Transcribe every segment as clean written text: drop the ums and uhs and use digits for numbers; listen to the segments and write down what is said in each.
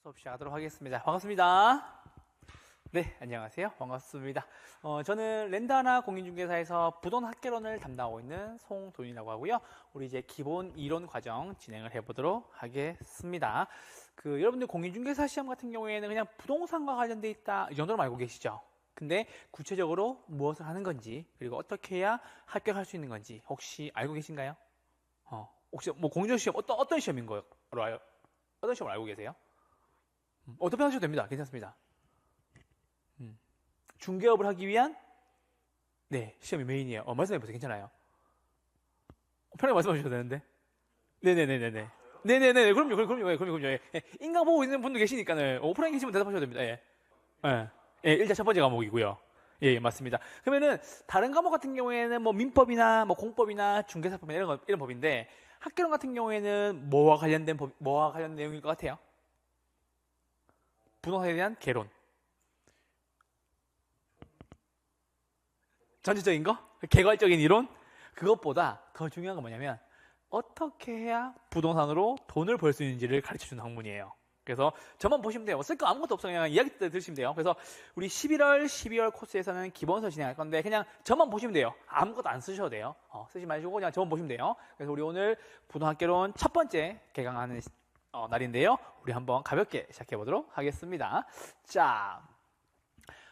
수업 시작하도록 하겠습니다. 반갑습니다. 네, 안녕하세요. 반갑습니다. 저는 렌다나 공인중개사에서 부동학개론을 담당하고 있는 송돈이라고 하고요. 우리 이제 기본 이론 과정 진행을 해보도록 하겠습니다. 여러분들 공인중개사 시험 같은 경우에는 그냥 부동산과 관련돼 있다 이 정도로 알고 계시죠? 근데 구체적으로 무엇을 하는 건지 그리고 어떻게 해야 합격할 수 있는 건지 혹시 알고 계신가요? 혹시 뭐 공인중개사 시험 어떤 시험인 거로 알아요? 어떤 시험을 알고 계세요? 어떻게 하셔도 됩니다. 괜찮습니다. 중개업을 하기 위한 시험이 메인이에요. 말씀해보세요. 괜찮아요. 편하게 말씀해 주셔도 되는데. 네네네네네. 네네네. 그럼요. 예. 인강 보고 있는 분도 계시니까는 오프라인 계시면 대답하셔도 됩니다. 예. 1차 첫 번째 과목이고요. 예, 맞습니다. 그러면은 다른 과목 같은 경우에는 뭐 민법이나 뭐 공법이나 중개사법이나 이런 법인데 학개론 같은 경우에는 뭐와 관련된 내용일 것 같아요? 부동산에 대한 개론. 전체적인 거? 개괄적인 이론? 그것보다 더 중요한 건 뭐냐면 어떻게 해야 부동산으로 돈을 벌 수 있는지를 가르쳐주는 학문이에요. 그래서 저만 보시면 돼요. 쓸 거 아무것도 없어요. 그냥 이야기 때 들으시면 돼요. 그래서 우리 11월, 12월 코스에서는 기본서 진행할 건데 그냥 저만 보시면 돼요. 아무것도 안 쓰셔도 돼요. 쓰지 마시고 그냥 저만 보시면 돼요. 그래서 우리 오늘 부동학개론 첫 번째 개강하는 날인데요. 우리 한번 가볍게 시작해 보도록 하겠습니다. 자,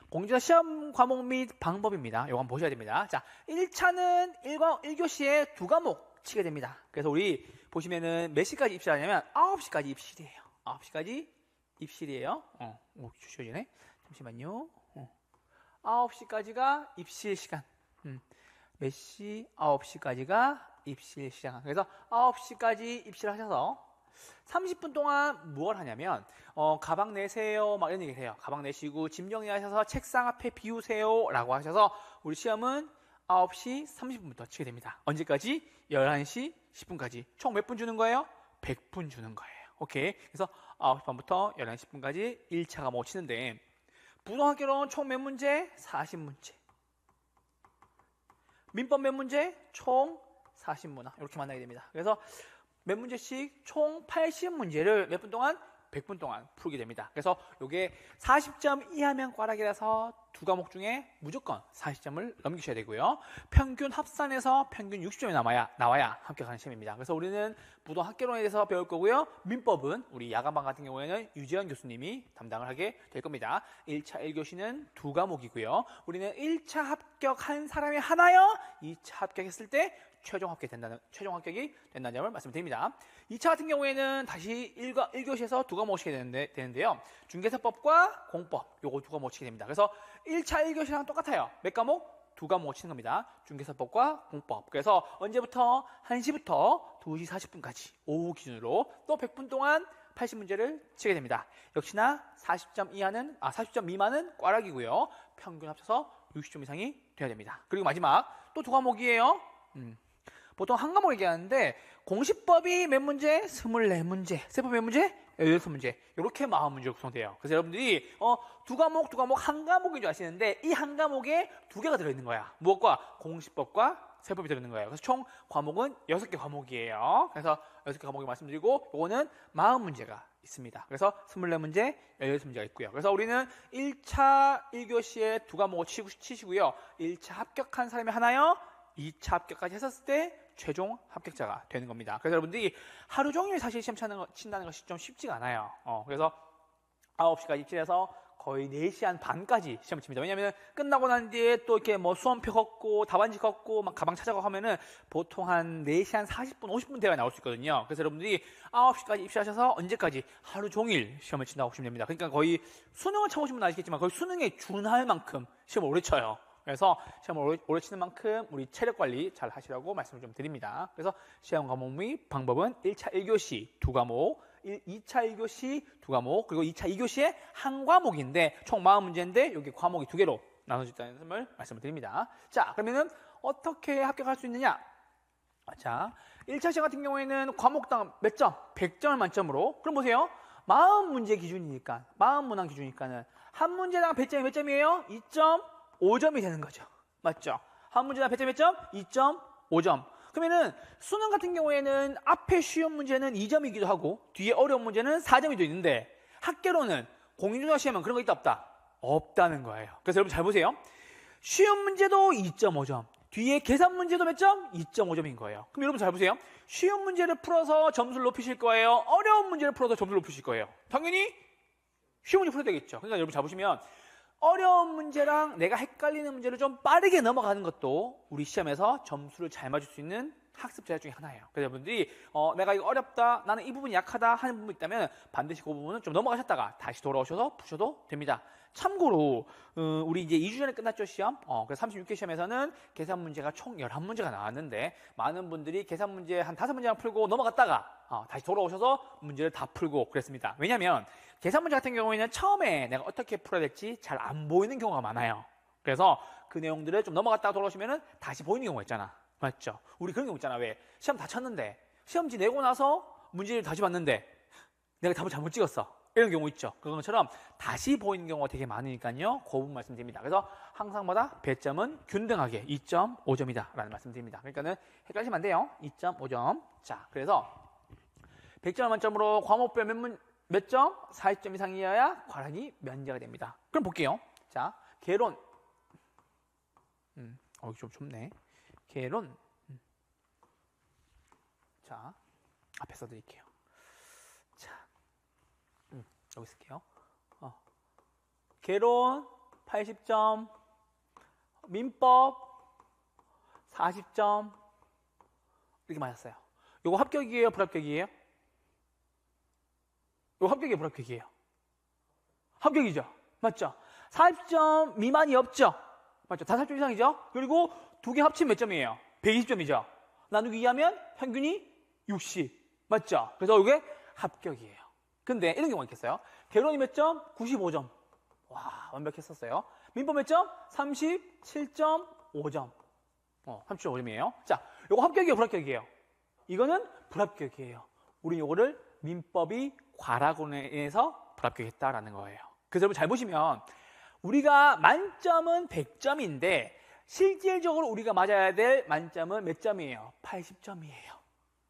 공인중개사 시험 과목 및 방법입니다. 이거 한번 보셔야 됩니다. 자, 1차는 1교시에 2과목 치게 됩니다. 그래서 우리 보시면은 몇 시까지 입실하냐면 9시까지 입실이에요. 9시까지 입실이에요. 주셔지네. 잠시만요. 9시까지가 입실 시간. 몇 시? 9시까지가 입실 시간. 그래서 9시까지 입실하셔서 30분 동안 무엇을 하냐면 가방 내세요 막 이런 얘기 해요. 가방 내시고 짐 정리하셔서 책상 앞에 비우세요 라고 하셔서 우리 시험은 9시 30분부터 치게 됩니다. 언제까지? 11시 10분까지. 총 몇 분 주는 거예요? 100분 주는 거예요. 오케이. 그래서 9시 반부터 11시 10분까지 1차 과목 치는데 부동학개론 총 몇 문제? 40문제. 민법 몇 문제? 총 40문화. 이렇게 만나게 됩니다. 그래서 몇 문제씩 총 80문제를 몇 분 동안? 100분 동안 풀게 됩니다. 그래서 이게 40점 이하면 꽈락이라서 2과목 중에 무조건 40점을 넘기셔야 되고요. 평균 합산해서 평균 60점이 나와야 합격하는 시험입니다. 그래서 우리는 부동학개론에 대해서 배울 거고요. 민법은 우리 야간반 같은 경우에는 유재현 교수님이 담당을 하게 될 겁니다. 1차 1교시는 2과목이고요. 우리는 1차 합격한 사람이 하나요? 2차 합격했을 때 최종 합격이 된다는 점을 말씀드립니다. 2차 같은 경우에는 다시 1교시에서 2과목 치게 되는데요. 중개사법과 공법, 요거 2과목 치게 됩니다. 그래서 1차 1교시랑 똑같아요. 몇 과목? 2과목 치는 겁니다. 중개사법과 공법. 그래서 언제부터? 1시부터 2시 40분까지 오후 기준으로 또 100분 동안 80문제를 치게 됩니다. 역시나 40점 미만은 꽈락이고요. 평균 합쳐서 60점 이상이 돼야 됩니다. 그리고 마지막 또 2과목이에요. 보통 한 과목 얘기하는데 공시법이 몇 문제? 24문제. 세법이 몇 문제? 16문제. 이렇게 40문제로 구성돼요. 그래서 여러분들이 2과목 한 과목인 줄 아시는데 이 한 과목에 2개가 들어있는 거야. 무엇과? 공시법과 세법이 들어있는 거예요. 그래서 총 과목은 6개 과목이에요. 그래서 6개 과목을 말씀드리고 이거는 40문제가 있습니다. 그래서 24문제, 16문제가 있고요. 그래서 우리는 1차 1교시에 2과목을 치시고요. 1차 합격한 사람이 하나요? 2차 합격까지 했었을 때 최종 합격자가 되는 겁니다. 그래서 여러분들이 하루 종일 사실 시험 친다는 것이 좀 쉽지가 않아요. 그래서 9시까지 입실해서 거의 4시 한 반까지 시험을 칩니다. 왜냐하면 끝나고 난 뒤에 또 이렇게 뭐 수험표 걷고 답안지 걷고 막 가방 찾아가고 하면은 보통 한 4시 한 40분, 50분 대가 나올 수 있거든요. 그래서 여러분들이 9시까지 입실하셔서 언제까지 하루 종일 시험을 친다고 보시면 됩니다. 그러니까 거의 수능을 쳐보시면 아시겠지만 거의 수능에 준할 만큼 시험을 오래 쳐요. 그래서 시험을 오래 치는 만큼 우리 체력 관리 잘 하시라고 말씀을 좀 드립니다. 그래서 시험 과목 및 방법은 1차 1교시 2과목, 2차 1교시 2과목, 그리고 2차 2교시에 한 과목인데 총 40문제인데 여기 과목이 2개로 나눠졌다는 점을 말씀을 드립니다. 자, 그러면은 어떻게 합격할 수 있느냐? 자, 1차 시험 같은 경우에는 과목당 몇 점? 100점을 만점으로. 그럼 보세요. 40문제 기준이니까, 40문항 기준이니까는 한 문제당 100점이 몇 점이에요? 2.5점이 되는 거죠. 맞죠? 한 문제당 100점 몇 점? 2.5점. 그러면은 수능 같은 경우에는 앞에 쉬운 문제는 2점이기도 하고 뒤에 어려운 문제는 4점이 돼 있는데 학계로는 공인중개사 시험은 그런 거 있다 없다? 없다는 거예요. 그래서 여러분 잘 보세요. 쉬운 문제도 2.5점, 뒤에 계산 문제도 몇 점? 2.5점인 거예요. 그럼 여러분 잘 보세요. 쉬운 문제를 풀어서 점수를 높이실 거예요? 어려운 문제를 풀어서 점수를 높이실 거예요? 당연히 쉬운 문제 풀어야 되겠죠. 그러니까 여러분 잘 보시면 어려운 문제랑 내가 헷갈리는 문제를 좀 빠르게 넘어가는 것도 우리 시험에서 점수를 잘 맞을 수 있는 학습 자료 중에 하나예요. 그래서 여러분들이 내가 이거 어렵다, 나는 이 부분이 약하다 하는 부분이 있다면 반드시 그 부분은 좀 넘어가셨다가 다시 돌아오셔서 푸셔도 됩니다. 참고로 우리 이제 2주 전에 끝났죠, 시험. 그래서 36개 시험에서는 계산 문제가 총 11문제가 나왔는데 많은 분들이 계산 문제 한 5문제만 풀고 넘어갔다가 다시 돌아오셔서 문제를 다 풀고 그랬습니다. 왜냐하면 계산 문제 같은 경우에는 처음에 내가 어떻게 풀어야 될지 잘 안 보이는 경우가 많아요. 그래서 그 내용들을 좀 넘어갔다가 돌아오시면 다시 보이는 경우가 있잖아. 맞죠? 우리 그런 경우 있잖아. 왜? 시험 다 쳤는데 시험지 내고 나서 문제를 다시 봤는데 내가 답을 잘못 찍었어. 이런 경우 있죠. 그런 것처럼 다시 보이는 경우가 되게 많으니까요. 그 부분 말씀드립니다. 그래서 항상마다 배점은 균등하게 2.5점이다 라는 말씀드립니다. 그러니까는 헷갈리시면 안 돼요. 2.5점. 자, 그래서 100점 만점으로 과목별 몇 점? 40점 이상이어야 과락이 면제가 됩니다. 그럼 볼게요. 자, 개론. 좀 좁네. 개론. 자, 앞에 써드릴게요. 자, 여기 쓸게요. 개론 80점, 민법 40점 이렇게 맞았어요. 요거 합격이에요? 불합격이에요? 요거 합격이에요? 불합격이에요? 합격이죠? 맞죠? 40점 미만이 없죠? 맞죠? 다 40점 이상이죠? 그리고 두 개 합치면 몇 점이에요? 120점이죠? 나누기 2하면 평균이 60. 맞죠? 그래서 이게 합격이에요. 근데 이런 경우가 있겠어요? 개론이 몇 점? 95점. 와, 완벽했었어요. 민법 몇 점? 37.5점. 37.5점이에요. 자, 요거 합격이에요? 불합격이에요? 이거는 불합격이에요. 우리 요거를 민법이 과락으로 인해서 불합격했다라는 거예요. 그래서 여러분 잘 보시면 우리가 만점은 100점인데 실질적으로 우리가 맞아야 될 만점은 몇 점이에요? 80점이에요.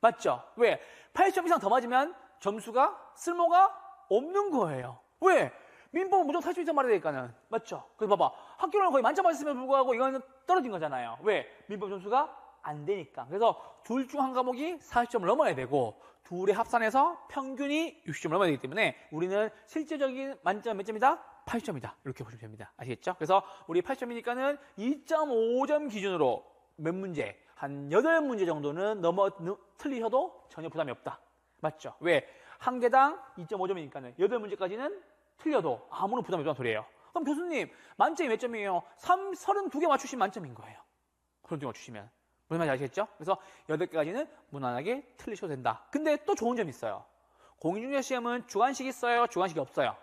맞죠? 왜? 80점 이상 더 맞으면 점수가 쓸모가 없는 거예요. 왜? 민법은 무조건 40점 이상 맞아야 되니까는. 맞죠? 그래서 봐봐. 학교는 거의 만점 맞았음에도 불구하고 이거는 떨어진 거잖아요. 왜? 민법 점수가 안 되니까. 그래서 둘 중 한 과목이 40점을 넘어야 되고 둘의 합산해서 평균이 60점을 넘어야 되기 때문에 우리는 실질적인 만점 몇 점이다? 80점이다. 이렇게 보시면 됩니다. 아시겠죠? 그래서 우리 80점이니까는 2.5점 기준으로 몇 문제? 한 8문제 정도는 틀리셔도 전혀 부담이 없다. 맞죠? 왜? 한 개당 2.5점이니까는 8문제까지는 틀려도 아무런 부담이 없다는 소리예요. 그럼 교수님, 만점이 몇 점이에요? 32개 맞추시면 만점인 거예요. 32개 맞추시면. 무슨 말인지 아시겠죠? 그래서 8개까지는 무난하게 틀리셔도 된다. 근데 또 좋은 점이 있어요. 공인중개사 시험은 주관식이 있어요? 주관식이 없어요?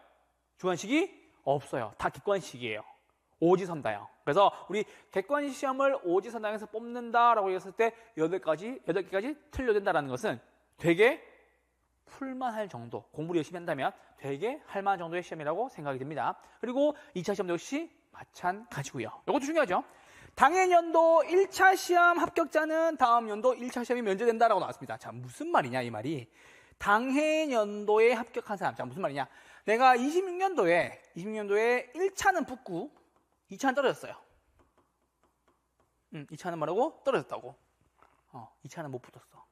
주관식이 없어요. 다 객관식이에요. 오지선다요. 그래서 우리 객관식 시험을 오지선다에서 뽑는다라고 했을 때 8개까지 틀려도 된다는 것은 되게 풀만할 정도, 공부를 열심히 한다면 되게 할만한 정도의 시험이라고 생각이 듭니다. 그리고 2차 시험도 역시 마찬가지고요. 이것도 중요하죠. 당해년도 1차 시험 합격자는 다음 연도 1차 시험이 면제된다라고 나왔습니다. 자, 무슨 말이냐 이 말이. 당해년도에 합격한 사람. 자, 무슨 말이냐. 내가 26년도에 1차는 붙고 2차는 떨어졌어요. 2차는 뭐라고? 떨어졌다고. 2차는 못 붙었어.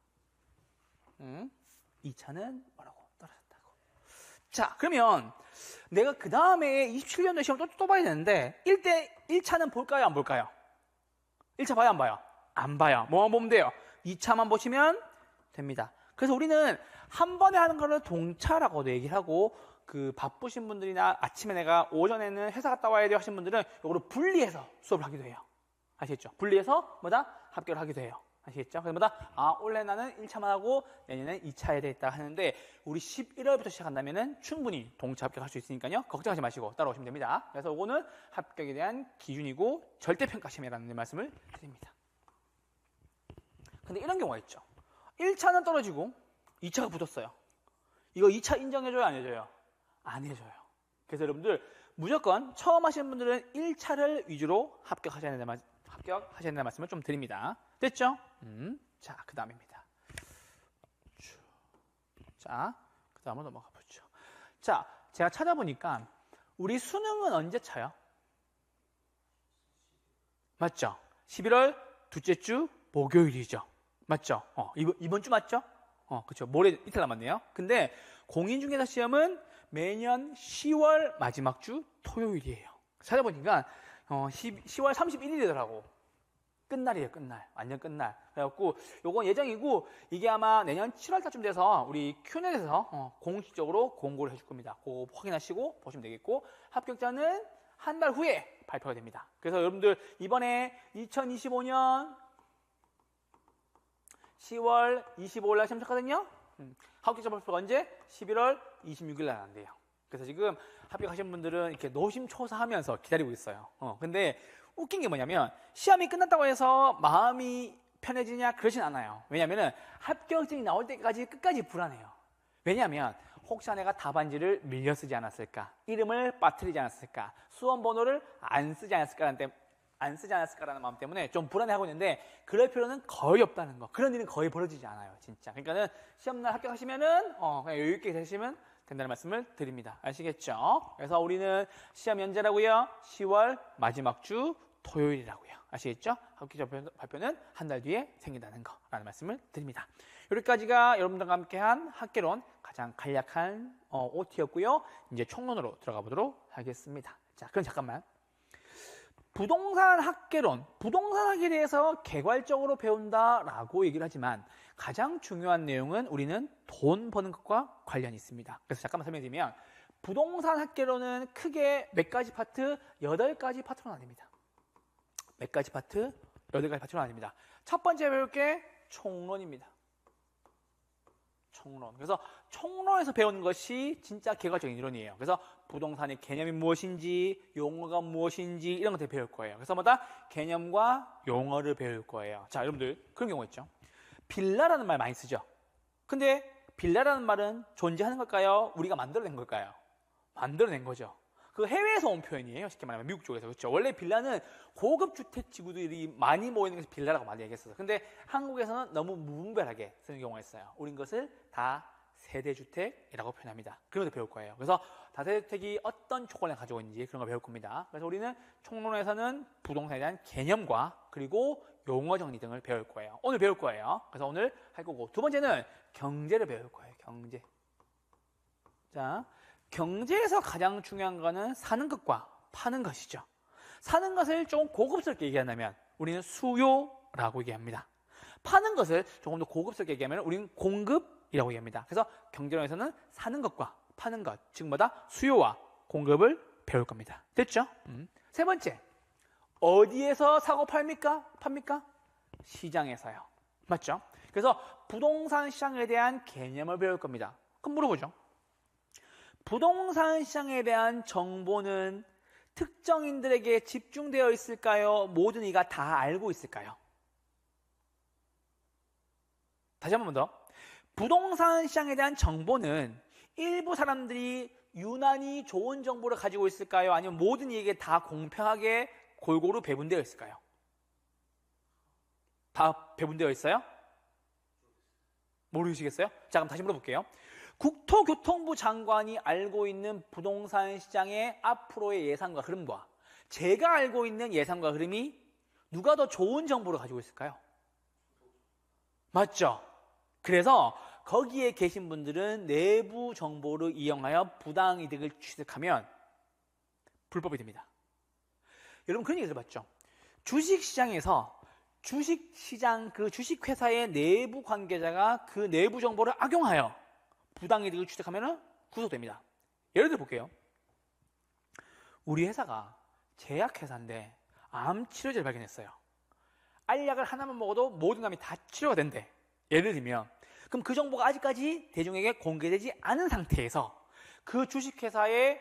2차는 뭐라고? 떨어졌다고. 자, 그러면 내가 그 다음에 27년도 시험 또 봐야 되는데 1차는 볼까요? 안 볼까요? 1차 봐요? 안 봐요? 안 봐요. 뭐만 보면 돼요? 2차만 보시면 됩니다. 그래서 우리는 한 번에 하는 거를 동차라고도 얘기를 하고 그 바쁘신 분들이나 아침에 내가 오전에는 회사 갔다 와야 돼요 하신 분들은 이거를 분리해서 수업을 하기도 해요. 아시겠죠? 분리해서 합격을 하기도 해요. 아시겠죠? 그래서 올해 나는 1차만 하고 내년엔 2차 해야 되겠다 하는데 우리 11월부터 시작한다면은 충분히 동차 합격할 수 있으니까요. 걱정하지 마시고 따라오시면 됩니다. 그래서 이거는 합격에 대한 기준이고 절대평가 시험이라는 말씀을 드립니다. 근데 이런 경우가 있죠. 1차는 떨어지고 2차가 붙었어요. 이거 2차 인정해줘요? 안 해줘요? 안 해줘요. 그래서 여러분들 무조건 처음 하시는 분들은 1차를 위주로 합격하셔야 된다는 말씀을 좀 드립니다. 됐죠? 자, 그 다음입니다. 자, 그 다음으로 넘어가 보죠. 자, 제가 찾아보니까 우리 수능은 언제 쳐요? 맞죠? 11월 둘째 주 목요일이죠. 맞죠? 이번 주 맞죠? 그렇죠. 모레 이틀 남았네요. 근데 공인중개사 시험은 매년 10월 마지막 주 토요일이에요. 찾아보니까 10월 31일이더라고. 끝날이에요, 끝날. 완전 끝날. 그래갖고 요건 예정이고 이게 아마 내년 7월 달쯤 돼서 우리 큐넷에서 공식적으로 공고를 해줄 겁니다. 그거 확인하시고 보시면 되겠고 합격자는 한 달 후에 발표가 됩니다. 그래서 여러분들 이번에 2025년 10월 25일 날 시험 쳤거든요. 합격자 발표가 언제? 11월 26일 날 한대요. 그래서 지금 합격하신 분들은 이렇게 노심초사하면서 기다리고 있어요. 근데 웃긴 게 뭐냐면 시험이 끝났다고 해서 마음이 편해지냐? 그러진 않아요. 왜냐면은 합격증이 나올 때까지 끝까지 불안해요. 왜냐면 혹시 내가 답안지를 밀려 쓰지 않았을까? 이름을 빠뜨리지 않았을까? 수험 번호를 안 쓰지 않았을까라는 마음 때문에 좀 불안해하고 있는데 그럴 필요는 거의 없다는 거. 그런 일은 거의 벌어지지 않아요, 진짜. 그러니까는 시험날 합격하시면은 그냥 여유 있게 되시면 된다는 말씀을 드립니다. 아시겠죠? 그래서 우리는 시험 연재라고요. 10월 마지막 주 토요일이라고요. 아시겠죠? 합격자 발표는 한 달 뒤에 생긴다는 거라는 말씀을 드립니다. 여기까지가 여러분들과 함께한 학개론 가장 간략한 OT였고요. 이제 총론으로 들어가 보도록 하겠습니다. 자, 그럼 잠깐만. 부동산 학개론, 부동산 학에 대해서 개괄적으로 배운다라고 얘기를 하지만 가장 중요한 내용은 우리는 돈 버는 것과 관련이 있습니다. 그래서 잠깐만 설명드리면 부동산 학개론은 크게 몇 가지 파트? 8가지 파트로 나뉩니다. 몇 가지 파트? 8가지 파트로 나뉩니다. 첫 번째 배울 게 총론입니다. 총론. 그래서 총론에서 배우는 것이 진짜 개괄적인 이론이에요. 그래서 부동산의 개념이 무엇인지, 용어가 무엇인지 이런 것들 배울 거예요. 그래서 마다 개념과 용어를 배울 거예요. 자, 여러분들 그런 경우 있죠. 빌라라는 말 많이 쓰죠. 근데 빌라라는 말은 존재하는 걸까요? 우리가 만들어낸 걸까요? 만들어낸 거죠. 그 해외에서 온 표현이에요. 쉽게 말하면 미국 쪽에서. 그렇죠. 원래 빌라는 고급 주택 지구들이 많이 모이는 것을 빌라라고 많이 얘기했어요. 근데 한국에서는 너무 무분별하게 쓰는 경우가 있어요. 우린 것을 다 세대주택이라고 표현합니다. 그런 것도 배울 거예요. 그래서 다세대주택이 어떤 조건을 가지고 있는지 그런 걸 배울 겁니다. 그래서 우리는 총론에서는 부동산에 대한 개념과 그리고 용어 정리 등을 배울 거예요. 오늘 배울 거예요. 그래서 오늘 할 거고 두 번째는 경제를 배울 거예요. 경제. 자, 경제에서 가장 중요한 거는 사는 것과 파는 것이죠. 사는 것을 좀 고급스럽게 얘기한다면 우리는 수요라고 얘기합니다. 파는 것을 조금 더 고급스럽게 얘기하면 우리는 공급이라고 얘기합니다. 그래서 경제론에서는 사는 것과 파는 것, 즉 뭐다? 수요와 공급을 배울 겁니다. 됐죠? 세 번째, 어디에서 사고 팝니까? 시장에서요. 맞죠? 그래서 부동산 시장에 대한 개념을 배울 겁니다. 그럼 물어보죠. 부동산 시장에 대한 정보는 특정인들에게 집중되어 있을까요? 모든 이가 다 알고 있을까요? 다시 한 번 더. 부동산 시장에 대한 정보는 일부 사람들이 유난히 좋은 정보를 가지고 있을까요? 아니면 모든 이에게 다 공평하게 골고루 배분되어 있을까요? 다 배분되어 있어요? 모르시겠어요? 자, 그럼 다시 물어볼게요. 국토교통부 장관이 알고 있는 부동산 시장의 앞으로의 예상과 흐름과 제가 알고 있는 예상과 흐름이 누가 더 좋은 정보를 가지고 있을까요? 맞죠? 그래서 거기에 계신 분들은 내부 정보를 이용하여 부당이득을 취득하면 불법이 됩니다. 여러분 그런 얘기 들어봤죠? 주식시장에서 주식시장 그 주식회사의 내부 관계자가 그 내부 정보를 악용하여 부당이득을 취득하면 구속됩니다. 예를 들어 볼게요. 우리 회사가 제약회사인데 암 치료제를 발견했어요. 알약을 하나만 먹어도 모든 암이 다 치료가 된대. 예를 들면 그럼 그 정보가 아직까지 대중에게 공개되지 않은 상태에서 그 주식회사의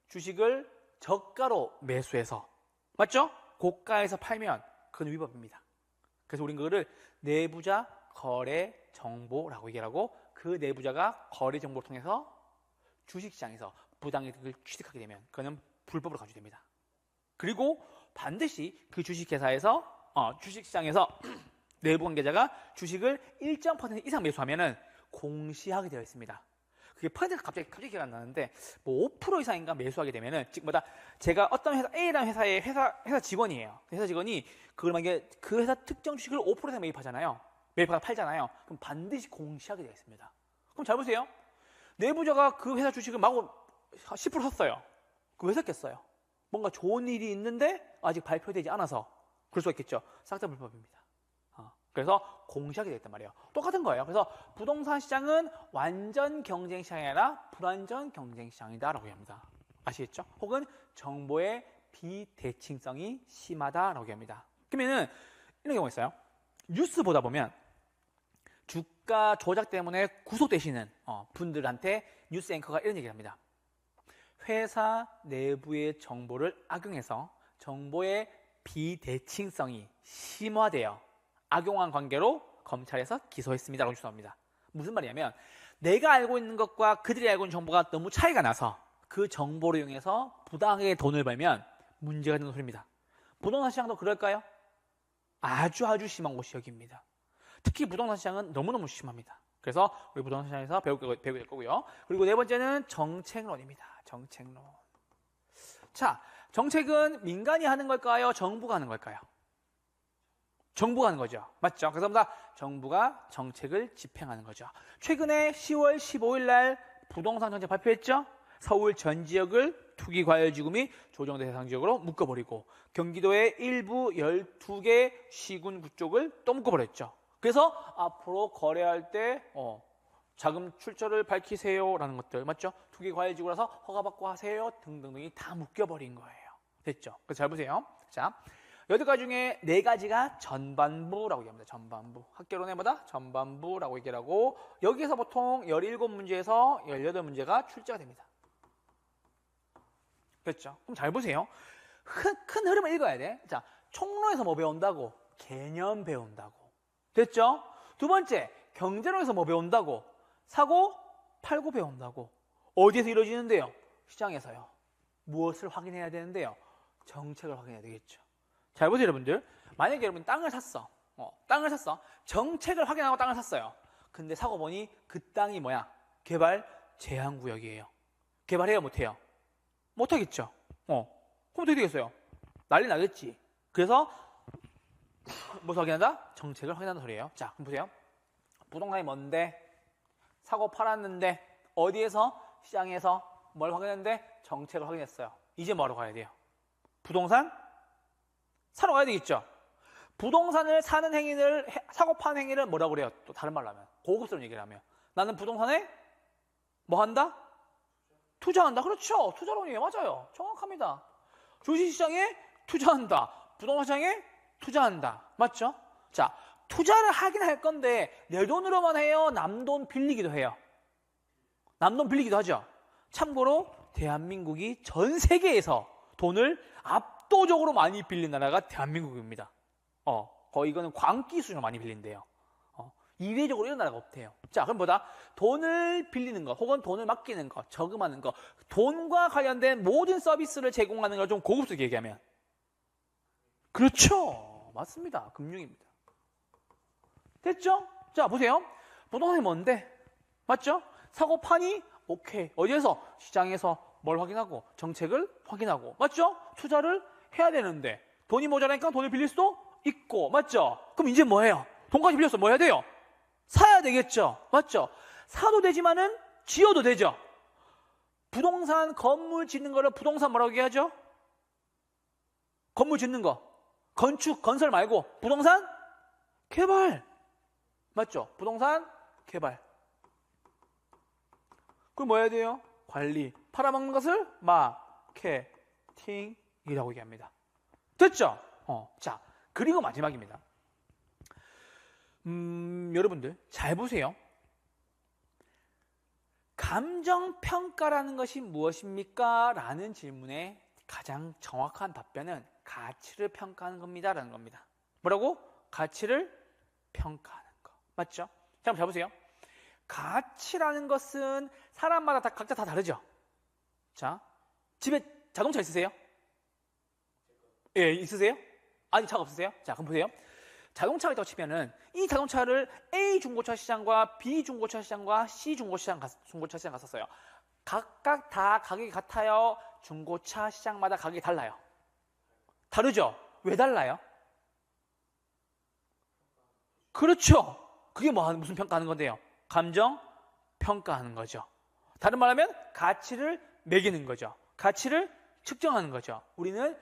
주식을 저가로 매수해서 맞죠? 고가에서 팔면 그건 위법입니다. 그래서 우린 그거를 내부자 거래 정보라고 얘기하고 그 내부자가 거래 정보를 통해서 주식시장에서 부당이득을 취득하게 되면 그거는 불법으로 간주됩니다. 그리고 반드시 그 주식회사에서 주식시장에서 내부 관계자가 주식을 일정 퍼센트 이상 매수하면은 공시하게 되어 있습니다. 그게 퍼센트가 갑자기 기억 안 나는데 뭐 5% 이상인가 매수하게 되면은 즉 뭐다 제가 어떤 회사 A라는 회사의 회사 직원이에요. 회사 직원이 그걸 만약에 그 회사 특정 주식을 5% 이상 매입하잖아요. 매입하다 팔잖아요. 그럼 반드시 공시하게 되어 있습니다. 그럼 잘 보세요. 내부자가 그 회사 주식을 마구 10% 샀어요. 그거 왜 샀겠어요? 뭔가 좋은 일이 있는데 아직 발표되지 않아서 그럴 수 있겠죠. 싹 다 불법입니다. 그래서 공시하게 되어 있단 말이에요. 똑같은 거예요. 그래서 부동산 시장은 완전 경쟁 시장이 아니라 불완전 경쟁 시장이다라고 합니다. 아시겠죠? 혹은 정보의 비대칭성이 심하다라고 합니다. 그러면은 이런 경우가 있어요. 뉴스 보다 보면 주가 조작 때문에 구속되시는 분들한테 뉴스 앵커가 이런 얘기를 합니다. 회사 내부의 정보를 악용해서 정보의 비대칭성이 심화되어 악용한 관계로 검찰에서 기소했습니다. 라고 주장합니다. 무슨 말이냐면 내가 알고 있는 것과 그들이 알고 있는 정보가 너무 차이가 나서 그 정보를 이용해서 부당하게 돈을 벌면 문제가 되는 소리입니다. 부동산 시장도 그럴까요? 아주 심한 곳이 여기입니다. 특히 부동산 시장은 너무너무 심합니다. 그래서 우리 부동산 시장에서 배우게 될 거고요. 그리고 네 번째는 정책론입니다. 정책론. 자, 정책은 민간이 하는 걸까요? 정부가 하는 걸까요? 정부가 하는 거죠. 맞죠? 그래서 정부가 정책을 집행하는 거죠. 최근에 10월 15일 날 부동산 정책 발표했죠? 서울 전 지역을 투기과열지구 및 조정대 대상 지역으로 묶어버리고 경기도의 일부 12개 시군구 쪽을 또 묶어버렸죠. 그래서 앞으로 거래할 때 자금 출처를 밝히세요 라는 것들 맞죠? 투기과열지구라서 허가받고 하세요 등등등이 다 묶여버린 거예요. 됐죠? 그래서 잘 보세요. 자, 8가지 중에 4가지가 전반부라고 얘기합니다. 전반부. 학개론의 뭐다? 전반부라고 얘기를 하고 여기에서 보통 17문제에서 18문제가 출제가 됩니다. 그렇죠? 그럼 잘 보세요. 큰 흐름을 읽어야 돼. 자, 총론에서 뭐 배운다고? 개념 배운다고. 됐죠? 두 번째, 경제론에서 뭐 배운다고? 사고, 팔고 배운다고. 어디에서 이루어지는데요? 시장에서요. 무엇을 확인해야 되는데요? 정책을 확인해야 되겠죠. 잘 보세요, 여러분들. 만약에 여러분 땅을 샀어. 땅을 샀어. 정책을 확인하고 땅을 샀어요. 근데 사고 보니 그 땅이 뭐야? 개발 제한구역이에요. 개발해요, 못해요? 못하겠죠. 그럼 어떻게 되겠어요? 난리 나겠지. 그래서 무엇을 확인한다? 정책을 확인한다는 소리예요. 자, 그럼 보세요. 부동산이 뭔데? 사고 팔았는데 어디에서? 시장에서 뭘 확인했는데? 정책을 확인했어요. 이제 뭐하러 가야 돼요? 부동산? 사러 가야 되겠죠. 부동산을 사는 행위를 사고 파는 행위를 뭐라고 그래요? 또 다른 말로 하면 고급스러운 얘기를 하면 나는 부동산에 뭐 한다? 투자한다. 그렇죠. 투자론이에요. 맞아요. 정확합니다. 주식시장에 투자한다. 부동산 시장에 투자한다. 맞죠? 자, 투자를 하긴 할 건데 내 돈으로만 해요? 남 돈 빌리기도 해요? 남 돈 빌리기도 하죠. 참고로 대한민국이 전 세계에서 돈을 압도적으로 많이 빌린 나라가 대한민국입니다. 거의 이거는 광기 수준으로 많이 빌린대요. 이례적으로 이런 나라가 없대요. 자, 그럼 뭐다? 돈을 빌리는 것, 혹은 돈을 맡기는 것, 저금하는 것, 돈과 관련된 모든 서비스를 제공하는 걸 좀 고급스럽게 얘기하면 그렇죠. 맞습니다. 금융입니다. 됐죠? 자, 보세요. 부동산이 뭔데? 맞죠? 사고 파니? 오케이. 어디에서? 시장에서 뭘 확인하고? 정책을 확인하고. 맞죠? 투자를 해야 되는데 돈이 모자라니까 돈을 빌릴 수도 있고. 맞죠? 그럼 이제 뭐예요? 돈까지 빌렸어. 뭐 해야 돼요? 사야 되겠죠. 맞죠? 사도 되지만은 지어도 되죠. 부동산 건물 짓는 거를 부동산 뭐라고 얘기하죠? 건물 짓는 거. 건축, 건설 말고 부동산 개발. 맞죠? 부동산 개발. 그럼 뭐 해야 돼요? 관리. 팔아먹는 것을 마케팅이라고 얘기합니다. 됐죠? 자, 그리고 마지막입니다. 여러분들 잘 보세요. 감정평가라는 것이 무엇입니까? 라는 질문에 가장 정확한 답변은 가치를 평가하는 겁니다. 라는 겁니다. 뭐라고? 가치를 평가하는 거. 맞죠? 자, 한번 잘 보세요. 가치라는 것은 사람마다 각자 다 다르죠? 자, 집에 자동차 있으세요? 예, 있으세요? 아직 차가 없으세요? 자, 그럼 보세요. 자동차가 있다고 치면은 이 자동차를 A 중고차 시장과 B 중고차 시장과 C 중고차 시장 갔었어요. 각각 다 가격이 같아요? 중고차 시장마다 가격이 달라요? 다르죠? 왜 달라요? 그렇죠. 그게 무슨 평가하는 건데요? 감정 평가하는 거죠. 다른 말하면 가치를 매기는 거죠. 가치를 측정하는 거죠. 우리는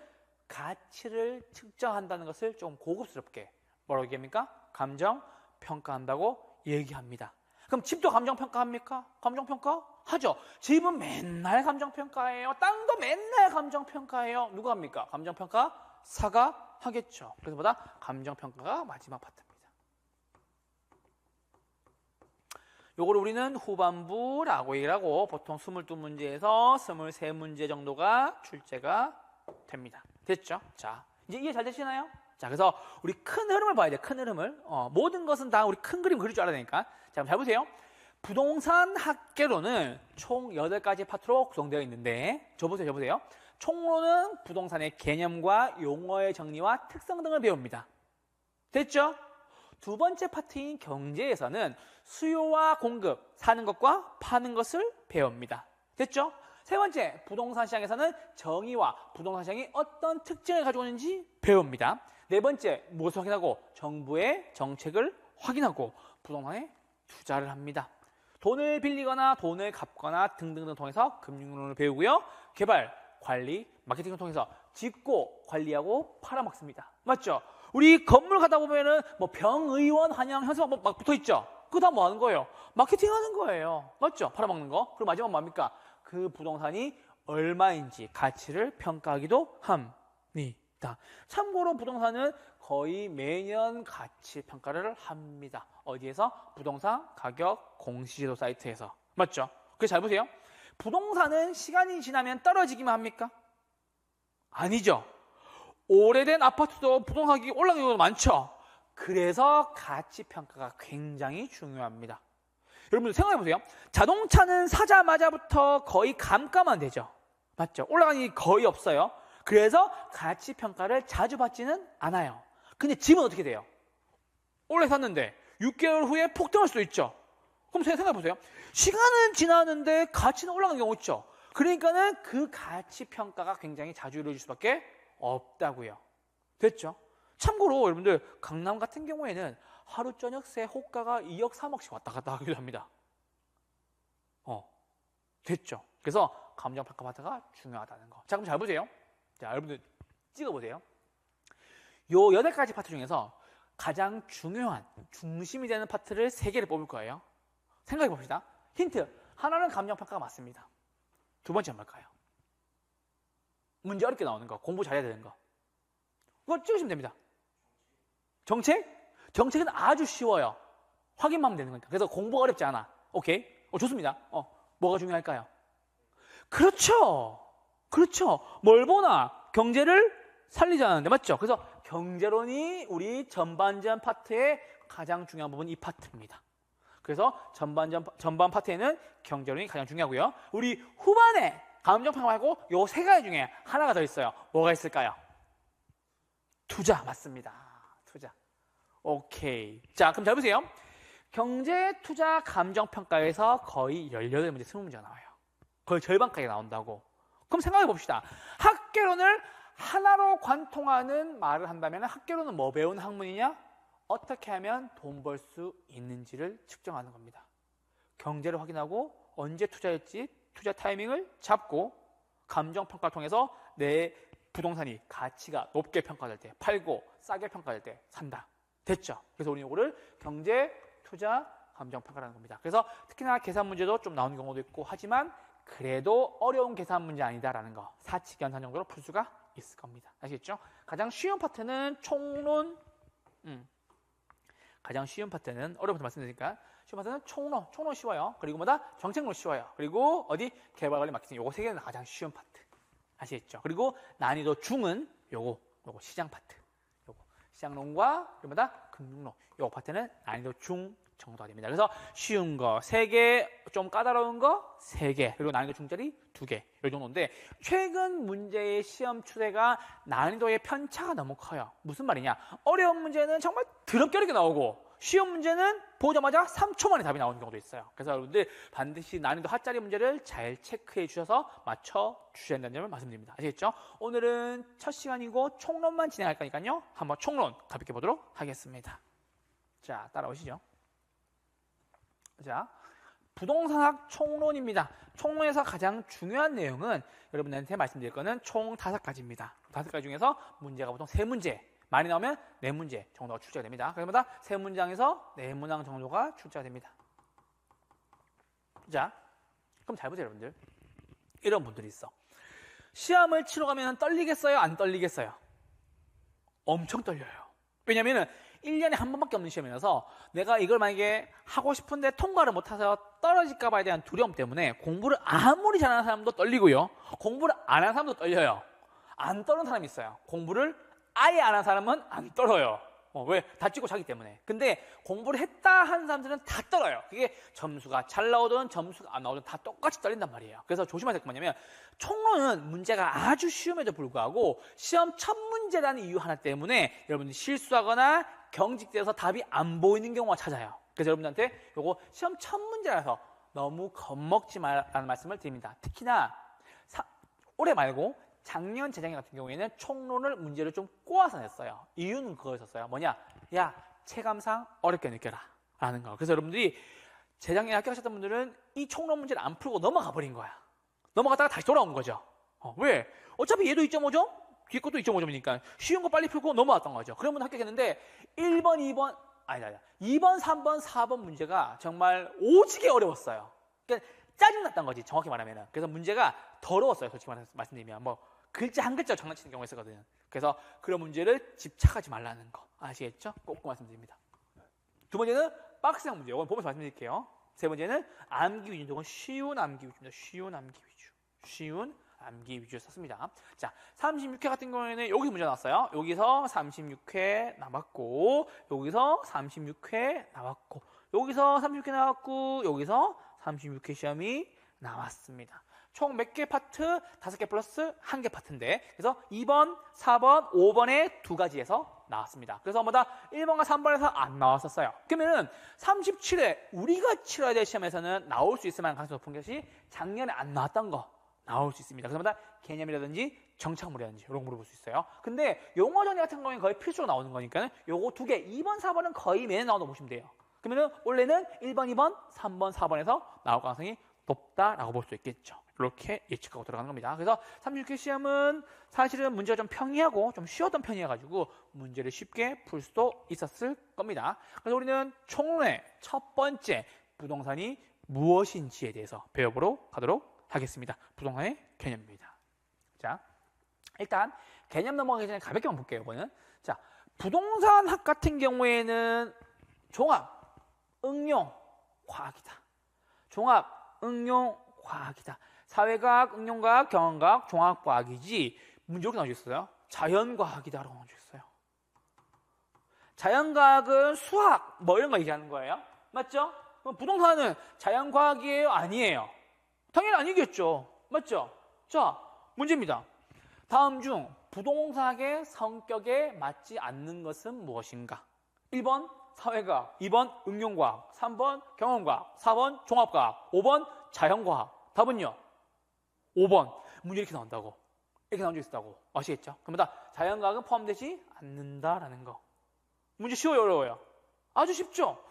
가치를 측정한다는 것을 좀 고급스럽게 뭐라고 얘기합니까? 감정 평가한다고 얘기합니다. 그럼 집도 감정 평가합니까? 감정 평가? 하죠. 집은 맨날 감정 평가해요. 땅도 맨날 감정 평가해요. 누가 합니까? 감정 평가? 사가 하겠죠. 그래서 보다 감정 평가가 마지막 파트입니다. 요거를 우리는 후반부라고 얘기를 하고 보통 22문제에서 23문제 정도가 출제가 됩니다. 됐죠? 자, 이제 이해 잘 되시나요? 자, 그래서 우리 큰 흐름을 봐야 돼요. 큰 흐름을. 모든 것은 다 우리 큰 그림 그릴 줄 알아야 되니까. 자, 잘 보세요. 부동산 학개론은 총 8가지 파트로 구성되어 있는데 저 보세요. 총론은 부동산의 개념과 용어의 정리와 특성 등을 배웁니다. 됐죠? 두 번째 파트인 경제에서는 수요와 공급, 사는 것과 파는 것을 배웁니다. 됐죠? 세 번째, 부동산 시장에서는 정의와 부동산 시장이 어떤 특징을 가지고 있는지 배웁니다. 네 번째, 무엇을 확인하고? 정부의 정책을 확인하고 부동산에 투자를 합니다. 돈을 빌리거나 돈을 갚거나 등등등 통해서 금융론을 배우고요. 개발, 관리, 마케팅을 통해서 짓고 관리하고 팔아먹습니다. 맞죠? 우리 건물 가다 보면은 뭐 병의원 한양 현수막 막 붙어 있죠? 그거 다 뭐 하는 거예요? 마케팅 하는 거예요. 맞죠? 팔아먹는 거. 그리고 마지막 뭡니까? 그 부동산이 얼마인지 가치를 평가하기도 합니다. 참고로 부동산은 거의 매년 가치 평가를 합니다. 어디에서? 부동산 가격 공시지도 사이트에서. 맞죠? 그래서 잘 보세요. 부동산은 시간이 지나면 떨어지기만 합니까? 아니죠. 오래된 아파트도 부동산 가격이 올라가는 경우도 많죠. 그래서 가치 평가가 굉장히 중요합니다. 여러분들 생각해 보세요. 자동차는 사자마자부터 거의 감가만 되죠. 맞죠? 올라가는 게 거의 없어요. 그래서 가치 평가를 자주 받지는 않아요. 근데 집은 어떻게 돼요? 올해 샀는데 6개월 후에 폭등할 수도 있죠. 그럼 생각해 보세요. 시간은 지나는데 가치는 올라가는 경우 있죠. 그러니까는 그 가치 평가가 굉장히 자주 이루어질 수밖에 없다고요. 됐죠? 참고로 여러분들 강남 같은 경우에는 하루 저녁 새 호가가 2억 3억씩 왔다 갔다 하기도 합니다. 됐죠? 그래서 감정 평가 파트가 중요하다는 거. 자, 그럼 잘 보세요. 자, 여러분들 찍어보세요. 요 8가지 파트 중에서 가장 중요한 중심이 되는 파트를 3개를 뽑을 거예요. 생각해 봅시다. 힌트. 하나는 감정 평가가 맞습니다. 두 번째는 뭘까요? 문제 어렵게 나오는 거, 공부 잘해야 되는 거. 그거 찍으시면 됩니다. 정책? 정책은 아주 쉬워요. 확인만 하면 되는 거니까. 그래서 공부가 어렵지 않아. 오케이? 좋습니다. 뭐가 중요할까요? 그렇죠. 뭘 보나? 경제를 살리자는데, 맞죠? 그래서 경제론이 우리 전반전 파트의 가장 중요한 부분 이 파트입니다. 그래서 전반 파트에는 경제론이 가장 중요하고요. 우리 후반에 감정평가 말고 요 3가지 중에 하나가 더 있어요. 뭐가 있을까요? 투자. 맞습니다. 투자. 오케이. 자, 그럼 잘 보세요. 경제, 투자, 감정평가에서 거의 18문제, 20문제가 나와요. 거의 절반까지 나온다고. 그럼 생각해 봅시다. 학개론을 하나로 관통하는 말을 한다면 학개론은 뭐 배우는 학문이냐? 어떻게 하면 돈 벌 수 있는지를 측정하는 겁니다. 경제를 확인하고 언제 투자했지, 투자 타이밍을 잡고 감정평가를 통해서 내 부동산이 가치가 높게 평가될 때 팔고 싸게 평가될 때 산다. 됐죠? 그래서 우리는 이거를 경제, 투자, 감정평가라는 겁니다. 그래서 특히나 계산 문제도 좀 나오는 경우도 있고 하지만 그래도 어려운 계산 문제 아니다라는 거. 사칙연산 정도로 풀 수가 있을 겁니다. 아시겠죠? 가장 쉬운 파트는 총론. 가장 쉬운 파트는 어려운 파트 말씀드리니까 쉬운 파트는 총론 쉬워요. 그리고 뭐다? 정책론 쉬워요. 그리고 어디? 개발관리 마케팅. 요거 3개는 가장 쉬운 파트. 아시겠죠? 그리고 난이도 중은 요거 시장 파트. 요거 시장론과 그리고 뭐다? 금융론. 요거 파트는 난이도 중 정도가 됩니다. 그래서 쉬운 거 3개, 좀 까다로운 거 3개, 그리고 난이도 중짜리 2개, 이 정도인데 최근 문제의 시험 추세가 난이도의 편차가 너무 커요. 무슨 말이냐? 어려운 문제는 정말 더럽게 어렵게 나오고 쉬운 문제는 보자마자 3초 만에 답이 나오는 경우도 있어요. 그래서 여러분들 반드시 난이도 하짜리 문제를 잘 체크해 주셔서 맞춰 주셔야 한다는 점을 말씀드립니다. 아시겠죠? 오늘은 첫 시간이고 총론만 진행할 거니까요. 한번 총론 가볍게 보도록 하겠습니다. 자, 따라오시죠. 자, 부동산학 총론입니다. 총론에서 가장 중요한 내용은 여러분들한테 말씀드릴 거는 총 5가지입니다. 5가지 중에서 문제가 보통 3문제, 많이 나오면 4문제 정도가 출제가 됩니다. 그러마다 3문장에서 4문항 정도가 출제가 됩니다. 자, 그럼 잘 보세요, 여러분들. 이런 분들이 있어. 시험을 치러 가면 떨리겠어요? 안 떨리겠어요? 엄청 떨려요. 왜냐면은 1년에 한 번밖에 없는 시험이라서 내가 이걸 만약에 하고 싶은데 통과를 못해서 떨어질까 봐에 대한 두려움 때문에 공부를 아무리 잘하는 사람도 떨리고요. 공부를 안 하는 사람도 떨려요. 안 떨는 사람이 있어요. 공부를 아예 안 한 사람은 안 떨어요. 왜? 다 찍고 자기 때문에. 근데 공부를 했다 하는 사람들은 다 떨어요. 그게 점수가 잘 나오든 점수가 안 나오든 다 똑같이 떨린단 말이에요. 그래서 조심하셔야 될 게 뭐냐면 총론은 문제가 아주 쉬움에도 불구하고 시험 첫 문제라는 이유 하나 때문에 여러분들이 실수하거나 경직돼서 답이 안 보이는 경우가 찾아요. 그래서 여러분들한테 요거 시험 첫 문제라서 너무 겁먹지 말라는 말씀을 드립니다. 특히나 올해 말고 작년, 재작년 같은 경우에는 총론을 문제를 좀 꼬아서 냈어요. 이유는 그거였었어요. 뭐냐? 야, 체감상 어렵게 느껴라 라는 거. 그래서 여러분들이 재작년에 합격하셨던 분들은 이 총론 문제를 안 풀고 넘어가 버린 거야. 넘어갔다가 다시 돌아온 거죠. 왜? 어차피 얘도 2.5점, 뒤에 것도 2.5점이니까 쉬운 거 빨리 풀고 넘어왔던 거죠. 그러면 합격했는데 1번, 2번, 2번, 3번, 4번 문제가 정말 오지게 어려웠어요. 그러니까 짜증났던 거지, 정확히 말하면. 그래서 문제가 더러웠어요, 솔직히 말씀드리면. 뭐 글자 한 글자 장난치는 경우가 있었거든요. 그래서 그런 문제를 집착하지 말라는 거 아시겠죠? 꼭 말씀드립니다. 두 번째는 박스형 문제. 이건 보면서 말씀드릴게요. 세 번째는 암기 위주. 이건 쉬운 암기 위주입니다. 쉬운 암기 위주. 쉬운 암기 위주로 썼습니다. 자, 36회 같은 경우에는 여기서 문제 나왔어요. 여기서 36회 나왔고, 여기서 36회 나왔고, 여기서 36회 나왔고, 여기서 36회 시험이 나왔습니다. 총 몇 개 파트? 5개 플러스 1개 파트인데, 그래서 2번, 4번, 5번에 2가지에서 나왔습니다. 그래서 뭐다 1번과 3번에서 안 나왔었어요. 그러면은 37회 우리가 치러야 될 시험에서는 나올 수 있을 만한 가능성이 높은 것이 작년에 안 나왔던 거 나올 수 있습니다. 그래서 뭐다 개념이라든지 정착물이라든지 이런 거 물어볼 수 있어요. 근데 용어 정리 같은 경우에는 거의 필수로 나오는 거니까 요거 2개, 2번, 4번은 거의 매년 나온다고 보시면 돼요. 그러면은 원래는 1번, 2번, 3번, 4번에서 나올 가능성이 높다라고 볼 수 있겠죠. 이렇게 예측하고 들어가는 겁니다. 그래서 36회 시험은 사실은 문제가 좀 평이하고 좀 쉬웠던 편이어가지고 문제를 쉽게 풀 수도 있었을 겁니다. 그래서 우리는 총론의 첫 번째 부동산이 무엇인지에 대해서 배워보도록 하도록 하겠습니다. 부동산의 개념입니다. 자, 일단 개념 넘어가기 전에 가볍게만 볼게요. 이거는 자, 부동산학 같은 경우에는 종합, 응용, 과학이다. 종합, 응용, 과학이다. 사회과학, 응용과학, 경험과학, 종합과학이지 문제 이렇게 나오고 있어요. 자연과학이다라고 나오고 있어요. 자연과학은 수학 뭐 이런 거 얘기하는 거예요. 맞죠? 그럼 부동산은 자연과학이에요? 아니에요? 당연히 아니겠죠. 맞죠? 자, 문제입니다. 다음 중 부동산학의 성격에 맞지 않는 것은 무엇인가? 1번 사회과학, 2번 응용과학, 3번 경험과학, 4번 종합과학, 5번 자연과학. 답은요? 5번. 문제 이렇게 나온다고. 이렇게 나온 적 있다고. 아시겠죠? 그럼 다 자연과학은 포함되지 않는다라는 거. 문제 쉬워요, 어려워요? 아주 쉽죠?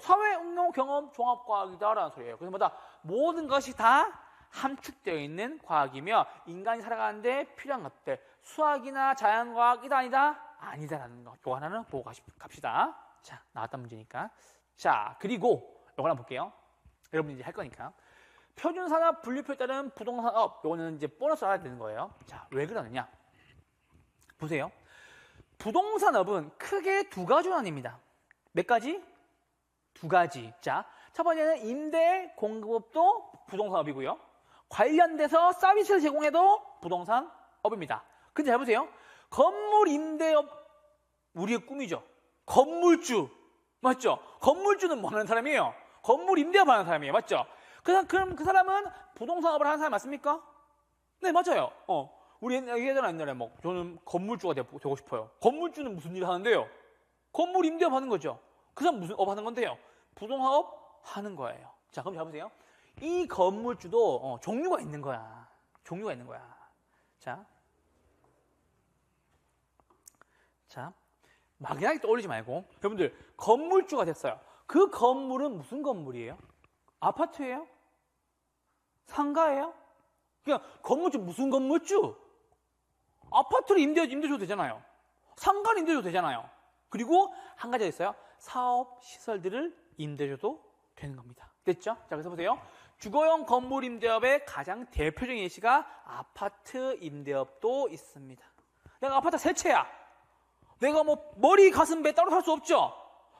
사회, 응용, 경험, 종합과학이다라는 소리예요. 그래서 뭐다 모든 것이 다 함축되어 있는 과학이며 인간이 살아가는데 필요한 것들. 수학이나 자연과학이다 아니다? 아니다라는 거. 이거 하나는 보고 갑시다. 자, 나왔던 문제니까. 자, 그리고 이거 하나 볼게요. 여러분이 이제 할 거니까. 표준산업 분류표에 따른 부동산업, 이거는 이제 보너스 알아야 되는 거예요. 자, 왜 그러느냐? 보세요. 부동산업은 크게 2가지로 나뉩니다. 몇 가지? 2가지. 자, 첫 번째는 임대 공급업도 부동산업이고요. 관련돼서 서비스를 제공해도 부동산업입니다. 근데 잘 보세요. 건물 임대업, 우리의 꿈이죠. 건물주. 맞죠? 건물주는 뭐 하는 사람이에요? 건물 임대업 하는 사람이에요. 맞죠? 그럼 그 사람은 부동산업을 하는 사람 맞습니까? 네, 맞아요. 우리 얘기하잖아, 옛날에 뭐, 저는 건물주가 되고 싶어요. 건물주는 무슨 일을 하는데요? 건물 임대업 하는 거죠. 그 사람 무슨 업 하는 건데요? 부동산업 하는 거예요. 자, 그럼 잘 보세요. 이 건물주도 종류가 있는 거야. 종류가 있는 거야. 자, 막연하게 떠올리지 말고 여러분들 건물주가 됐어요. 그 건물은 무슨 건물이에요? 아파트예요? 상가예요? 그냥 건물주 무슨 건물주? 아파트를 임대줘도 되잖아요. 상가를 임대줘도 되잖아요. 그리고 한 가지가 있어요. 사업시설들을 임대줘도 되는 겁니다. 됐죠? 자, 그래서 보세요. 주거용 건물 임대업의 가장 대표적인 예시가 아파트 임대업도 있습니다. 내가 아파트 세 채야. 내가 뭐 머리, 가슴, 배 따로 살 수 없죠?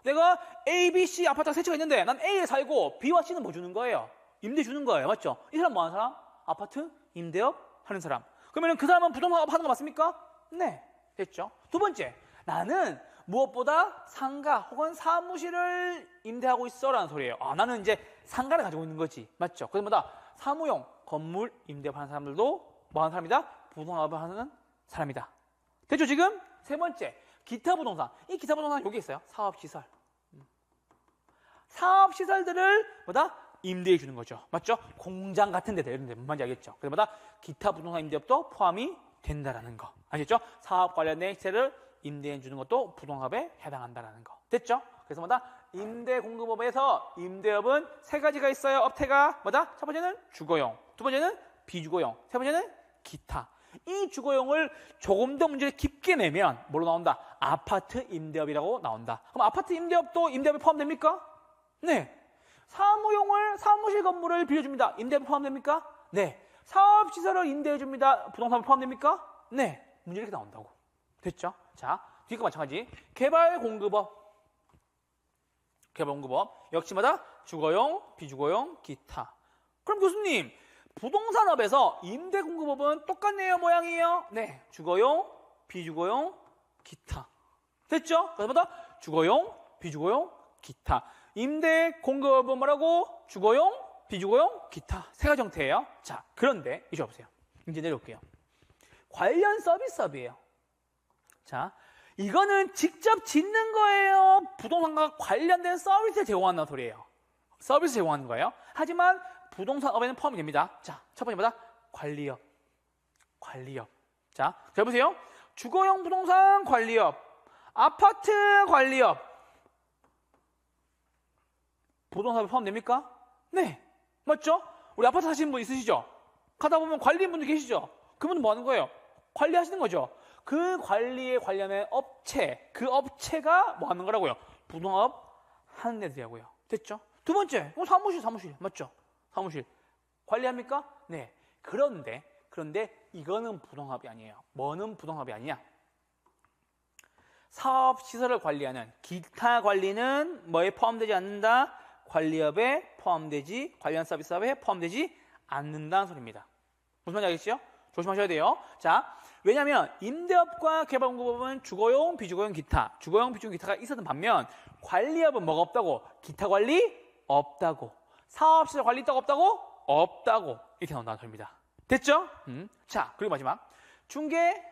내가 A, B, C 아파트가 세 채가 있는데 난 A에 살고 B와 C는 뭐 주는 거예요? 임대 주는 거예요. 맞죠? 이 사람 뭐 하는 사람? 아파트 임대업 하는 사람. 그러면 그 사람은 부동산업 하는 거 맞습니까? 네. 됐죠? 두 번째, 나는 무엇보다 상가 혹은 사무실을 임대하고 있어라는 소리예요. 나는 이제 상가를 가지고 있는 거지. 맞죠? 그래서 뭐다? 사무용 건물 임대하는 사람들도 뭐 하는 사람이다? 부동산업을 하는 사람이다. 됐죠? 지금? 세 번째, 기타 부동산. 이 기타 부동산 여기 있어요. 사업시설. 사업시설들을 뭐다? 임대해 주는 거죠. 맞죠? 공장 같은 데다 이런 데 뭔지 알겠죠? 그래서 뭐다? 기타 부동산 임대업도 포함이 된다라는 거. 아시겠죠? 사업 관련된 시설을 임대해 주는 것도 부동산업에 해당한다라는 거. 됐죠? 그래서 뭐다? 임대공급업에서 임대업은 세 가지가 있어요. 업태가 뭐다? 첫 번째는 주거용, 두 번째는 비주거용, 세 번째는 기타. 이 주거용을 조금 더 문제를 깊게 내면 뭐로 나온다? 아파트 임대업이라고 나온다. 그럼 아파트 임대업도 임대업에 포함됩니까? 네. 사무실 건물을 빌려줍니다. 임대업에 포함됩니까? 네. 사업시설을 임대해줍니다. 부동산에 포함됩니까? 네. 문제 이렇게 나온다고. 됐죠? 자, 뒤가 마찬가지. 개발공급업 역시마다 주거용, 비주거용, 기타. 그럼 교수님, 부동산업에서 임대공급업은 똑같네요, 모양이에요? 네. 주거용, 비주거용, 기타. 됐죠? 그래서 뭐다? 주거용, 비주거용, 기타. 임대공급업은 뭐라고? 주거용, 비주거용, 기타. 세 가지 형태예요. 자, 그런데 이제 보세요. 이제 내려올게요. 관련 서비스업이에요. 자, 이거는 직접 짓는 거예요? 부동산과 관련된 서비스를 제공한다는 소리예요. 서비스 제공하는 거예요. 하지만 부동산업에는 포함이 됩니다. 자, 첫 번째 뭐다? 관리업. 자, 잘 보세요. 주거용 부동산 관리업, 아파트 관리업. 부동산업에 포함됩니까? 네. 맞죠? 우리 아파트 사시는 분 있으시죠? 가다 보면 관리인분들 계시죠? 그분은 뭐 하는 거예요? 관리하시는 거죠. 그 관리에 관련된 업체, 그 업체가 뭐 하는 거라고요? 부동산업 하는 애들이라고요. 됐죠? 두 번째, 사무실. 맞죠? 사무실. 관리합니까? 네. 그런데 이거는 부동산업이 아니에요. 뭐는 부동산업이 아니냐? 사업시설을 관리하는 기타 관리는 뭐에 포함되지 않는다? 관리업에 포함되지, 관련 서비스업에 포함되지 않는다는 소리입니다. 무슨 말인지 알겠죠? 조심하셔야 돼요. 자, 왜냐하면 임대업과 개발공급업은 주거용, 비주거용, 기타. 주거용, 비주거용, 기타가 있었던 반면 관리업은 뭐가 없다고? 기타 관리 없다고. 사업시설 관리 있다고 없다고? 없다고. 이렇게 나온다는 소리입니다. 됐죠? 자, 그리고 마지막. 중개,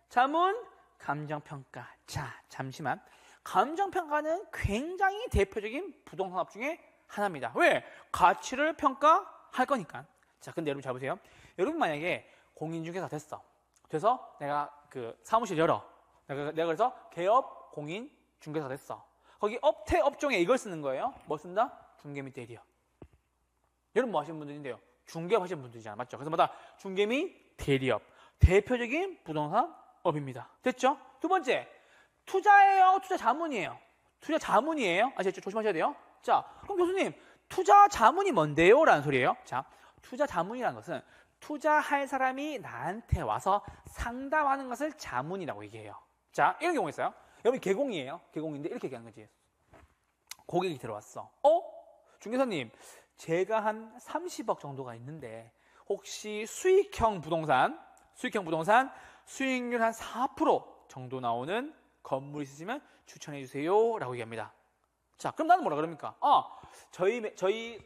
자문, 감정평가. 자, 잠시만. 감정평가는 굉장히 대표적인 부동산업 중에 하나입니다. 왜? 가치를 평가할 거니까. 자, 근데 여러분 잘 보세요. 여러분 만약에 공인중개사 돼서 내가 그 사무실 열어. 내가 그래서 개업 공인중개사 됐어. 거기 업태 업종에 이걸 쓰는 거예요. 뭐 쓴다? 중개 및 대리업. 여러분 뭐 하시는 분들인데요? 중개업 하시는 분들이잖아. 맞죠? 그래서 뭐다? 중개 및 대리업. 대표적인 부동산업입니다. 됐죠? 두 번째, 투자예요? 투자 자문이에요? 투자 자문이에요? 아시겠죠? 조심하셔야 돼요. 자, 그럼 교수님, 투자 자문이 뭔데요? 라는 소리예요. 자, 투자 자문이라는 것은 투자할 사람이 나한테 와서 상담하는 것을 자문이라고 얘기해요. 자, 이런 경우가 있어요. 여러분 개공이에요. 개공인데 이렇게 얘기하는 거지. 고객이 들어왔어. 중개사님, 제가 한 30억 정도가 있는데 혹시 수익형 부동산 수익률 한 4% 정도 나오는 건물 있으시면 추천해 주세요 라고 얘기합니다. 자, 그럼 나는 뭐라 그럽니까? 저희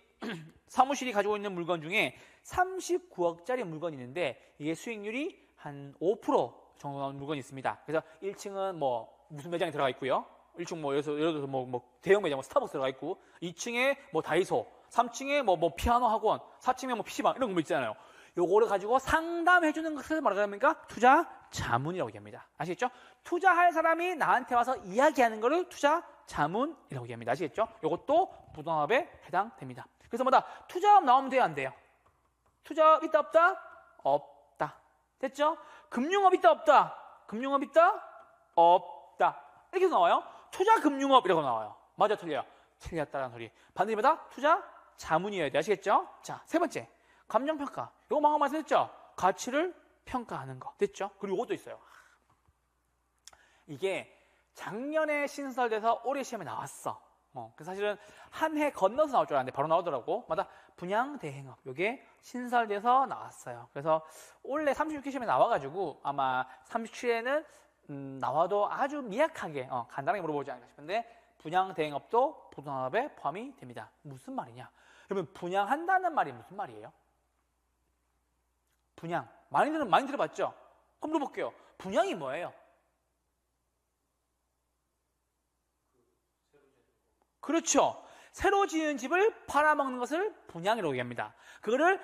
사무실이 가지고 있는 물건 중에 39억짜리 물건이 있는데 이게 수익률이 한 5% 정도 나오는 물건이 있습니다. 그래서 1층은 뭐 무슨 매장이 들어가 있고요. 1층 예를 들어서 뭐 대형 매장, 스타벅스 들어가 있고, 2층에 뭐 다이소, 3층에 뭐 피아노 학원, 4층에 뭐 PC방 이런 거 있잖아요. 요거를 가지고 상담해 주는 것을 뭐라고 합니까? 투자 자문이라고 얘기합니다. 아시겠죠? 투자할 사람이 나한테 와서 이야기하는 거를 투자 자문이라고 얘기합니다. 아시겠죠? 요것도 부동산업에 해당됩니다. 그래서 투자업 나오면 돼요, 안 돼요? 투자업 있다 없다? 없다. 됐죠? 금융업 있다 없다? 금융업 있다? 없다. 이렇게 나와요. 투자금융업이라고 나와요. 맞아, 틀려요? 틀렸다라는 소리. 반드시 투자 자문이어야 돼. 아시겠죠? 자, 세 번째. 감정평가. 이거 방금 말씀했죠? 가치를 평가하는 거. 됐죠? 그리고 이것도 있어요. 이게 작년에 신설돼서 올해 시험에 나왔어. 그래서 사실은 한 해 건너서 나올 줄 알았는데 바로 나오더라고. 분양대행업. 이게 신설돼서 나왔어요. 그래서 원래 36회 시험에 나와가지고 아마 37회는 나와도 아주 미약하게 간단하게 물어보지 않을까 싶은데, 분양대행업도 부동산업에 포함이 됩니다. 무슨 말이냐? 여러분, 분양한다는 말이 무슨 말이에요? 분양. 많이 들어봤죠? 그럼 물어볼게요. 분양이 뭐예요? 그렇죠. 새로 지은 집을 팔아먹는 것을 분양이라고 얘기합니다. 그거를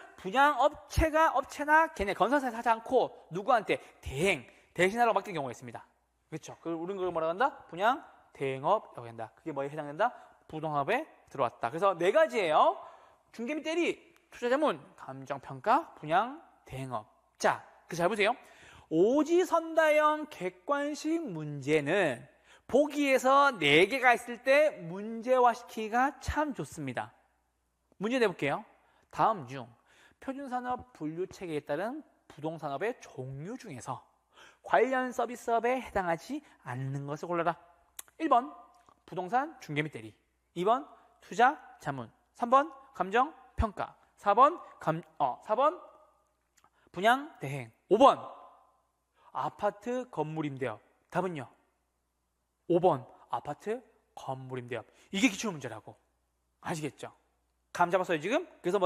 업체나 걔네 건설사에 하지 않고 누구한테 대신하라고 맡긴 경우가 있습니다. 그렇죠. 우리는 그걸 뭐라고 한다? 분양 대행업이라고 한다. 그게 뭐에 해당된다? 부동산업에 들어왔다. 그래서 네 가지예요. 중개 및 대리, 투자자문, 감정평가, 분양 대행업. 자, 잘 보세요. 오지선다형 객관식 문제는 보기에서 4개가 있을 때 문제화시키기가 참 좋습니다. 문제 내볼게요. 다음 중 표준산업 분류체계에 따른 부동산업의 종류 중에서 관련 서비스업에 해당하지 않는 것을 골라라. 1번 부동산 중개 및 대리, 2번 투자 자문, 3번 감정 평가, 4번 분양 대행, 5번 아파트 건물 임대업. 답은요? 5번 아파트 건물 임대업. 이게 기출문제라고. 아시겠죠? 감 잡았어요 지금? 그래서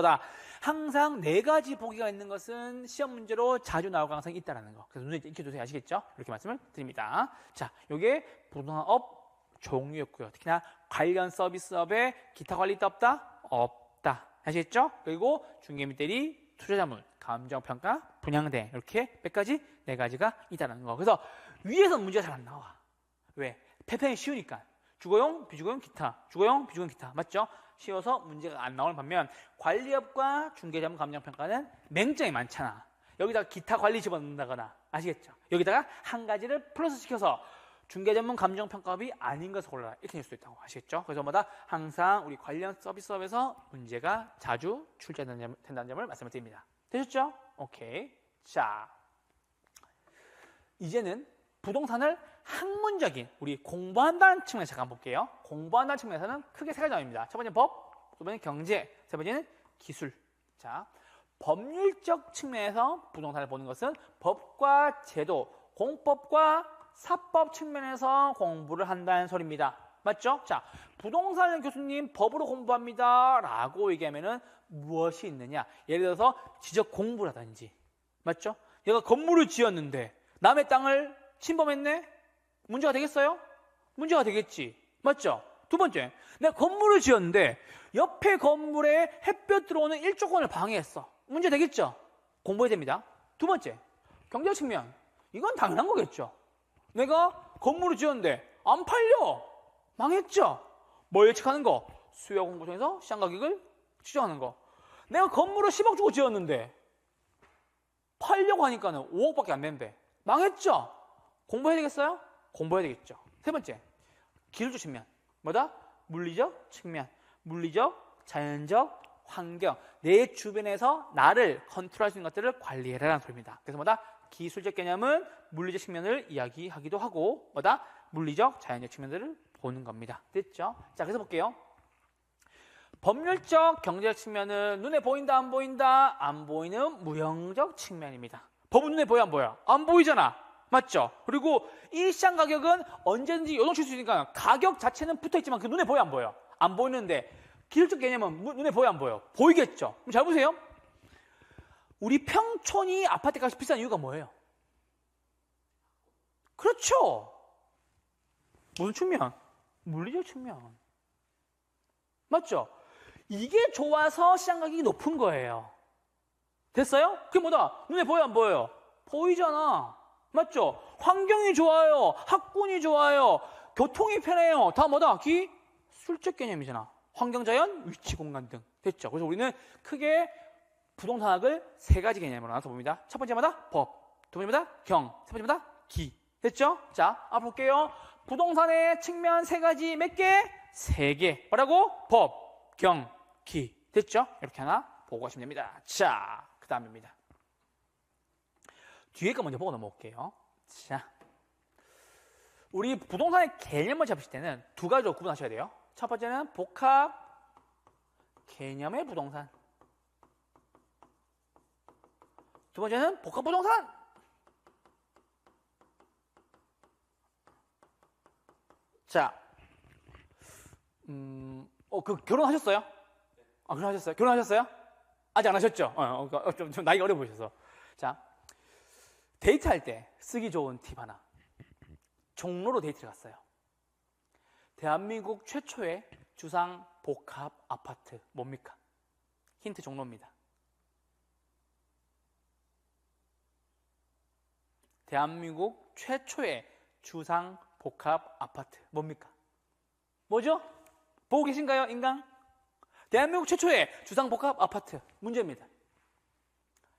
항상 4가지 보기가 있는 것은 시험 문제로 자주 나올 가능성이 있다는 거. 그래서 눈에 익혀두세요. 아시겠죠? 이렇게 말씀을 드립니다. 자, 요게 부동산업 종류였고요. 특히나 관련 서비스업에 기타 관리 있다 없다? 없다. 아시겠죠? 그리고 중개 및 대리, 투자자문, 감정평가, 분양대, 이렇게 몇 가지? 4가지가 있다는 거. 그래서 위에서 문제가 잘 안 나와. 왜? 패턴이 쉬우니까. 주거용, 비주거용, 기타. 주거용, 비주거용, 기타. 맞죠? 쉬워서 문제가 안 나오는 반면 관리업과 중개자문, 감정평가는 맹점이 많잖아. 여기다가 기타 관리 집어넣는다거나. 아시겠죠? 여기다가 한 가지를 플러스 시켜서 중개자문, 감정평가업이 아닌 것을 골라라. 이렇게 될 수도 있다고. 아시겠죠? 그래서 항상 우리 관련 서비스업에서 문제가 자주 출제된다는 점을 말씀을 드립니다. 되셨죠? 오케이. 자, 이제는 부동산을 학문적인, 우리 공부한다는 측면에서 잠깐 볼게요. 공부한다는 측면에서는 크게 3가지 나옵니다. 첫 번째는 법, 두 번째는 경제, 세 번째는 기술. 자, 법률적 측면에서 부동산을 보는 것은 법과 제도, 공법과 사법 측면에서 공부를 한다는 소리입니다. 맞죠? 자, 부동산 교수님 법으로 공부합니다 라고 얘기하면은 무엇이 있느냐? 예를 들어서 지적 공부라든지, 맞죠? 얘가 건물을 지었는데 남의 땅을 침범했네? 문제가 되겠어요? 문제가 되겠지. 맞죠? 두 번째, 내가 건물을 지었는데 옆에 건물에 햇볕 들어오는 일조권을 방해했어. 문제 되겠죠? 공부해야 됩니다. 두 번째, 경제 측면. 이건 당연한 거겠죠. 내가 건물을 지었는데 안 팔려. 망했죠? 뭘 예측하는 거? 수요 공부 통해서 시장 가격을 추정하는 거. 내가 건물을 10억 주고 지었는데 팔려고 하니까는 5억밖에 안 되는데 망했죠? 공부해야 되겠어요? 공부해야 되겠죠. 세 번째, 기술적 측면. 물리적 측면. 물리적, 자연적, 환경. 내 주변에서 나를 컨트롤할 수 있는 것들을 관리해라라는 소리입니다. 그래서 기술적 개념은 물리적 측면을 이야기하기도 하고 물리적, 자연적 측면들을 보는 겁니다. 됐죠? 자, 그래서 볼게요. 법률적, 경제적 측면은 눈에 보인다, 안 보인다? 안 보이는 무형적 측면입니다. 법은 눈에 보여, 안 보여? 안 보이잖아. 맞죠? 그리고 이 시장 가격은 언제든지 요동칠 수 있으니까 가격 자체는 붙어있지만 그 눈에 보여 안 보여? 안 보이는데 기술적 개념은 눈에 보여 안 보여? 보이겠죠? 그럼 잘 보세요. 우리 평촌이 아파트 값이 비싼 이유가 뭐예요? 그렇죠. 무슨 측면? 물리적 측면. 맞죠? 이게 좋아서 시장 가격이 높은 거예요. 됐어요? 그게 뭐다? 눈에 보여 안 보여요? 보이잖아. 맞죠? 환경이 좋아요. 학군이 좋아요. 교통이 편해요. 다 뭐다? 기술적 개념이잖아. 환경자연, 위치, 공간 등. 됐죠? 그래서 우리는 크게 부동산학을 세 가지 개념으로 나눠서 봅니다. 첫 번째마다 법, 두 번째마다 경, 세 번째마다 기. 됐죠? 자, 앞으로 볼게요. 부동산의 측면 세 가지 몇 개? 세 개. 뭐라고? 법, 경, 기. 됐죠? 이렇게 하나 보고 가시면 됩니다. 자, 그 다음입니다. 뒤에 거 먼저 보고 넘어올게요. 자, 우리 부동산의 개념을 잡으실 때는 두 가지로 구분하셔야 돼요. 첫 번째는 복합 개념의 부동산. 두 번째는 복합 부동산. 자, 결혼하셨어요? 아, 결혼하셨어요? 결혼하셨어요? 아직 안 하셨죠? 좀 나이가 어려 보이셔서. 자, 데이트할 때 쓰기 좋은 팁 하나. 종로로 데이트를 갔어요. 대한민국 최초의 주상 복합 아파트 뭡니까? 힌트 종로입니다. 대한민국 최초의 주상 복합 아파트 뭡니까? 뭐죠? 보고 계신가요, 인강? 대한민국 최초의 주상 복합 아파트 문제입니다.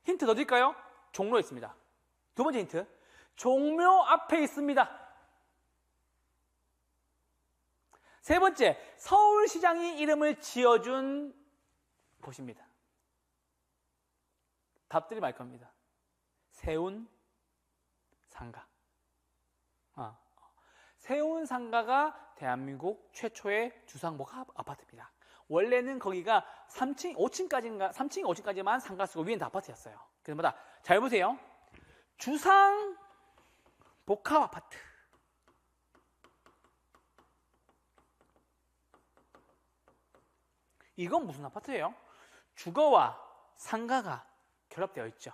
힌트 더 드릴까요? 종로에 있습니다. 두 번째 힌트, 종묘 앞에 있습니다. 세 번째, 서울시장이 이름을 지어준 곳입니다. 답들이 많을 겁니다. 세운상가. 세운상가가 대한민국 최초의 주상복합 아파트입니다. 원래는 거기가 3층, 5층까지인가, 3층, 5층까지만 상가 쓰고 위에는 다 아파트였어요. 그래서 뭐다? 잘 보세요. 주상복합 아파트. 이건 무슨 아파트예요? 주거와 상가가 결합되어 있죠.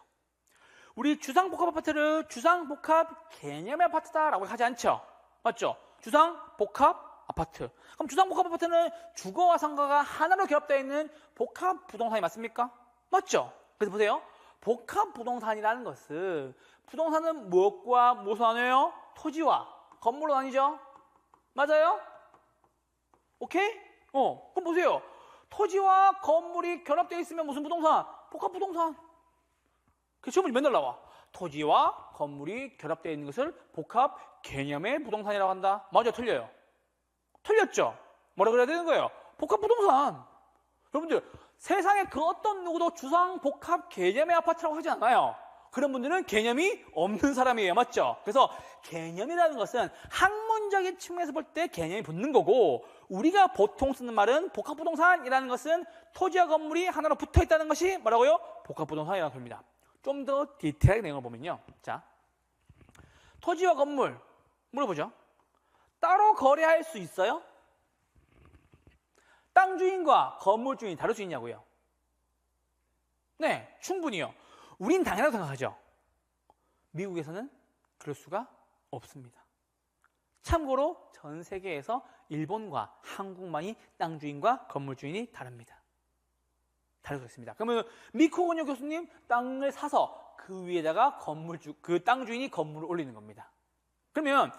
우리 주상복합 아파트를 주상복합 개념의 아파트다라고 하지 않죠? 맞죠? 주상복합 아파트. 그럼 주상복합 아파트는 주거와 상가가 하나로 결합되어 있는 복합 부동산이 맞습니까? 맞죠? 그래서 보세요. 복합 부동산이라는 것은 부동산은 무엇과 무엇으로 나뉘어요? 토지와 건물로 나뉘죠? 맞아요? 오케이? 그럼 보세요. 토지와 건물이 결합되어 있으면 무슨 부동산? 복합 부동산. 그 시험문제 맨날 나와. 토지와 건물이 결합되어 있는 것을 복합 개념의 부동산이라고 한다. 맞아요? 틀려요? 틀렸죠? 뭐라 그래야 되는 거예요? 복합 부동산. 여러분들, 세상에 그 어떤 누구도 주상 복합 개념의 아파트라고 하지 않아요. 그런 분들은 개념이 없는 사람이에요. 맞죠? 그래서 개념이라는 것은 학문적인 측면에서 볼 때 개념이 붙는 거고, 우리가 보통 쓰는 말은 복합부동산이라는 것은 토지와 건물이 하나로 붙어 있다는 것이 뭐라고요? 복합부동산이라고 합니다. 좀 더 디테일하게 내용을 보면요. 자, 토지와 건물 물어보죠. 따로 거래할 수 있어요? 땅 주인과 건물 주인이 다를 수 있냐고요? 네, 충분히요. 우린 당연하다고 생각하죠. 미국에서는 그럴 수가 없습니다. 참고로 전 세계에서 일본과 한국만이 땅 주인과 건물 주인이 다릅니다. 다를 수 있습니다. 그러면 미코건요 교수님 땅을 사서 그 위에다가 그 땅 주인이 건물을 올리는 겁니다. 그러면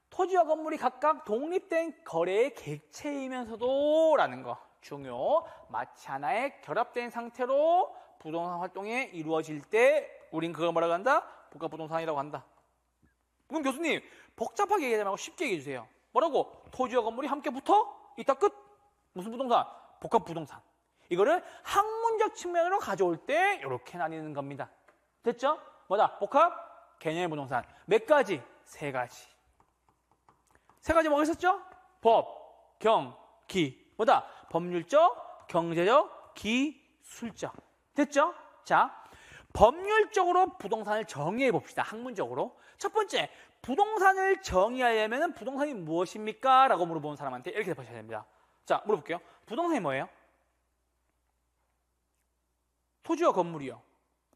토지와 건물이 각각 독립된 거래의 객체이면서도 라는 거 중요. 마치 하나의 결합된 상태로 부동산 활동이 이루어질 때 우린 그걸 뭐라고 한다? 복합부동산이라고 한다. 그럼 교수님 복잡하게 얘기하지 말고 쉽게 얘기해 주세요. 뭐라고? 토지와 건물이 함께 붙어? 이따 끝? 무슨 부동산? 복합부동산. 이거를 학문적 측면으로 가져올 때 이렇게 나뉘는 겁니다. 됐죠? 뭐다? 복합 개념의 부동산. 몇 가지? 세 가지. 세 가지 뭐가 있었죠? 법, 경, 기. 뭐다? 법률적, 경제적, 기술적. 됐죠? 자, 법률적으로 부동산을 정의해 봅시다. 학문적으로. 첫 번째, 부동산을 정의하려면 부동산이 무엇입니까? 라고 물어보는 사람한테 이렇게 대답하셔야 됩니다. 자, 물어볼게요. 부동산이 뭐예요? 토지와 건물이요.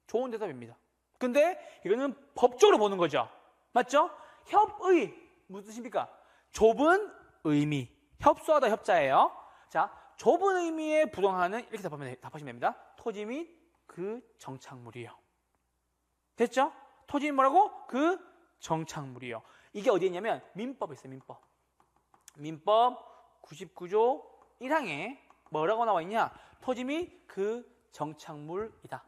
좋은 대답입니다. 근데 이거는 법적으로 보는 거죠. 맞죠? 협의, 무슨 뜻입니까? 좁은 의미. 협소하다 협자예요. 자, 좁은 의미의 부동산은 이렇게 답하시면 됩니다. 토지 및 그 정착물이요. 됐죠? 토지 및 뭐라고? 그 정착물이요. 이게 어디에 있냐면 민법에 있어요. 민법. 민법 99조 1항에 뭐라고 나와 있냐? 토지 및 그 정착물이다.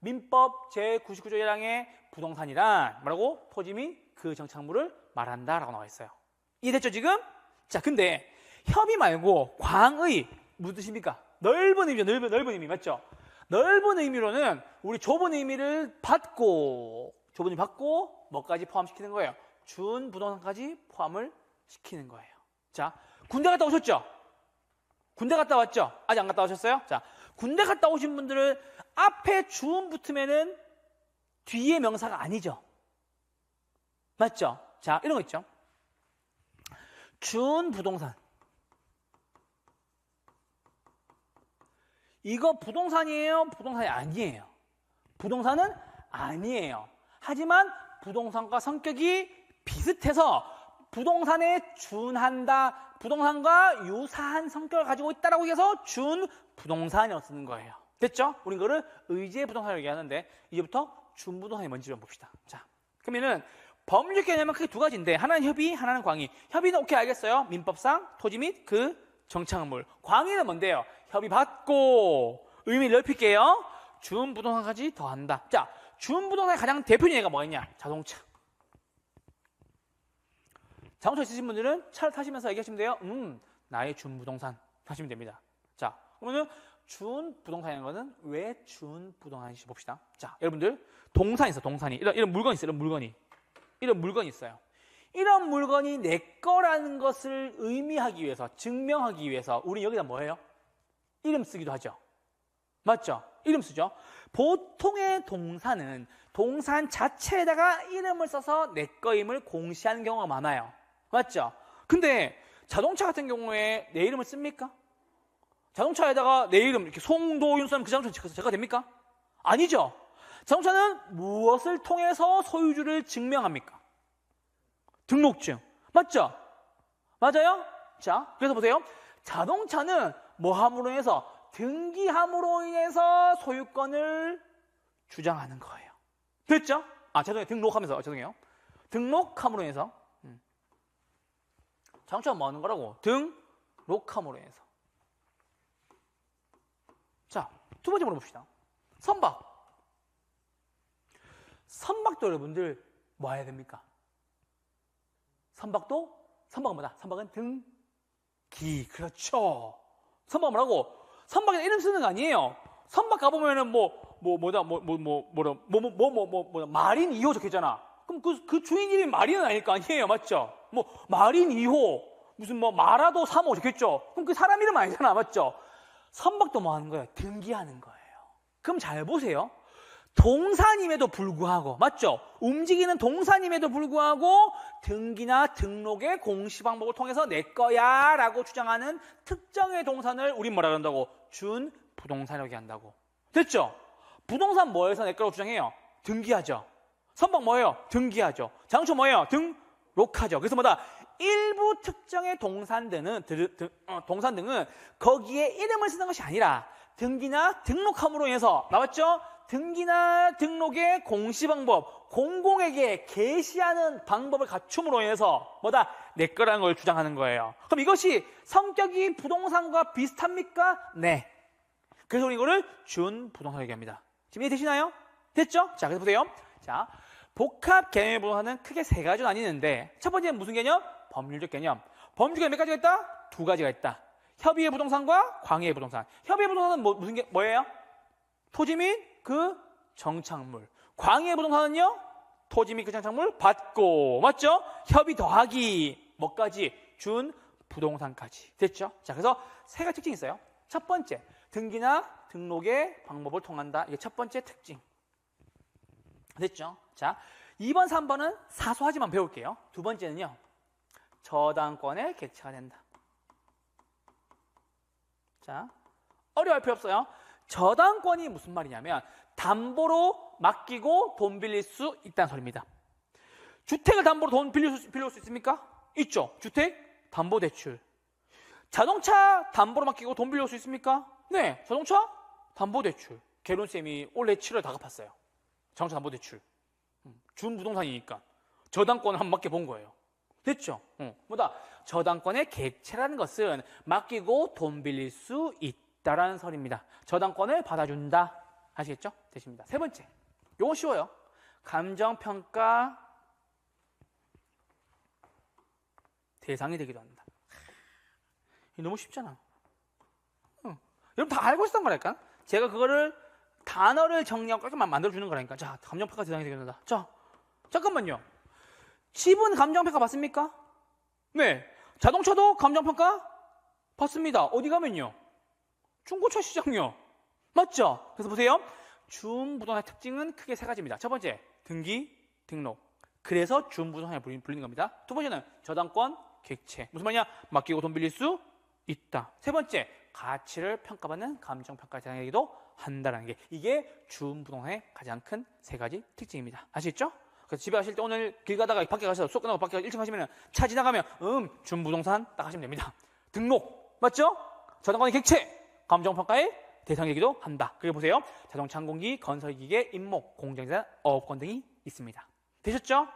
민법 제99조 1항에 부동산이란 뭐라고? 토지 및 그 정착물을 말한다 라고 나와 있어요. 이해됐죠 지금? 자, 근데 협의 말고 광의 무슨 뜻입니까? 넓은 의미죠. 넓은 의미 맞죠? 넓은 의미로는 우리 좁은 의미를 받고 뭐까지 포함시키는 거예요? 준 부동산까지 포함을 시키는 거예요. 자, 군대 갔다 오셨죠? 군대 갔다 왔죠? 아직 안 갔다 오셨어요? 자, 군대 갔다 오신 분들은 앞에 준 붙으면은 뒤에 명사가 아니죠? 맞죠? 자, 이런 거 있죠? 준 부동산. 이거 부동산이에요? 부동산이 아니에요? 부동산은 아니에요. 하지만 부동산과 성격이 비슷해서 부동산에 준한다, 부동산과 유사한 성격을 가지고 있다라고 해서 준 부동산이라고 쓰는 거예요. 됐죠? 우린 이거를 의제 부동산이라고 얘기하는데 이제부터 준 부동산이 뭔지 좀 봅시다. 자, 그러면은 법률 개념은 크게 두 가지인데 하나는 협의, 하나는 광의. 협의는 오케이 알겠어요. 민법상 토지 및 그 정착물. 광의는 뭔데요? 협의 받고 의미를 넓힐게요. 준 부동산까지 더한다. 자, 준 부동산의 가장 대표적인 예가 뭐겠냐? 자동차. 자동차 있으신 분들은 차를 타시면서 얘기하시면 돼요. 나의 준 부동산 하시면 됩니다. 자, 그러면은 준 부동산이라는 것은 왜 준 부동산인지 봅시다. 자, 여러분들 동산이 있어. 동산이 이런 물건이 있어요. 이런 물건이 있어요. 이런 물건이 내 거라는 것을 의미하기 위해서, 증명하기 위해서 우리 여기다 뭐예요? 이름 쓰기도 하죠. 맞죠? 이름 쓰죠. 보통의 동산은 동산 자체에다가 이름을 써서 내 거임을 공시하는 경우가 많아요. 맞죠? 근데 자동차 같은 경우에 내 이름을 씁니까? 자동차에다가 내 이름 이렇게 송도윤 쓰면 그 자동차 제가 됩니까? 아니죠. 자동차는 무엇을 통해서 소유주를 증명합니까? 등록증. 맞죠? 맞아요? 자, 그래서 보세요. 자동차는 뭐함으로 인해서? 등기함으로 인해서 소유권을 주장하는 거예요. 됐죠? 죄송해요. 등록하면서. 죄송해요. 등록함으로 인해서. 자동차는 뭐 하는 거라고? 등록함으로 인해서. 자, 두 번째 물어봅시다. 선박. 선박도 여러분들 뭐 해야 됩니까? 선박은 뭐다? 선박은 등기. 그렇죠. 선박은 뭐라고? 선박에 이름 쓰는 거 아니에요. 선박 가보면은 마린 2호 적혀있잖아. 그럼 그 주인 이름이 마린은 아닐 거 아니에요. 맞죠? 마린 2호, 무슨 마라도 3호 적혀있죠. 그럼 그 사람 이름 아니잖아. 맞죠? 선박도 뭐 하는 거예요? 등기하는 거예요. 그럼 잘 보세요. 동산임에도 불구하고, 맞죠? 움직이는 동산임에도 불구하고 등기나 등록의 공시 방법을 통해서 내 거야 라고 주장하는 특정의 동산을 우린 뭐라 그런다고? 준 부동산이라고 한다고. 됐죠? 부동산 뭐에서 내 거라고 주장해요? 등기하죠. 선박 뭐예요? 등기하죠. 자동차 뭐예요? 등록하죠. 그래서 뭐다? 일부 특정의 동산 등은 거기에 이름을 쓰는 것이 아니라 등기나 등록함으로 인해서 나왔죠? 등기나 등록의 공시 방법, 공공에게 게시하는 방법을 갖춤으로 인해서 뭐다? 내 거라는 걸 주장하는 거예요. 그럼 이것이 성격이 부동산과 비슷합니까? 네. 그래서 우리 이거를 준 부동산이라고 얘기합니다. 지금 이해되시나요? 됐죠? 자, 그래서 보세요. 자, 복합 개념의 부동산은 크게 세 가지로 나뉘는데 첫 번째는 무슨 개념? 법률적 개념. 법률적 개념 몇 가지가 있다? 두 가지가 있다. 협의의 부동산과 광의의 부동산. 협의의 부동산은 뭐예요? 토지 및 그 정착물. 광의의 부동산은요? 토지 및 그 정착물 받고. 맞죠? 협의 더하기. 뭐까지? 준 부동산까지. 됐죠? 자, 그래서 세 가지 특징이 있어요. 첫 번째, 등기나 등록의 방법을 통한다. 이게 첫 번째 특징. 됐죠? 자, 2번, 3번은 사소하지만 배울게요. 두 번째는요. 저당권의 객체가 된다. 자, 어려워할 필요 없어요. 저당권이 무슨 말이냐면 담보로 맡기고 돈 빌릴 수 있다는 소리입니다. 주택을 담보로 돈 빌릴 수 있습니까? 있죠. 주택 담보대출. 자동차 담보로 맡기고 돈 빌릴 수 있습니까? 네. 자동차 담보대출. 개론쌤이 올해 7월 다 갚았어요. 자동차 담보대출. 준부동산이니까 저당권을 한 번 맡겨본 거예요. 됐죠? 뭐다? 저당권의 객체라는 것은 맡기고 돈 빌릴 수 있다라는 소리입니다. 저당권을 받아준다. 아시겠죠? 되십니다. 세 번째. 요거 쉬워요. 감정평가 대상이 되기도 한다. 너무 쉽잖아. 여러분 다 알고 있었던 거라니까? 제가 그거를 단어를 정리하고 깔끔만 만들어주는 거라니까. 자, 감정평가 대상이 되기도 한다. 자, 잠깐만요. 집은 감정평가 받습니까? 네. 자동차도 감정평가 받습니다. 어디 가면요? 중고차 시장요. 맞죠? 그래서 보세요. 준부동산의 특징은 크게 세 가지입니다. 첫 번째, 등기, 등록. 그래서 준부동산이 불리는 겁니다. 두 번째는 저당권, 객체. 무슨 말이냐? 맡기고 돈 빌릴 수 있다. 세 번째, 가치를 평가받는 감정평가 대상이기도 한다는 게 이게 준부동산의 가장 큰 세 가지 특징입니다. 아시겠죠? 그래서 집에 가실 때 오늘 길 가다가 밖에 가셔서 수업 끝나고 밖에 1층 가시면 차 지나가면 준부동산 딱 하시면 됩니다. 등록 맞죠? 저당권의 객체 감정평가의 대상이기도 한다. 그리고 보세요. 자동차, 항공기, 건설기계, 임목, 공정자산, 어업권 등이 있습니다. 되셨죠?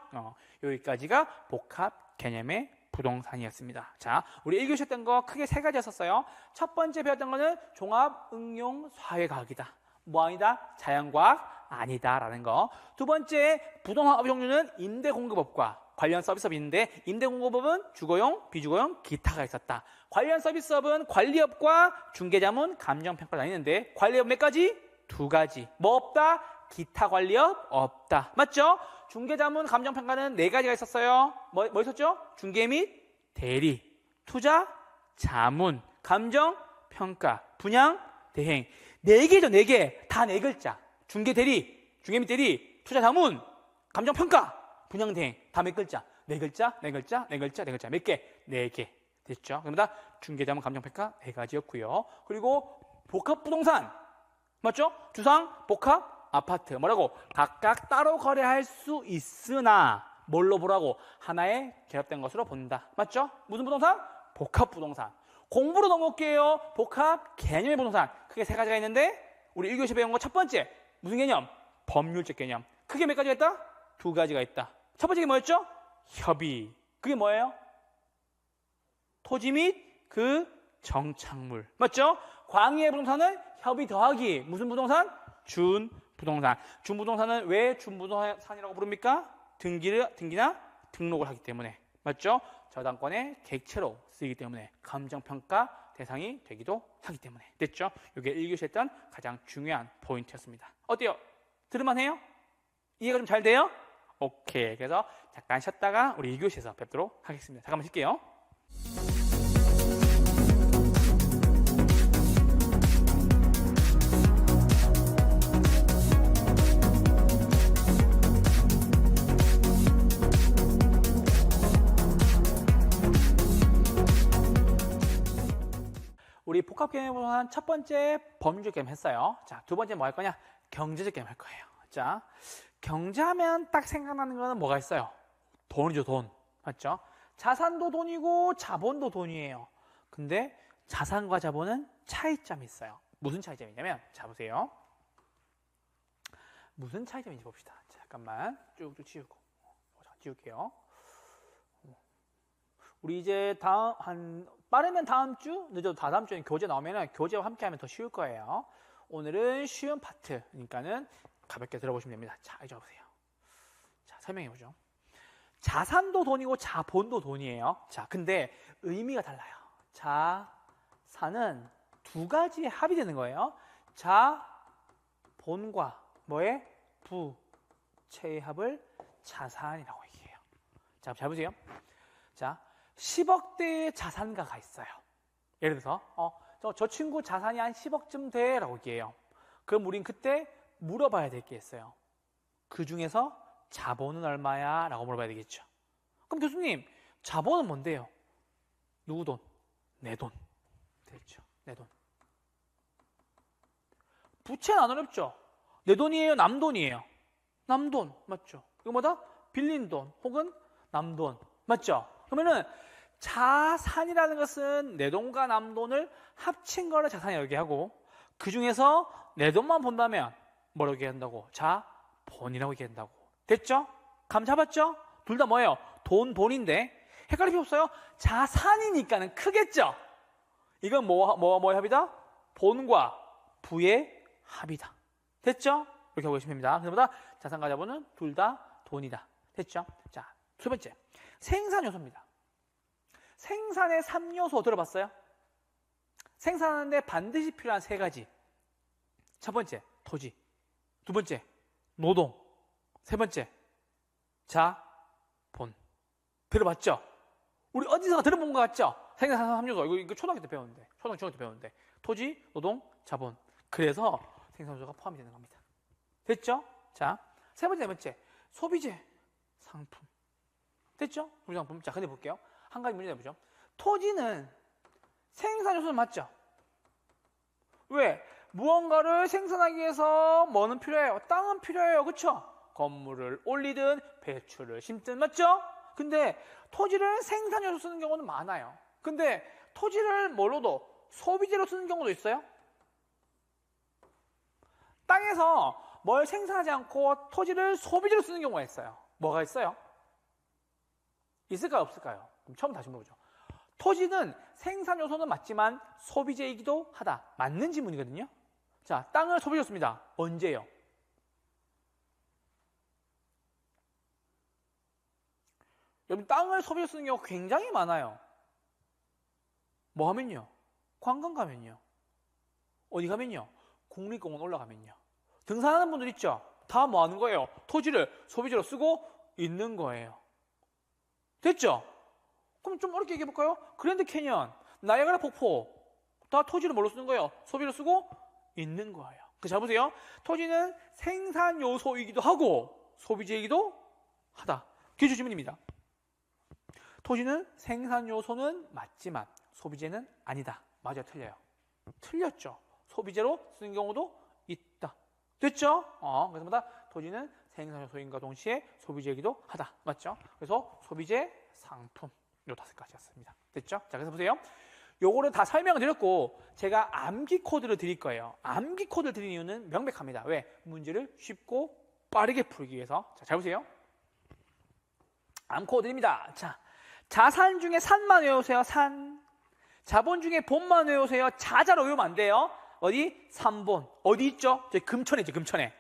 여기까지가 복합 개념의 부동산이었습니다. 자, 우리 1교시 했던 거 크게 세 가지였었어요. 첫 번째 배웠던 거는 종합 응용 사회과학이다. 뭐 아니다? 자연과학 아니다라는 거. 두 번째, 부동산 업 종류는 임대공급업과 관련 서비스업이 있는데 임대공급업은 주거용, 비주거용, 기타가 있었다. 관련 서비스업은 관리업과 중개자문, 감정평가가 나뉘는데 관리업 몇 가지? 두 가지. 뭐 없다? 기타 관리업 없다. 맞죠? 중개자문, 감정평가는 네 가지가 있었어요. 뭐 있었죠? 중개 및 대리, 투자, 자문, 감정평가, 분양, 대행. 네 개죠, 네 개. 다 네 글자. 중개 대리, 중개 및 대리, 투자 자문, 감정평가, 분양 대행. 다 몇 글자? 네 글자, 네 글자, 네 글자, 네 글자. 몇 개? 네 개. 됐죠? 그럼 다 중개 자문, 감정평가 네 가지였고요. 그리고 복합부동산. 맞죠? 주상, 복합, 아파트. 뭐라고? 각각 따로 거래할 수 있으나 뭘로 보라고? 하나에 결합된 것으로 본다. 맞죠? 무슨 부동산? 복합부동산. 공부로 넘어올게요. 복합 개념의 부동산. 크게 세 가지가 있는데 우리 1교시 배운 거 첫 번째. 무슨 개념? 법률적 개념. 크게 몇 가지가 있다? 두 가지가 있다. 첫 번째 게 뭐였죠? 협의. 그게 뭐예요? 토지 및 그 정착물. 맞죠? 광의의 부동산은 협의 더하기. 무슨 부동산? 준부동산. 준부동산은 왜 준부동산이라고 부릅니까? 등기나 등록을 하기 때문에. 맞죠? 저당권의 객체로 쓰이기 때문에 감정평가 대상이 되기도 하기 때문에. 됐죠? 이게 1교시 했던 가장 중요한 포인트였습니다. 어때요? 들을만 해요? 이해가 좀 잘 돼요? 오케이. 그래서 잠깐 쉬었다가 우리 2교시에서 뵙도록 하겠습니다. 잠깐만 쉴게요. 우리 복합개념부동산 첫 번째 법률적 개념 했어요. 자, 두 번째 뭐 할 거냐? 경제적 개념 할 거예요. 자, 경제하면 딱 생각나는 거는 뭐가 있어요? 돈이죠, 돈. 맞죠? 자산도 돈이고 자본도 돈이에요. 근데 자산과 자본은 차이점이 있어요. 무슨 차이점이 있냐면, 자, 보세요. 무슨 차이점인지 봅시다. 잠깐만 쭉쭉 지우고. 지울게요. 우리 이제 빠르면 다음 주, 늦어도 다다음 주에 교재 나오면은 교재와 함께 하면 더 쉬울 거예요. 오늘은 쉬운 파트, 그러니까는 가볍게 들어보시면 됩니다. 자, 이제 보세요. 자, 설명해 보죠. 자산도 돈이고 자본도 돈이에요. 자, 근데 의미가 달라요. 자산은 두 가지의 합이 되는 거예요. 자본과 뭐의 부채의 합을 자산이라고 얘기해요. 자, 잘 보세요. 자, 10억대의 자산가가 있어요. 예를 들어서 저 친구 자산이 한 10억쯤 돼 라고 얘기해요. 그럼 우린 그때 물어봐야 될 게 있어요. 그 중에서 자본은 얼마야? 라고 물어봐야 되겠죠. 그럼 교수님, 자본은 뭔데요? 누구 돈? 내 돈. 됐죠. 내 돈. 부채는 안 어렵죠? 내 돈이에요? 남 돈이에요? 남 돈. 맞죠? 이거 뭐다? 빌린 돈 혹은 남 돈. 맞죠? 그러면은 자산이라는 것은 내 돈과 남 돈을 합친 거를 자산이라고 얘기하고 그 중에서 내 돈만 본다면 뭐라고 얘기한다고? 자본이라고 얘기한다고. 됐죠? 감 잡았죠? 둘 다 뭐예요? 돈, 본인데 헷갈릴 필요 없어요. 자산이니까는 크겠죠? 이건 뭐의 합이다? 본과 부의 합이다. 됐죠? 이렇게 하고 계시면 됩니다. 그래서 자산과 자본은 둘 다 돈이다. 됐죠? 자, 두 번째. 생산 요소입니다. 생산의 3요소 들어봤어요? 생산하는데 반드시 필요한 세 가지. 첫 번째, 토지. 두 번째, 노동. 세 번째, 자본. 들어봤죠? 우리 어디서 들어본 것 같죠? 생산 3요소. 이거 초등학교 때 배웠는데. 중학교 때 배웠는데. 토지, 노동, 자본. 그래서 생산 요소가 포함이 되는 겁니다. 됐죠? 자, 세 번째, 네 번째. 소비재, 상품. 됐죠? 소비 상품. 자, 근데 볼게요. 한 가지 문제 내보죠. 토지는 생산 요소는 맞죠? 왜? 무언가를 생산하기 위해서 뭐는 필요해요? 땅은 필요해요. 그쵸? 건물을 올리든 배추를 심든 맞죠? 근데 토지를 생산 요소 쓰는 경우는 많아요. 근데 토지를 뭘로도 소비재로 쓰는 경우도 있어요. 땅에서 뭘 생산하지 않고 토지를 소비재로 쓰는 경우가 있어요. 뭐가 있어요? 있을까요? 없을까요? 그럼 처음 다시 물어보죠. 토지는 생산 요소는 맞지만 소비재이기도 하다. 맞는 질문이거든요. 자, 땅을 소비재로 씁니다. 언제요? 여러분, 땅을 소비재로 쓰는 경우가 굉장히 많아요. 뭐 하면요? 관광 가면요. 어디 가면요? 국립공원 올라가면요. 등산하는 분들 있죠? 다 뭐 하는 거예요? 토지를 소비재로 쓰고 있는 거예요. 됐죠? 그럼 좀 어렵게 얘기해 볼까요? 그랜드 캐니언, 나이아가라 폭포 다 토지를 뭘로 쓰는 거예요? 소비로 쓰고 있는 거예요. 잘 보세요. 토지는 생산 요소이기도 하고 소비재이기도 하다. 기초 질문입니다. 토지는 생산 요소는 맞지만 소비재는 아니다. 맞아요, 틀려요? 틀렸죠. 소비재로 쓰는 경우도 있다. 됐죠? 그래서 토지는 생산 요소인과 동시에 소비재이기도 하다. 맞죠? 그래서 소비재, 상품 요 5가지였습니다. 됐죠? 자, 그래서 보세요. 요거를 다 설명을 드렸고 제가 암기 코드를 드릴 거예요. 암기 코드를 드린 이유는 명백합니다. 왜? 문제를 쉽고 빠르게 풀기 위해서. 자, 잘 보세요. 암 코드 드립니다. 자, 자산 중에 산만 외우세요. 산. 자본 중에 본만 외우세요. 자자로 외우면 안 돼요. 어디? 3본. 어디 있죠? 저기 금천에 있죠. 금천에.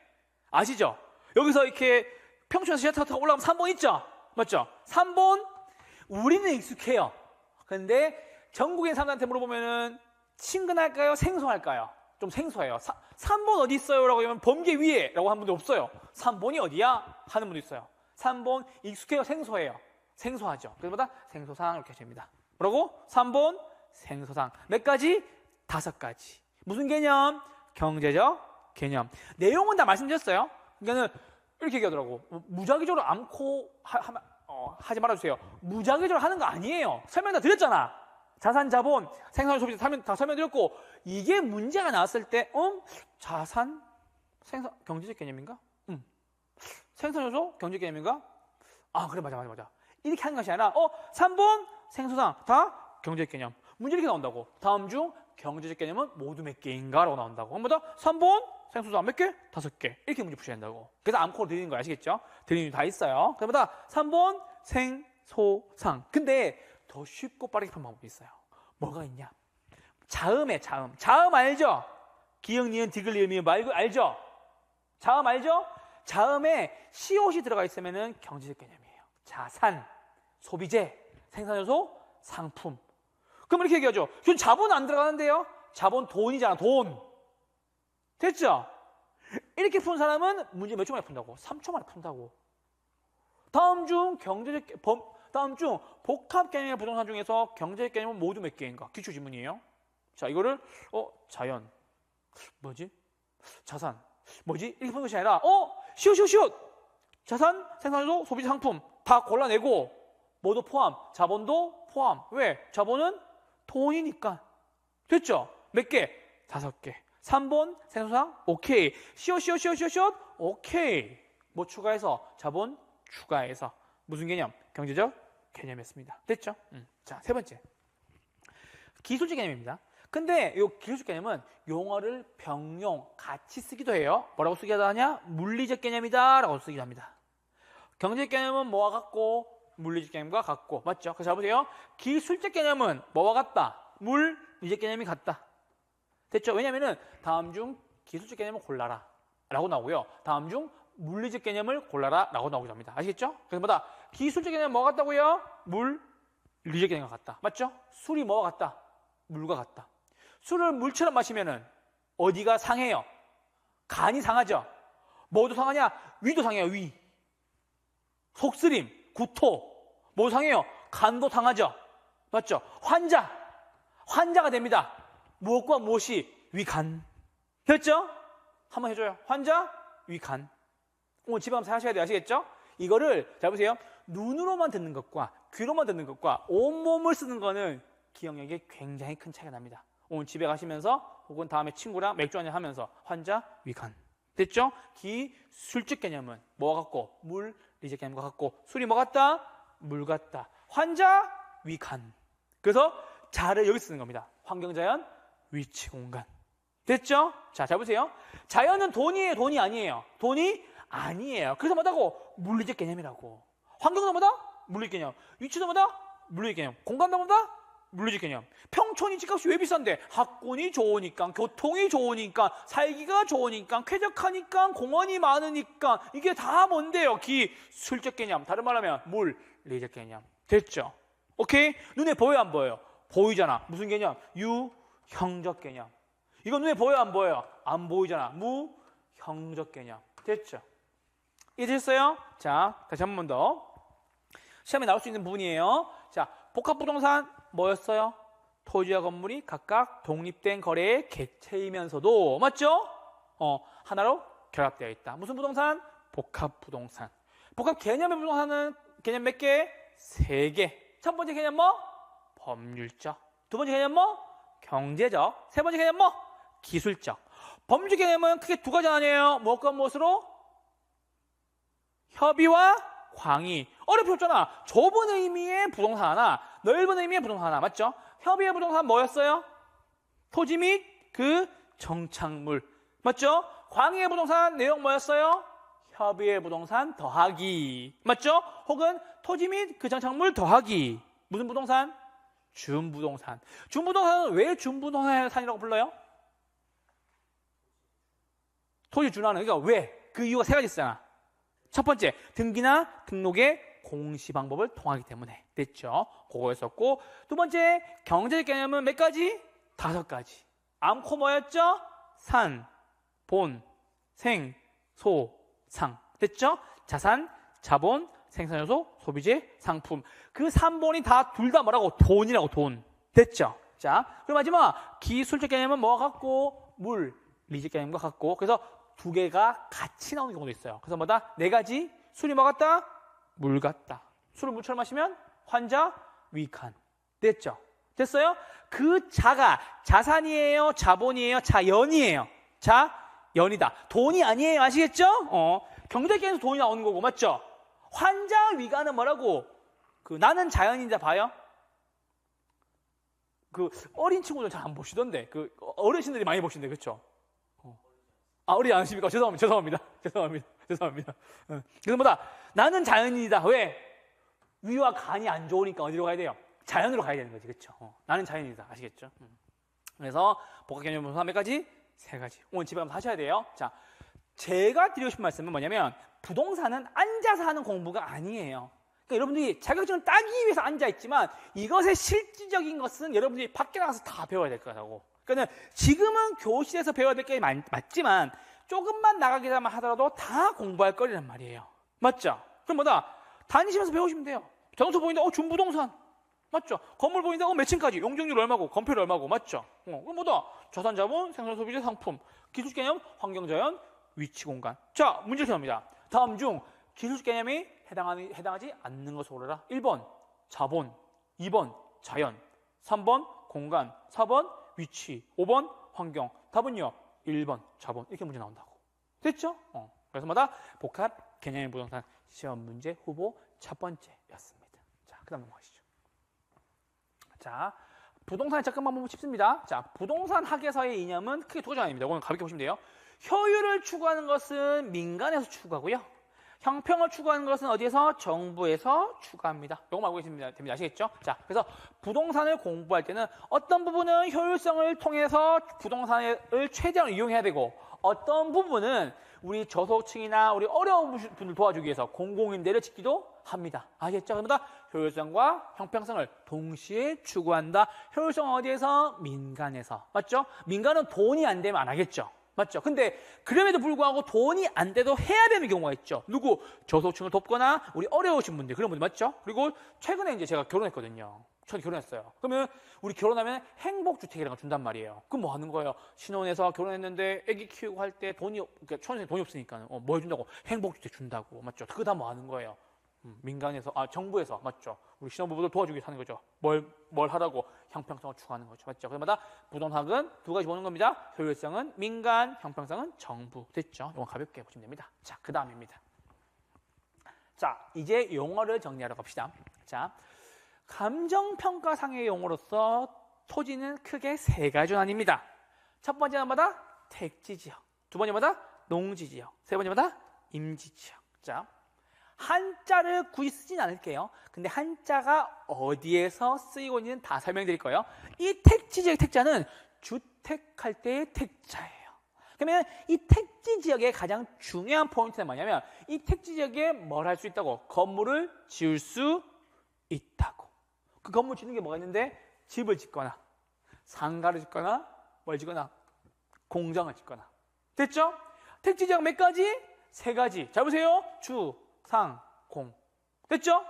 아시죠? 여기서 이렇게 평촌에서 시야타가 올라가면 3본 있죠? 맞죠? 3본 우리는 익숙해요. 근데 전국인 사람들한테 물어보면은 친근할까요? 생소할까요? 좀 생소해요. 3본 어디 있어요? 라고 하면 범계 위에 라고 하는 분도 없어요. 3본이 어디야? 하는 분도 있어요. 3본 익숙해요? 생소해요? 생소하죠. 그래서 생소상 이렇게 됩니다. 뭐라고? 3본 생소상. 몇 가지? 5가지. 무슨 개념? 경제적 개념. 내용은 다 말씀드렸어요. 그러니까 이렇게 얘기하더라고. 무작위적으로 않고 하지 말아주세요. 무작위적으로 하는 거 아니에요. 설명 다 드렸잖아. 자산, 자본, 생산, 소비 다 설명드렸고 이게 문제가 나왔을 때 자산, 생산, 경제적 개념인가? 생산 요소, 경제적 개념인가? 그래 맞아. 이렇게 하는 것이 아니라 3본, 생소상 다 경제적 개념. 문제 이렇게 나온다고. 다음 중 경제적 개념은 모두 몇 개인가? 라고 나온다고. 한 번 더 3본, 생소상 몇 개? 5개. 이렇게 문제 푸셔야 된다고. 그래서 암코를 드리는 거 아시겠죠? 드리는 이유 다 있어요. 그러다 3본, 생소상. 근데 더 쉽고 빠르게 푸는 방법이 있어요. 뭐가 있냐? 자음에 자음. 자음 알죠? 기역, 니은, 디귿, 리을, 미음 말고 알죠? 자음 알죠? 자음에 시옷이 들어가 있으면은 경제적 개념이에요. 자산, 소비재, 생산요소, 상품. 그럼 이렇게 얘기하죠. 그럼 자본 안 들어가는데요? 자본 돈이잖아, 돈. 됐죠? 이렇게 푼 사람은 문제 몇 초 만에 푼다고? 3초 만에 푼다고. 다음 중 복합 개념의 부동산 중에서 경제적 개념은 모두 몇 개인가? 기초 질문이에요. 자, 이거를 자연 뭐지? 자산 뭐지? 이렇게 푸는 것이 아니라 시옷 자산, 생산소, 소비재, 상품 다 골라내고 뭐도 포함, 자본도 포함. 왜? 자본은 돈이니까. 됐죠? 몇 개? 5개. 3번 생산상 오케이. 시옷 오케이. 뭐 추가해서? 자본 추가해서. 무슨 개념? 경제적 개념이었습니다. 됐죠? 자, 세 번째. 기술적 개념입니다. 근데 이 기술적 개념은 용어를 병용, 같이 쓰기도 해요. 뭐라고 쓰기도 하냐? 물리적 개념이다 라고 쓰기도 합니다. 경제적 개념은 뭐와 같고 물리적 개념과 같고. 맞죠? 그래서 잘 보세요. 기술적 개념은 뭐와 같다? 물리적 개념이 같다. 됐죠? 왜냐면은 다음 중 기술적 개념을 골라라 라고 나오고요. 다음 중 물리적 개념을 골라라 라고 나오기도 합니다. 아시겠죠? 그래서 뭐다? 기술적 개념은 뭐가 같다고요? 물리적 개념과 같다. 맞죠? 술이 뭐와 같다? 물과 같다. 술을 물처럼 마시면은 어디가 상해요? 간이 상하죠? 뭐도 상하냐? 위도 상해요, 위. 속쓰림, 구토. 뭐 상해요? 간도 상하죠? 맞죠? 환자가 됩니다. 무엇과 무엇이? 위간. 됐죠? 한번 해줘요. 환자, 위간. 오늘 집에 가서 하셔야 돼요. 아시겠죠? 이거를 잘 보세요. 눈으로만 듣는 것과 귀로만 듣는 것과 온몸을 쓰는 거는 기억력에 굉장히 큰 차이가 납니다. 오늘 집에 가시면서 혹은 다음에 친구랑 맥주 한잔 하면서 환자, 위간. 됐죠? 기술적 개념은 뭐가 같고 물리적 개념과 같고 술이 뭐 같다? 물 같다. 환자, 위간. 그래서 자를 여기 쓰는 겁니다. 환경자연, 위치, 공간. 됐죠? 자, 잘 보세요. 자연은 돈이에요, 돈이 아니에요? 돈이 아니에요. 그래서 뭐다고? 물리적 개념이라고. 환경도 뭐다? 물리적 개념. 위치도 뭐다? 물리적 개념. 공간도 뭐다? 물리적 개념. 평촌이 집값이 왜 비싼데? 학군이 좋으니까, 교통이 좋으니까, 살기가 좋으니까, 쾌적하니까, 공원이 많으니까. 이게 다 뭔데요? 기술적 개념. 다른 말하면 물리적 개념. 됐죠? 오케이? 눈에 보여요, 안 보여요? 보이잖아. 무슨 개념? 유형적 개념. 이거 눈에 보여요, 안 보여요? 안 보이잖아. 무형적 개념. 됐죠? 이해되셨어요? 자, 다시 한 번 더. 시험에 나올 수 있는 부분이에요. 자, 복합부동산 뭐였어요? 토지와 건물이 각각 독립된 거래의 객체이면서도 맞죠? 하나로 결합되어 있다. 무슨 부동산? 복합부동산. 복합 개념의 부동산은 개념 몇 개? 3개. 첫 번째 개념 뭐? 법률적. 두 번째 개념 뭐? 경제적. 세 번째 개념 뭐? 기술적. 법률적 개념은 크게 두 가지 아니에요. 무엇과 무엇으로? 협의와 광의. 어렵게 없잖아. 좁은 의미의 부동산 하나, 넓은 의미의 부동산 하나. 맞죠? 협의의 부동산 뭐였어요? 토지 및 그 정착물. 맞죠? 광의의 부동산 내용 뭐였어요? 협의의 부동산 더하기. 맞죠? 혹은 토지 및 그 정착물 더하기. 무슨 부동산? 준부동산. 준부동산은 왜 준부동산이라고 불러요? 토지 준하는. 그러니까 왜? 그 이유가 3가지 있잖아. 첫 번째, 등기나 등록의 공시 방법을 통하기 때문에. 됐죠? 그거였었고, 두 번째, 경제적 개념은 몇 가지? 5가지. 암코 뭐였죠? 산, 본, 생, 소, 상. 됐죠? 자산, 자본, 생산요소, 소비재, 상품. 그 3본이 둘 다 뭐라고? 돈이라고, 돈. 됐죠? 자, 그리고 마지막, 기술적 개념은 뭐가 같고? 물리적 개념과 같고. 그래서 2개가 같이 나오는 경우도 있어요. 그래서 뭐다? 4가지. 술이 뭐 같다? 물 같다. 술을 물처럼 마시면 환자, 위간. 됐죠? 됐어요? 그 자가 자산이에요? 자본이에요? 자연이에요? 자연이다. 돈이 아니에요. 아시겠죠? 경제계에서 돈이 나오는 거고. 맞죠? 환자, 위간은 뭐라고? 나는 자연이다 봐요? 어린 친구들 잘 안 보시던데. 어르신들이 많이 보시는데. 그렇죠? 어리 않으십니까? 죄송합니다. 그래서 뭐다? 나는 자연인이다. 왜? 위와 간이 안 좋으니까 어디로 가야 돼요? 자연으로 가야 되는 거지. 그렇죠? 나는 자연인이다. 아시겠죠? 그래서 복합개념 부동산 몇 가지? 3가지. 오늘 집에 가면 하셔야 돼요. 자, 제가 드리고 싶은 말씀은 뭐냐면 부동산은 앉아서 하는 공부가 아니에요. 그러니까 여러분들이 자격증을 따기 위해서 앉아있지만 이것의 실질적인 것은 여러분들이 밖에 나가서 다 배워야 될 거라고. 그러니까 지금은 교실에서 배워야 될 게 맞지만 조금만 나가기만 하더라도 다 공부할 거리란 말이에요. 맞죠? 그럼 뭐다? 다니시면서 배우시면 돼요. 장소 보인다. 준부동산. 맞죠? 건물 보인다. 몇 층까지? 용적률 얼마고? 건폐율 얼마고? 맞죠? 그럼 뭐다? 자산, 자본, 생산, 소비재, 상품. 기술 개념, 환경자연, 위치, 공간. 자, 문제 시험입니다. 다음 중 기술적 개념이 해당하지 않는 것을 고르라. 1번 자본, 2번 자연, 3번 공간, 4번 위치, 5번 환경. 답은요 1번 자본. 이렇게 문제 나온다고. 됐죠? 그래서 마다 복합 개념의 부동산 시험 문제 후보 첫 번째였습니다. 자, 그 다음 넘어가시죠. 자, 부동산의 접근 방법은 쉽습니다. 자, 부동산 학에서의 이념은 크게 두 가지 아닙니다. 오늘 가볍게 보시면 돼요. 효율을 추구하는 것은 민간에서 추구하고요. 형평을 추구하는 것은 어디에서? 정부에서 추구합니다. 이거 알고 계시면 됩니다. 아시겠죠? 자, 그래서 부동산을 공부할 때는 어떤 부분은 효율성을 통해서 부동산을 최대한 이용해야 되고 어떤 부분은 우리 저소득층이나 우리 어려운 분들 도와주기 위해서 공공임대를 짓기도 합니다. 아시겠죠? 그러다 효율성과 형평성을 동시에 추구한다. 효율성은 어디에서? 민간에서. 맞죠? 민간은 돈이 안 되면 안 하겠죠? 맞죠? 근데 그럼에도 불구하고 돈이 안 돼도 해야 되는 경우가 있죠. 누구? 저소득층을 돕거나 우리 어려우신 분들, 그런 분들 맞죠? 그리고 최근에 이제 제가 결혼했거든요. 저는 결혼했어요. 그러면 우리 결혼하면 행복주택이라는 걸 준단 말이에요. 그럼 뭐 하는 거예요? 신혼에서 결혼했는데 아기 키우고 할 때 돈이, 그러니까 초년생 돈이 없으니까 뭐 해준다고? 행복주택 준다고. 맞죠? 그거 다 뭐 하는 거예요? 민간에서, 정부에서. 맞죠? 우리 신혼부부들 도와주기 위해서 하는 거죠. 뭘 하라고? 형평성을 추구하는 거죠. 맞죠? 그래마다 부동산은 두 가지 보는 겁니다. 효율성은 민간, 형평성은 정부. 됐죠? 이건 가볍게 보시면 됩니다. 자, 그 다음입니다. 자, 이제 용어를 정리하러 갑시다. 자, 감정평가상의 용어로서 토지는 크게 세 가지 나뉩니다. 첫 번째는 마다 택지지역, 두 번째마다 농지지역, 세 번째마다 임지지역. 자, 한자를 굳이 쓰진 않을게요. 근데 한자가 어디에서 쓰이고 있는지는 다 설명드릴 거예요. 이 택지지역 택자는 주택할 때의 택자예요. 그러면 이 택지지역의 가장 중요한 포인트는 뭐냐면 이 택지지역에 뭘 할 수 있다고? 건물을 지을 수 있다고. 그 건물 짓는 게 뭐가 있는데 집을 짓거나 상가를 짓거나 뭘 짓거나 공장을 짓거나. 됐죠? 택지지역 몇 가지? 세 가지. 잘 보세요. 주, 상, 공. 됐죠?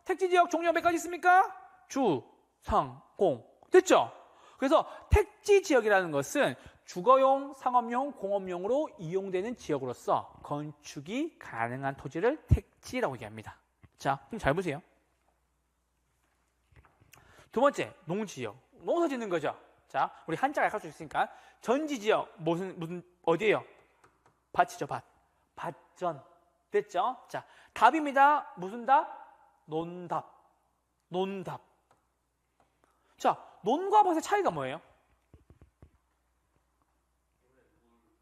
택지지역 종류가 몇 가지 있습니까? 주, 상, 공. 됐죠? 그래서 택지지역이라는 것은 주거용, 상업용, 공업용으로 이용되는 지역으로서 건축이 가능한 토지를 택지라고 얘기합니다. 자, 그럼 잘 보세요. 두 번째, 농지지역. 농사 짓는 거죠. 자, 우리 한자가 약할 수 있으니까 전지지역 무슨 어디예요? 밭이죠, 밭. 밭전. 됐죠? 자, 답입니다. 무슨 답? 논답. 논답. 자, 논과 밭의 차이가 뭐예요?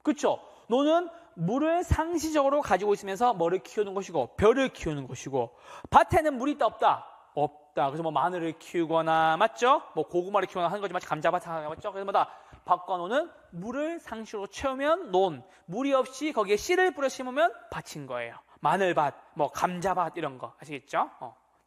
그렇죠? 논은 물을 상시적으로 가지고 있으면서 뭐를 키우는 것이고 벼를 키우는 것이고 밭에는 물이 있다 없다? 없다. 그래서 뭐 마늘을 키우거나 맞죠? 뭐 고구마를 키우거나 하는 거지. 마치 감자밭 하는 거 맞죠? 그래서 뭐다? 밭과 논은 물을 상시로 채우면 논, 물이 없이 거기에 씨를 뿌려 심으면 밭인 거예요. 마늘밭, 뭐 감자밭 이런 거 아시겠죠?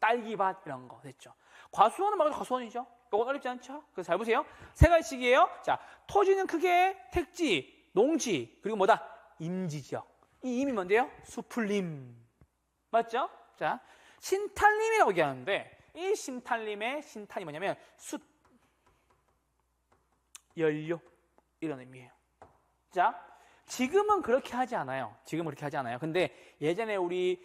딸기밭 이런 거 됐죠? 과수원은 말고 과수원이죠. 이건 어렵지 않죠? 그래서 잘 보세요. 세 가지씩이에요. 자, 토지는 크게 택지, 농지, 그리고 뭐다? 임지지역. 이 임이 뭔데요? 수풀림. 맞죠? 자, 신탈림이라고 얘기하는데 이 신탈림의 신탈이 뭐냐면 숯, 연료 이런 의미예요. 자, 지금은 그렇게 하지 않아요. 지금은 그렇게 하지 않아요. 근데 예전에 우리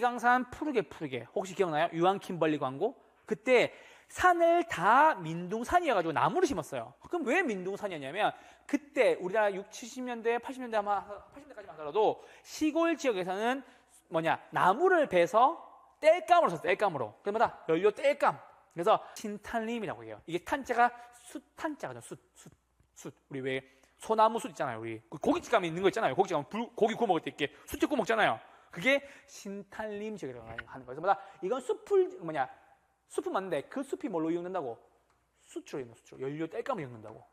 강산 푸르게 혹시 기억나요? 유한 킴벌리 광고? 그때 산을 다 민둥산이어가지고 나무를 심었어요. 그럼 왜 민둥산이었냐면 그때 우리나라 60, 70년대, 80년대 아마 80년대까지만 하더라도 시골 지역에서는 나무를 베서 땔감으로 썼어요. 땔감으로. 그러면 연료 땔감. 그래서 신탄림이라고 해요. 이게 탄자가 숯탄자거든요. 숯. 우리 왜 소나무 숯 있잖아요. 우리 고깃집 가면 있는 거 있잖아요. 고깃집 가면 고기 구워 먹을 때 이렇게 숯 구워 먹잖아요. 그게 신탄림 지역이라고 하는 거예요. 그래서 이건 숲은 맞는데 그 숲이 뭘로 이용된다고? 수치로 이용된다. 수치로. 연료 땔감으로 이용된다고.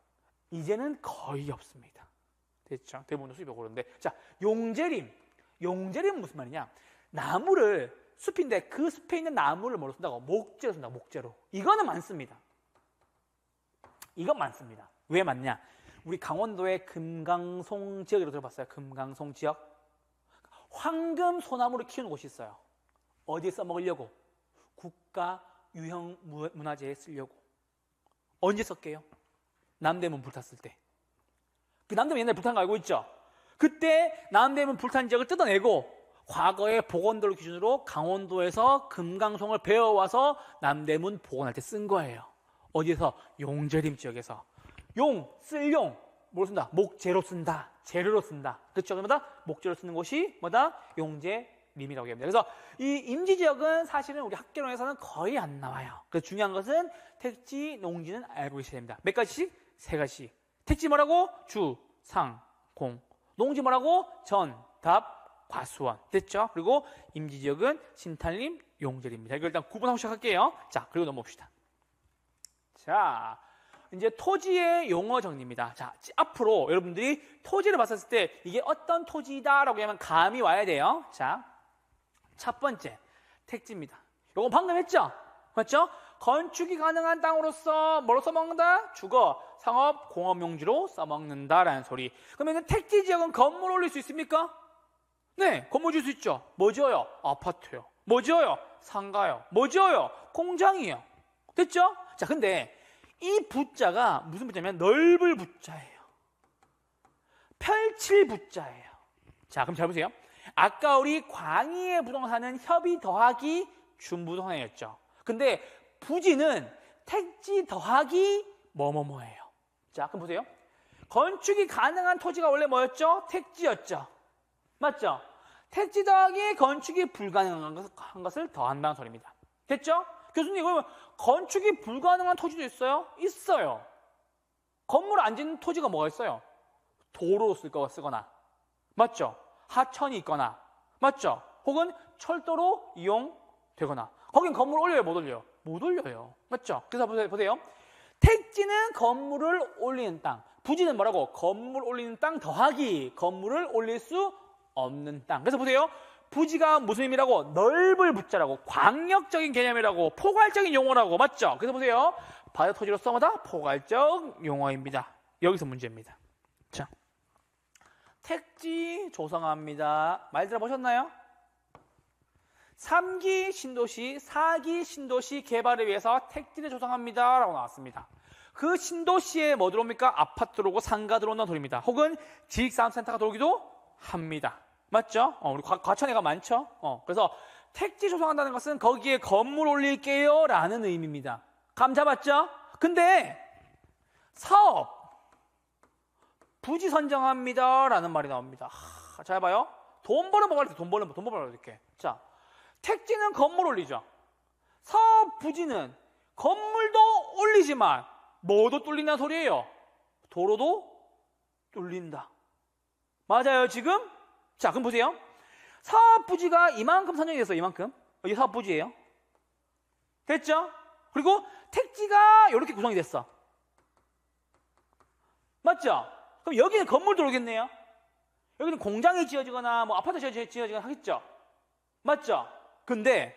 이제는 거의 없습니다. 됐죠? 대부분 수입이 오고 그러는데. 자, 용재림은 무슨 말이냐? 나무를 숲인데 그 숲에 있는 나무를 뭐로 쓴다고? 목재로 쓴다고. 목재로. 이거는 많습니다. 이건 많습니다. 왜 많냐? 우리 강원도의 금강송 지역이라고 들어봤어요? 금강송 지역. 황금 소나무를 키우는 곳이 있어요. 어디에 써먹으려고? 국가 유형 문화재에 쓰려고. 언제 썼게요? 남대문 불탔을 때. 그 남대문 옛날에 불탄 거 알고 있죠? 그때 남대문 불탄 지역을 뜯어내고 과거의 보건도를 기준으로 강원도에서 금강송을 배워와서 남대문 복원할 때 쓴 거예요. 어디에서? 용재림 지역에서. 용, 쓸 용, 뭘 쓴다? 목재로 쓴다. 재료로 쓴다. 그렇죠? 그러면 목재로 쓰는 곳이 뭐다? 용재림이라고 합니다. 그래서 이 임지 지역은 사실은 우리 학개론에서는 거의 안 나와요. 그래서 중요한 것은 택지, 농지는 알고 계셔야 됩니다. 몇 가지씩? 3가지. 택지 뭐라고? 주, 상, 공. 농지 뭐라고? 전, 답, 과수원. 됐죠? 그리고 임지 지역은 신탈림, 용재림입니다. 이거 일단 구분하고 시작할게요. 자, 그리고 넘어봅시다. 자, 이제 토지의 용어 정리입니다. 자, 앞으로 여러분들이 토지를 봤을 때 이게 어떤 토지다라고 하면 감이 와야 돼요. 자, 첫 번째, 택지입니다. 요거 방금 했죠? 맞죠? 건축이 가능한 땅으로서 뭐로 써먹는다? 주거, 상업, 공업용지로 써먹는다라는 소리. 그러면 택지 지역은 건물 올릴 수 있습니까? 네, 건물 줄 수 있죠. 뭐 지어요? 아파트요. 뭐 지어요? 상가요. 뭐 지어요? 공장이요. 됐죠? 자, 근데 이 부자가 무슨 부자냐면 넓을 부자예요. 펼칠 부자예요. 자, 그럼 잘 보세요. 아까 우리 광희의 부동산은 협의 더하기 준부동산이었죠. 근데 부지는 택지 더하기 뭐뭐뭐예요. 자, 그럼 보세요. 건축이 가능한 토지가 원래 뭐였죠? 택지였죠. 맞죠? 택지 더하기 건축이 불가능한 것을 더한다는 소리입니다. 됐죠? 교수님, 그러면 건축이 불가능한 토지도 있어요? 있어요. 건물 안 짓는 토지가 뭐가 있어요? 도로 쓰거나, 맞죠? 하천이 있거나, 맞죠? 혹은 철도로 이용되거나. 거긴 건물 올려요, 못 올려요? 못 올려요. 맞죠? 그래서 보세요. 택지는 건물을 올리는 땅. 부지는 뭐라고? 건물 올리는 땅 더하기 건물을 올릴 수 없는 땅. 그래서 보세요. 부지가 무슨 의미라고? 넓을 부자라고, 광역적인 개념이라고, 포괄적인 용어라고. 맞죠? 그래서 보세요. 바다 토지로 써마다 포괄적 용어입니다. 여기서 문제입니다. 자, 택지 조성합니다. 말 들어보셨나요? 3기 신도시, 4기 신도시 개발을 위해서 택지를 조성합니다 라고 나왔습니다. 그 신도시에 뭐 들어옵니까? 아파트 들어오고 상가 들어온다는 소리입니다. 혹은 지식산업센터가 들어오기도 합니다. 맞죠? 우리 과천에가 많죠? 그래서 택지 조성한다는 것은 거기에 건물 올릴게요 라는 의미입니다. 감 잡았죠? 근데 사업, 부지 선정합니다 라는 말이 나옵니다. 잘 봐요. 돈 버는 법 알려줄게. 돈 버는 법 알려줄게. 자, 택지는 건물 올리죠. 사업 부지는 건물도 올리지만 뭐도 뚫린다는 소리예요? 도로도 뚫린다. 맞아요, 지금? 자, 그럼 보세요. 사업 부지가 이만큼 선정이 됐어요. 이만큼. 이게 사업 부지예요. 됐죠? 그리고 택지가 이렇게 구성이 됐어. 맞죠? 그럼 여기는 건물 들어오겠네요. 여기는 공장이 지어지거나 뭐 아파트 지어지거나 하겠죠? 맞죠? 근데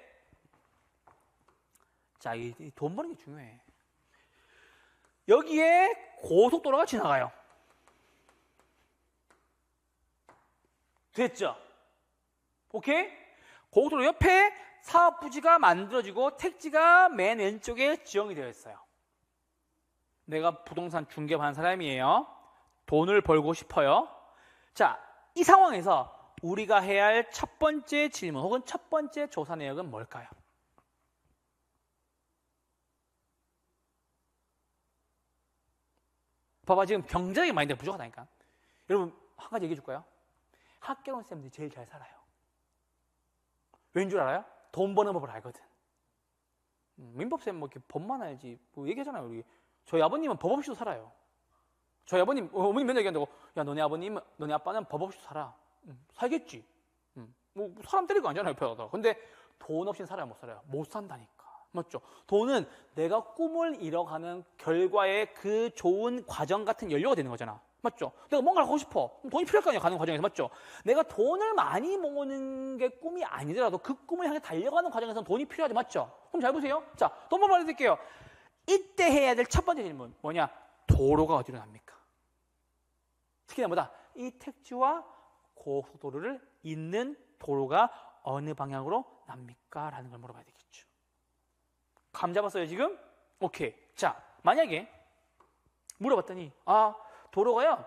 자, 이 돈 버는 게 중요해. 여기에 고속도로가 지나가요. 됐죠? 오케이? 고속도로 옆에 사업부지가 만들어지고 택지가 맨 왼쪽에 지정이 되어 있어요. 내가 부동산 중개하는 사람이에요. 돈을 벌고 싶어요. 자, 이 상황에서 우리가 해야 할 첫 번째 질문 혹은 첫 번째 조사 내역은 뭘까요? 봐봐, 지금 경제적인 마인드가 부족하다니까. 여러분, 한 가지 얘기해 줄까요? 학개론 쌤들이 제일 잘 살아요. 왠 줄 알아요? 돈 버는 법을 알거든. 민법쌤 뭐 이렇게 법만 알지. 뭐 얘기하잖아요. 우리 저희 아버님은 법 없이도 살아요. 저희 아버님, 어머님 맨날 얘기한다고. 야, 너네 아버님, 너네 아빠는 법 없이도 살아. 살겠지. 뭐 사람 때리고 앉잖아요, 옆에다. 근데 돈 없이는 살아요, 못 살아요? 못 산다니까. 맞죠? 돈은 내가 꿈을 이뤄가는 결과의 그 좋은 과정 같은 연료가 되는 거잖아. 맞죠? 내가 뭔가를 하고 싶어. 돈이 필요할 거 아니야, 가는 과정에서. 맞죠? 내가 돈을 많이 모으는 게 꿈이 아니더라도 그 꿈을 향해 달려가는 과정에서는 돈이 필요하죠. 맞죠? 그럼 잘 보세요. 자, 또 한번 말해드릴게요. 이때 해야 될 첫 번째 질문. 뭐냐? 도로가 어디로 납니까? 특히나 뭐다? 이 택지와 고속도로를 잇는 도로가 어느 방향으로 납니까? 라는 걸 물어봐야 되겠죠. 감 잡았어요, 지금? 오케이. 자, 만약에 물어봤더니, 도로가요,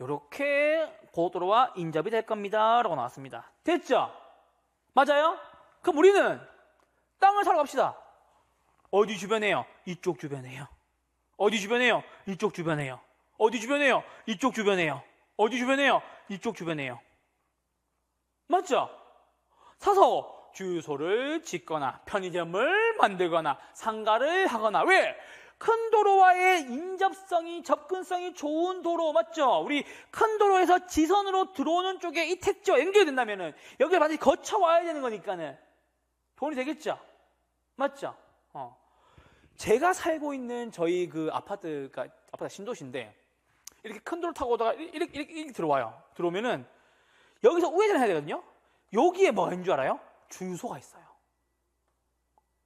요렇게 고속도로와 인접이 될 겁니다 라고 나왔습니다. 됐죠? 맞아요? 그럼 우리는 땅을 사러 갑시다. 어디 주변에요? 이쪽 주변에요. 어디 주변에요? 이쪽 주변에요. 어디 주변에요? 이쪽 주변에요. 어디 주변에요? 이쪽 주변에요. 맞죠? 사서 주유소를 짓거나 편의점을 만들거나 상가를 하거나. 왜? 큰 도로와의 인접성이, 접근성이 좋은 도로, 맞죠? 우리 큰 도로에서 지선으로 들어오는 쪽에 이 택지와 연결된다면은 여기를 반드시 거쳐와야 되는 거니까는 돈이 되겠죠? 맞죠? 제가 살고 있는 저희 그 아파트가 신도시인데, 이렇게 큰 도로 타고 오다가 이렇게 들어와요. 들어오면은 여기서 우회전을 해야 되거든요. 여기에 뭐가 있는 줄 알아요? 주유소가 있어요.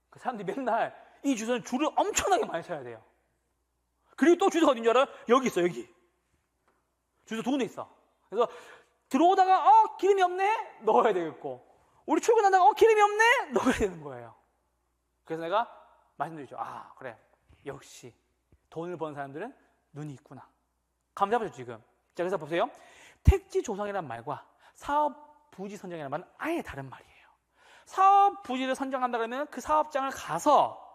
그 사람들이 맨날 이 주유소는 줄을 엄청나게 많이 서야 돼요. 그리고 또 주유소가 어딘 줄 알아요? 여기 있어, 여기. 주유소 두 군데 있어. 그래서 들어오다가 기름이 없네? 넣어야 되겠고, 우리 출근하다가 기름이 없네? 넣어야 되는 거예요. 그래서 내가 말씀드리죠. 그래, 역시 돈을 버는 사람들은 눈이 있구나. 감 잡으죠 지금. 자, 그래서 보세요. 택지 조성이란 말과 사업 부지 선정이라는 말은 아예 다른 말이에요. 사업 부지를 선정한다 그러면 그 사업장을 가서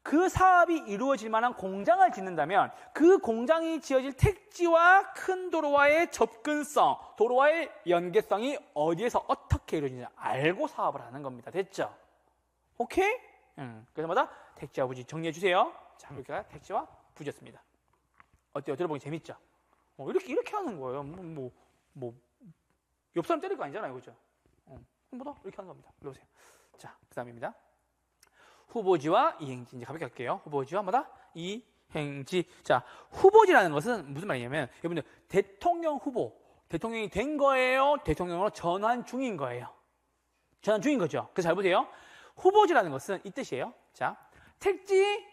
그 사업이 이루어질 만한 공장을 짓는다면 그 공장이 지어질 택지와 큰 도로와의 접근성, 도로와의 연계성이 어디에서 어떻게 이루어지는지 알고 사업을 하는 겁니다. 됐죠? 오케이? 그래서 마다 택지와 부지 정리해 주세요. 자, 이렇게 택지와 부지였습니다. 어때요? 들어보기 재밌죠? 이렇게 하는 거예요. 옆 사람 때릴 거 아니잖아요, 그죠? 뭐다? 이렇게 하는 겁니다. 일로 오세요. 자, 그 다음입니다. 후보지와 이행지. 이제 가볍게 할게요. 후보지와 뭐다? 이행지. 자, 후보지라는 것은 무슨 말이냐면, 여러분들, 대통령 후보, 대통령이 된 거예요? 대통령으로 전환 중인 거예요? 전환 중인 거죠. 그래서 잘 보세요. 후보지라는 것은 이 뜻이에요. 자, 택지,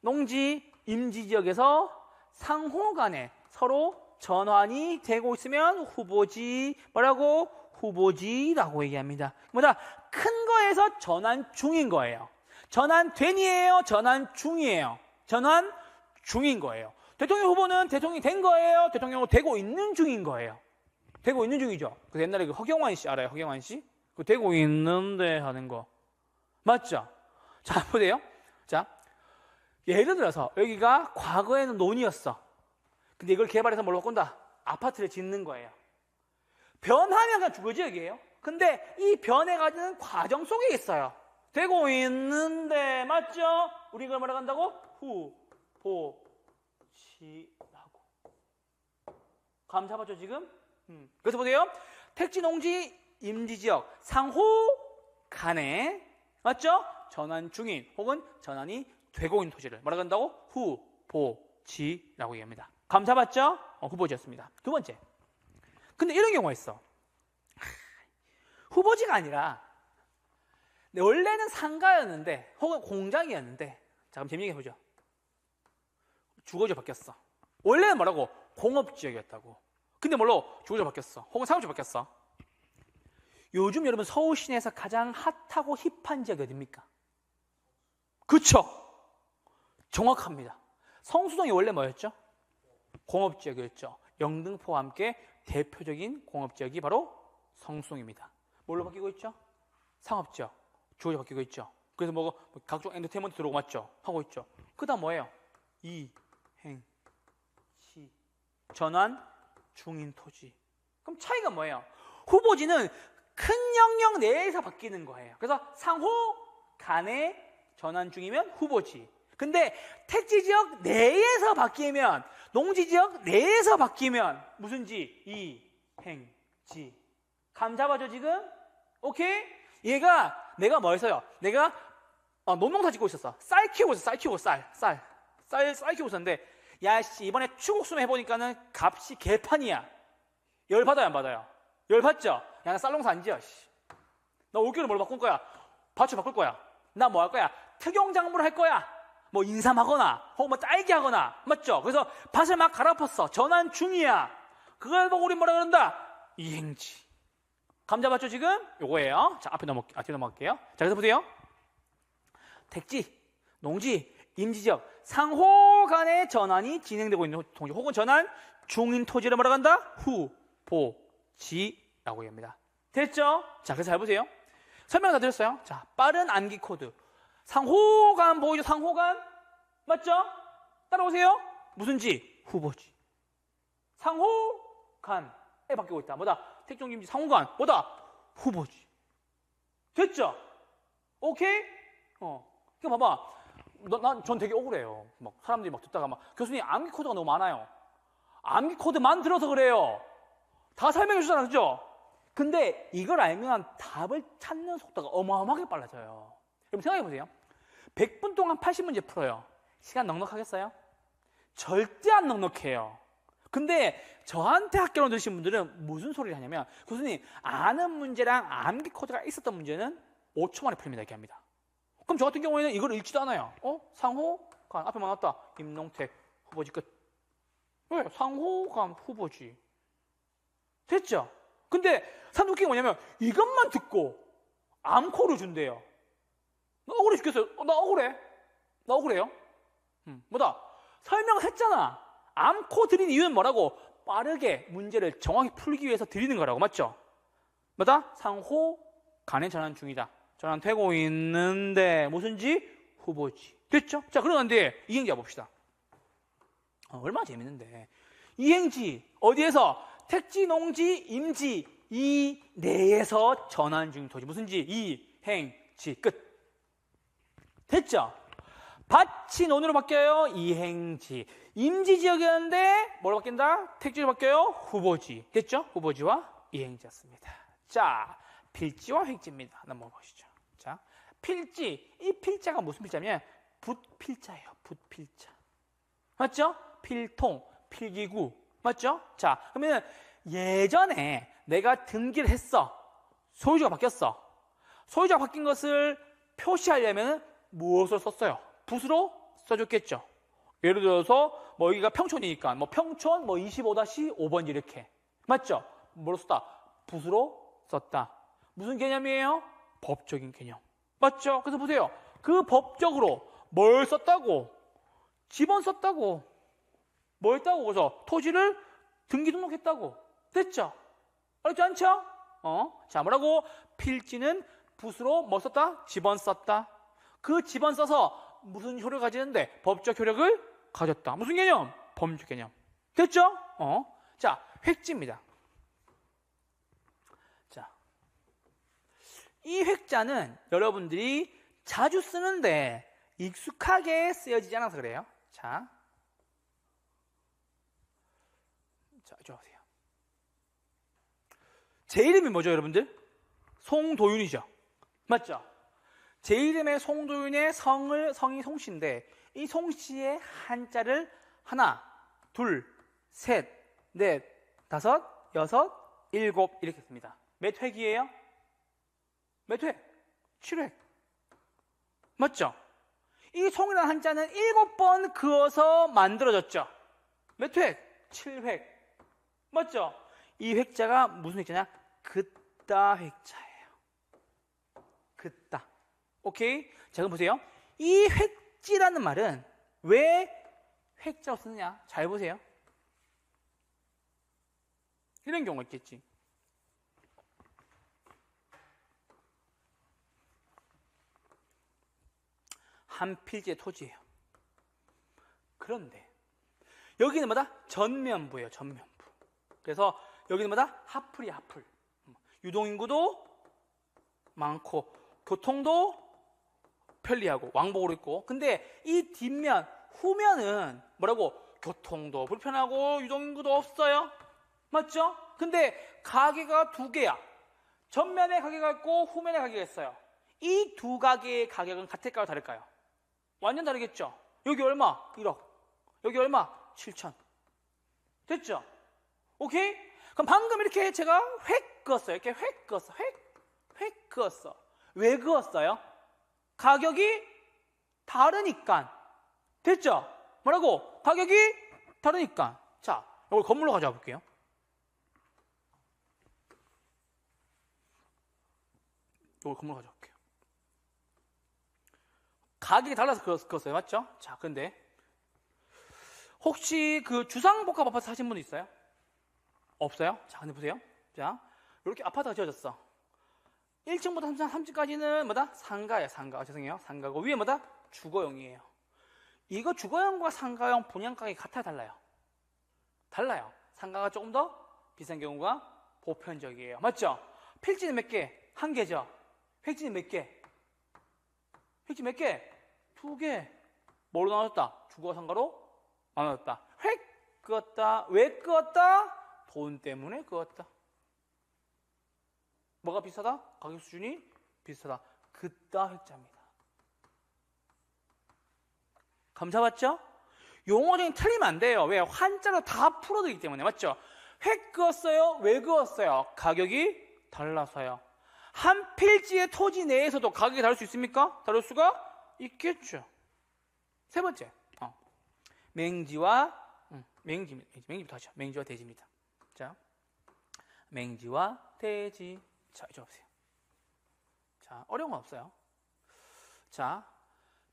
농지, 임지 지역에서 상호 간에 서로 전환이 되고 있으면 후보지, 뭐라고? 후보지라고 얘기합니다. 뭐다? 큰 거에서 전환 중인 거예요. 전환 된이에요? 전환 중이에요? 전환 중인 거예요. 대통령 후보는 대통령이 된 거예요? 대통령으로 되고 있는 중인 거예요? 되고 있는 중이죠. 그래서 옛날에 그 허경환 씨 알아요? 허경환 씨? 그 되고 있는데 하는 거. 맞죠? 자, 보세요. 자, 예를 들어서 여기가 과거에는 논이었어. 근데 이걸 개발해서 뭘로 바꾼다? 아파트를 짓는 거예요. 변하면 그냥 주거지역이에요. 근데 이 변해가지는 과정 속에 있어요. 되고 있는데, 맞죠? 우리 이걸 뭐라고 한다고? 후보지라고. 감 잡았죠 지금? 그래서 보세요. 택지, 농지, 임지지역 상호 간에, 맞죠? 전환 중인 혹은 전환이 되고 있는 토지를 뭐라고 한다고? 후보지라고 얘기합니다. 감 잡았죠? 후보지였습니다. 두 번째. 근데 이런 경우가 있어. 후보지가 아니라 원래는 상가였는데 혹은 공장이었는데, 자, 그럼 재미있게 보죠. 주거지로 바뀌었어. 원래는 뭐라고? 공업지역이었다고. 근데 뭘로? 주거지로 바뀌었어. 혹은 상업지로 바뀌었어. 요즘 여러분 서울 시내에서 가장 핫하고 힙한 지역이 어딥니까? 그쵸? 정확합니다. 성수동이 원래 뭐였죠? 공업지역이었죠. 영등포와 함께 대표적인 공업지역이 바로 성수동입니다. 뭘로 바뀌고 있죠? 상업지역, 주거지로 바뀌고 있죠. 그래서 각종 엔터테인먼트 들어오고 맞죠? 하고 있죠. 그 다음 뭐예요? 이행시, 전환 중인 토지. 그럼 차이가 뭐예요? 후보지는 큰 영역 내에서 바뀌는 거예요. 그래서 상호 간에 전환 중이면 후보지. 근데 택지 지역 내에서 바뀌면, 농지 지역 내에서 바뀌면 무슨 지? 이행지. 감 잡아줘 지금? 오케이? 얘가 내가 뭐 했어요? 내가 논농사 짓고 있었어. 쌀 키우고 있었어. 쌀 키우고 있었는데, 야씨 이번에 추곡수매 해보니까는 값이 개판이야. 열 받아요 안 받아요? 열 받죠? 야, 나 쌀농사 안 지어. 나 올겨울에 뭘 바꿀 거야? 밭을 바꿀 거야. 나 뭐 할 거야? 특용작물을 할 거야. 뭐 인삼하거나 혹은 뭐 딸기 하거나, 맞죠? 그래서 밭을 막 갈아엎었어. 전환 중이야. 그걸 보고 우리 뭐라 그런다? 이행지. 감 잡았죠 지금? 요거예요. 자, 앞에 넘어갈게요. 자, 그래서 보세요. 택지, 농지, 임지지역 상호 간의 전환이 진행되고 있는 토지 혹은 전환 중인 토지를 뭐라고 한다? 후보지라고 얘기합니다. 됐죠? 자, 그래서 잘 보세요. 설명 다 드렸어요. 자, 빠른 암기 코드. 상호간 보이죠? 상호간? 맞죠? 따라오세요. 무슨 지? 후보지. 상호간에 바뀌고 있다. 뭐다? 택종임지 상호간. 뭐다? 후보지. 됐죠? 오케이? 이거 봐봐. 전 되게 억울해요. 막 사람들이 막 듣다가 막 교수님 암기 코드가 너무 많아요. 암기 코드만 들어서 그래요. 다 설명해 주잖아, 그죠? 근데 이걸 알면 답을 찾는 속도가 어마어마하게 빨라져요. 여러분 생각해 보세요. 100분 동안 80문제 풀어요. 시간 넉넉하겠어요? 절대 안 넉넉해요. 근데 저한테 학교로 들으신 분들은 무슨 소리를 하냐면 교수님 아는 문제랑 암기 코드가 있었던 문제는 5초 만에 풀립니다 이렇게 합니다. 그럼 저 같은 경우에는 이걸 읽지도 않아요. 상호간 앞에만 왔다. 임농택 후보지 끝. 왜? 상호간 후보지. 됐죠? 근데 참 웃긴 게 뭐냐면 이것만 듣고 암코를 준대요. 나 억울해 죽겠어요. 나 억울해. 나 억울해요. 뭐다? 설명을 했잖아. 암코 드린 이유는 뭐라고? 빠르게 문제를 정확히 풀기 위해서 드리는 거라고. 맞죠? 뭐다? 상호 간에 전환 중이다. 전환되고 있는데 무슨지? 후보지. 됐죠? 자, 그러는데 이행지 봅시다. 얼마나 재밌는데. 이행지 어디에서? 택지, 농지, 임지 이 내에서 전환 중인 토지. 무슨지? 이행지 끝. 됐죠? 밭이 논으로 바뀌어요. 이행지. 임지 지역이었는데 뭐로 바뀐다? 택지로 바뀌어요. 후보지. 됐죠? 후보지와 이행지였습니다. 자, 필지와 획지입니다. 넘어가 보시죠. 자, 필지. 이 필자가 무슨 필자냐면 붓필자예요. 붓필자. 맞죠? 필통, 필기구. 맞죠? 자, 그러면 예전에 내가 등기를 했어. 소유주가 바뀌었어. 소유주가 바뀐 것을 표시하려면 무엇을 썼어요? 붓으로 써줬겠죠. 예를 들어서 뭐 여기가 평촌이니까 뭐 평촌 뭐 25-5번지 이렇게. 맞죠? 뭐로 썼다? 붓으로 썼다. 무슨 개념이에요? 법적인 개념. 맞죠? 그래서 보세요. 그 법적으로 뭘 썼다고? 집원 썼다고. 뭐 했다고? 그래서 토지를 등기 등록했다고. 됐죠? 알았지 않죠? 자, 뭐라고? 필지는 붓으로 뭐 썼다? 집원 썼다. 그 집원 써서 무슨 효력을 가지는데? 법적 효력을 가졌다. 무슨 개념? 법률 개념. 됐죠? 자, 획지입니다. 자, 이 획자는 여러분들이 자주 쓰는데 익숙하게 쓰여지지 않아서 그래요. 자, 이쪽 보세요. 제 이름이 뭐죠, 여러분들? 송도윤이죠. 맞죠? 제 이름의 송도윤의 성이 송씨인데 이 송씨의 한자를 하나, 둘, 셋, 넷, 다섯, 여섯, 일곱 이렇게 씁니다. 몇 획이에요? 몇 획? 7획. 맞죠? 이 송이라는 한자는 7번 그어서 만들어졌죠. 몇 획? 7획. 맞죠? 이 획자가 무슨 획자냐? 긋다 획자예요. 긋다. 오케이? 자, 그럼 보세요. 이 획지라는 말은 왜 획자로 쓰느냐? 잘 보세요. 이런 경우가 있겠지. 한 필지의 토지예요. 그런데 여기는 뭐다? 전면부예요. 전면부. 그래서 여기는 뭐다? 하풀이야, 하풀. 유동인구도 많고 교통도 편리하고 왕복으로 있고. 근데 이 뒷면, 후면은 뭐라고? 교통도 불편하고 유동인구도 없어요. 맞죠? 근데 가게가 두 개야. 전면에 가게가 있고 후면에 가게가 있어요. 이 두 가게의 가격은 같을까요? 다를까요? 완전 다르겠죠? 여기 얼마? 1억. 여기 얼마? 7천. 됐죠? 오케이? 그럼 방금 이렇게 제가 획 그었어요. 이렇게 획 그었어. 획 그었어. 왜 그었어요? 가격이 다르니까. 됐죠? 뭐라고? 가격이 다르니까. 자, 이걸 건물로 가져와 볼게요. 이걸 건물로 가져올게요. 가격이 달라서 그었어요. 맞죠? 자, 근데 혹시 그 주상복합 아파트 사신 분 있어요? 없어요? 자, 근데 보세요. 자, 이렇게 아파트가 지어졌어. 1층부터 3층까지는 뭐다? 상가예요, 상가. 죄송해요. 상가고 위에 뭐다? 주거용이에요. 이거 주거용과 상가용 분양가격이 같아요, 달라요? 달라요. 상가가 조금 더 비싼 경우가 보편적이에요. 맞죠? 필지는 몇 개? 한 개죠. 획지는 몇 개? 획지 몇 개? 두 개. 뭐로 나눴다? 주거 상가로 나눴다. 획 그었다. 왜 그었다? 돈 때문에 그었다. 뭐가 비싸다? 가격 수준이 비싸다. 그따 획자입니다. 감 잡았죠? 용어적인 틀리면 안 돼요. 왜? 한자로 다 풀어드리기 때문에. 맞죠? 획 그었어요? 왜 그었어요? 가격이 달라서요. 한 필지의 토지 내에서도 가격이 다를 수 있습니까? 다를 수가 있겠죠. 세 번째, 맹지와 맹지부터 하죠. 맹지와 대지입니다. 자, 맹지와 대지. 자, 이쪽 보세요. 자, 어려운 건 없어요. 자,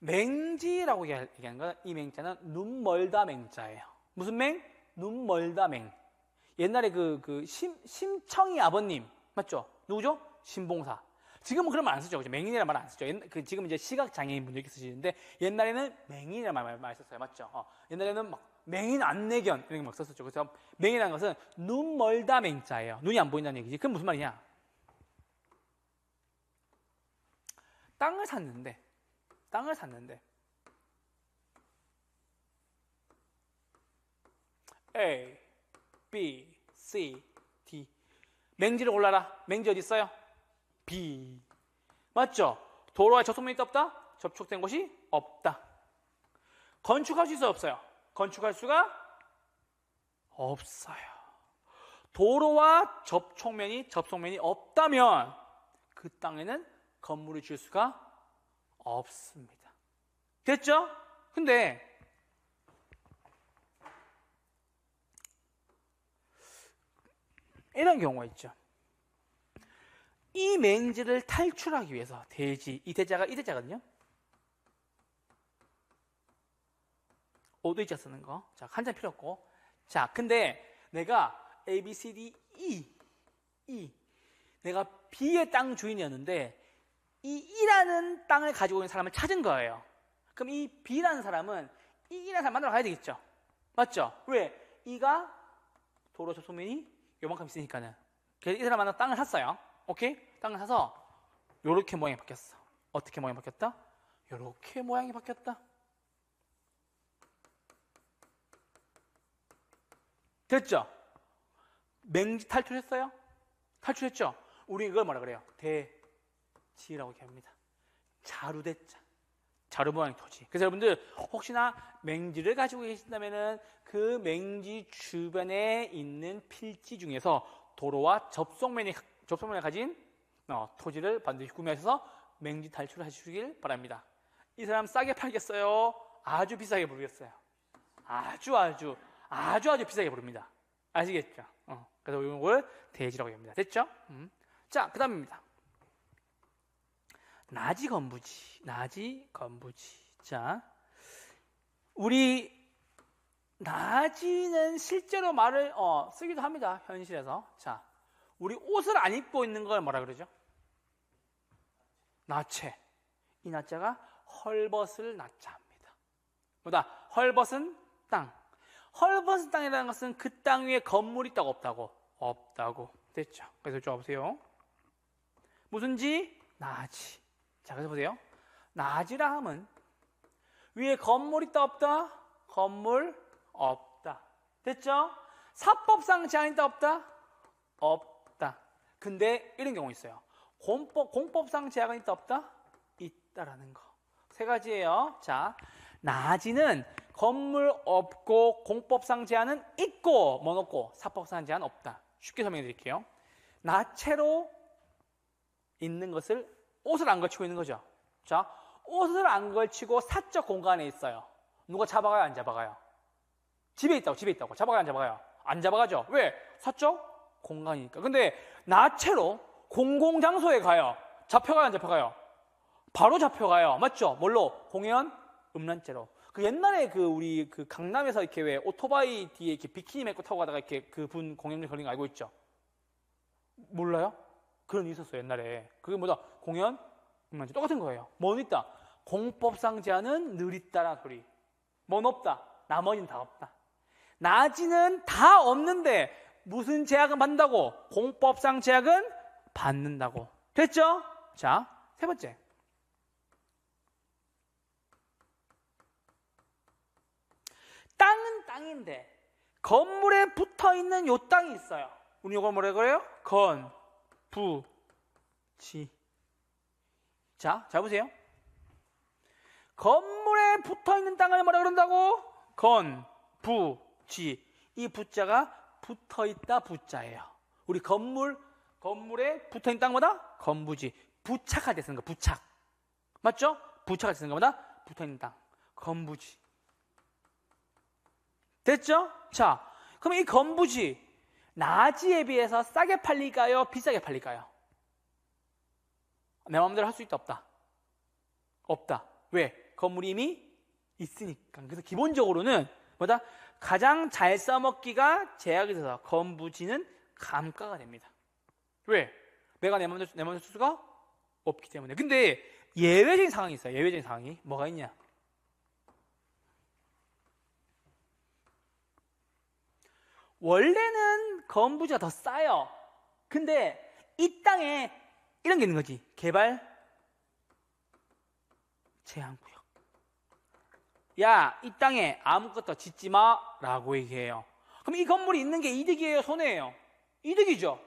맹지라고 얘기하는 건 이 맹자는 눈 멀다 맹자예요. 무슨 맹? 눈 멀다 맹. 옛날에 심청이 아버님 맞죠? 누구죠? 신봉사. 지금은 그런 말 안 쓰죠. 그죠? 맹인이라는 말 안 쓰죠. 지금 이제 시각장애인 분들이 쓰시는데 옛날에는 맹인이라는 말 많이 썼어요. 맞죠? 옛날에는 막 맹인 안내견 이런 거 막 썼었죠. 그래서 맹인이라는 것은 눈 멀다 맹자예요. 눈이 안 보인다는 얘기지. 그건 무슨 말이냐? 땅을 샀는데 A, B, C, D 맹지를 골라라. 맹지 어디 있어요? B. 맞죠? 도로와 접촉면이 없다? 접촉된 곳이 없다. 건축할 수 있어요? 없어요? 건축할 수가 없어요. 도로와 접촉면이 없다면 그 땅에는 건물을 지을 수가 없습니다. 됐죠? 근데 이런 경우가 있죠. 이 맹지를 탈출하기 위해서 대지, 이 대자거든요. 오도이자 쓰는 거. 자, 한자 필요 없고. 자, 근데 내가 A, B, C, D, E. 내가 B의 땅 주인이었는데 이 E라는 땅을 가지고 있는 사람을 찾은 거예요. 그럼 이 B라는 사람은 E라는 사람 만나러 가야 되겠죠. 맞죠? 왜? E가 도로 접촉면이 요만큼 있으니까는. 그래서 이 사람 만나서 땅을 샀어요. 오케이? 땅을 사서 요렇게 모양이 바뀌었어. 어떻게 모양이 바뀌었다? 요렇게 모양이 바뀌었다. 됐죠? 맹지 탈출했어요? 탈출했죠? 우리 이걸 뭐라 그래요? 대지라고 얘기합니다. 자루대자. 자루 모양의 토지. 그래서 여러분들 혹시나 맹지를 가지고 계신다면은 그 맹지 주변에 있는 필지 중에서 도로와 접속면을 가진 토지를 반드시 구매하셔서 맹지 탈출을 하시길 바랍니다. 이 사람 싸게 팔겠어요? 아주 비싸게 부르겠어요? 아주 비싸게 부릅니다. 아시겠죠? 그래서 이걸 대지라고 합니다. 됐죠? 자, 그 다음입니다. 나지 건부지. 자, 우리 나지는 실제로 말을 쓰기도 합니다. 현실에서. 자, 우리 옷을 안 입고 있는 걸 뭐라 그러죠? 나체. 이 나체가 헐벗을 나체합니다. 뭐다? 헐벗은 땅. 헐벗은 땅이라는 것은 그 땅 위에 건물이 있다고 없다고? 없다고. 됐죠? 그래서 좀 보세요. 무슨 지? 나지. 자, 그래서 보세요. 나지라 함은 위에 건물 있다 없다? 건물 없다. 됐죠? 사법상 제한 있다 없다? 없다. 근데 이런 경우 있어요. 공법상 제한이 있다 없다? 있다라는 거. 세 가지예요. 자, 나지는 건물 없고 공법상 제한은 있고 뭐 없고 사법상 제한 없다. 쉽게 설명해 드릴게요. 나체로 있는 것을 옷을 안 걸치고 있는 거죠. 자, 옷을 안 걸치고 사적 공간에 있어요. 누가 잡아가요? 안 잡아가요? 집에 있다고. 잡아가요? 안 잡아가요? 안 잡아가죠. 왜? 사적 공간이니까. 근데 나체로 공공장소에 가요. 잡혀가요? 안 잡혀가요? 바로 잡혀가요. 맞죠? 뭘로? 공연 음란죄로. 옛날에 우리 강남에서 이렇게 왜 오토바이 뒤에 이렇게 비키니 메고 타고 가다가 이렇게 그분 공연을 걸린 거 알고 있죠? 몰라요? 그런 게 있었어요, 옛날에. 그게 뭐다? 공연, 똑같은 거예요. 뭐는 있다? 공법상 제한은 늘 있다라는 소리. 뭐는 없다? 나머지는 다 없다. 낮이는 다 없는데 무슨 제약은 받는다고? 공법상 제약은 받는다고. 됐죠? 자, 세 번째. 땅은 땅인데 건물에 붙어있는 요 땅이 있어요. 우리 이걸 뭐라 그래요? 건, 부, 지. 자, 잘 보세요. 건물에 붙어있는 땅을 뭐라 그런다고? 건, 부, 지. 이 부자가 붙어있다 부자예요. 우리 건물에 붙어있는 땅마다 건부지. 부착할 때 쓰는 거, 부착. 맞죠? 부착할 때 쓰는 거마다 붙어있는 땅. 건부지. 됐죠? 자, 그럼 이 건부지 나지에 비해서 싸게 팔릴까요? 비싸게 팔릴까요? 내 마음대로 할 수 있다 없다? 없다. 왜? 건물이 이미 있으니까. 그래서 기본적으로는 뭐다? 가장 잘 써먹기가 제약이 있어서 건부지는 감가가 됩니다. 왜? 내가 내 마음대로 쓸 수가 없기 때문에. 근데 예외적인 상황이 있어요. 예외적인 상황이 뭐가 있냐? 원래는 건부지가 더 싸요. 근데 이 땅에 이런 게 있는 거지. 개발 제한구역. 야, 이 땅에 아무것도 짓지 마 라고 얘기해요. 그럼 이 건물이 있는 게 이득이에요? 손해예요? 이득이죠.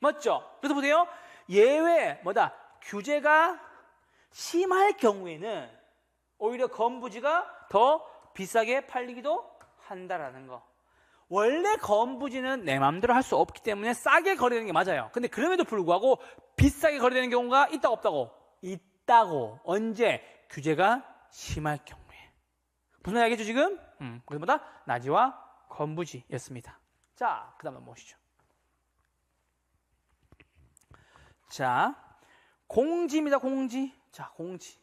맞죠? 그래서 보세요. 예외 뭐다? 규제가 심할 경우에는 오히려 건부지가 더 비싸게 팔리기도 한다라는 거. 원래 건부지는 내 마음대로 할 수 없기 때문에 싸게 거래되는 게 맞아요. 근데 그럼에도 불구하고 비싸게 거래되는 경우가 있다고 없다고? 있다고. 언제? 규제가 심할 경우에. 무슨 이야기죠 지금? 그래서 뭐다? 나지와 건부지였습니다. 자, 그 다음 넘어오시죠. 자, 공지입니다. 공지. 자, 공지.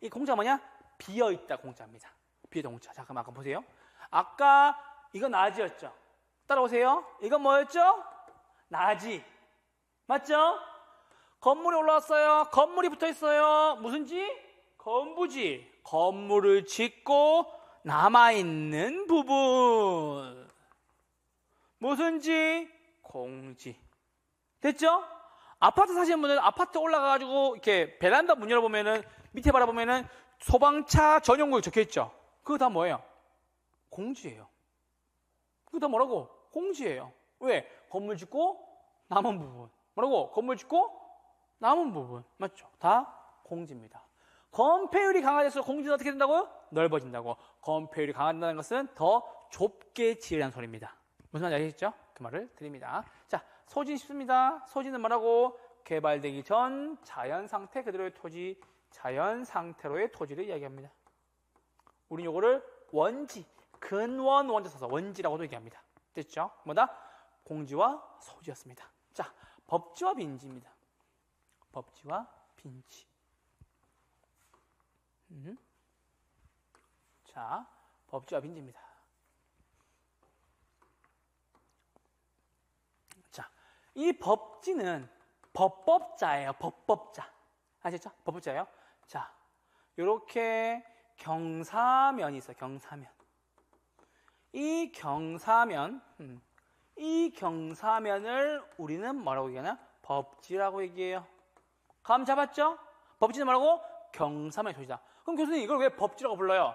이 공지가 뭐냐? 비어있다 공자입니다. 비어있다 공자. 자, 그럼 아까 보세요. 아까 이건 나지였죠. 따라오세요. 이건 뭐였죠? 나지. 맞죠? 건물이 올라왔어요. 건물이 붙어있어요. 무슨 지? 건부지. 건물을 짓고 남아있는 부분. 무슨 지? 공지. 됐죠? 아파트 사시는 분들은 아파트 올라가가지고 이렇게 베란다 문 열어보면은 밑에 바라보면은 소방차 전용구역 적혀있죠? 그거 다 뭐예요? 공지예요. 그거 다 뭐라고? 공지예요. 왜? 건물 짓고 남은 부분. 뭐라고? 건물 짓고 남은 부분. 맞죠? 다 공지입니다. 건폐율이 강화돼서 공지는 어떻게 된다고요? 넓어진다고. 건폐율이 강화된다는 것은 더 좁게 지으라는 소리입니다. 무슨 말인지 아시겠죠? 그 말을 드립니다. 자, 소진 쉽습니다. 소진은 뭐라고? 개발되기 전 자연 상태 그대로의 토지, 자연 상태로의 토지를 이야기합니다. 우린 요거를 원지, 근원 원자 써서 원지라고도 얘기합니다. 됐죠? 뭐다? 공지와 소지였습니다. 자, 법지와 빈지입니다. 법지와 빈지. 자, 법지와 빈지입니다. 자, 이 법지는 법법자예요. 법법자. 아시죠? 법법자예요. 자, 요렇게 경사면이 있어요. 경사면. 이 경사면을 우리는 뭐라고 얘기하나? 법지라고 얘기해요. 감 잡았죠? 법지는 뭐라고? 경사면의 토지다. 그럼 교수님 이걸 왜 법지라고 불러요?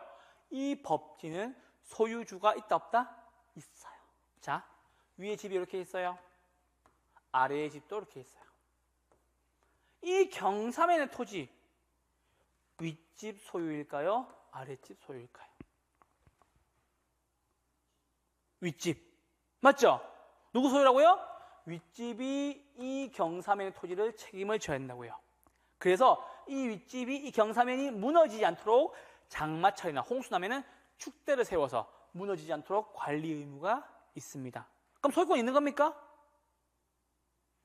이 법지는 소유주가 있다 없다? 있어요. 자, 위에 집이 이렇게 있어요. 아래의 집도 이렇게 있어요. 이 경사면의 토지 윗집 소유일까요? 아랫집 소유일까요? 윗집. 맞죠? 누구 소유라고요? 윗집이 이 경사면의 토지를 책임을 져야 한다고요. 그래서 이 윗집이 이 경사면이 무너지지 않도록 장마철이나 홍수나면은 축대를 세워서 무너지지 않도록 관리 의무가 있습니다. 그럼 소유권 있는 겁니까?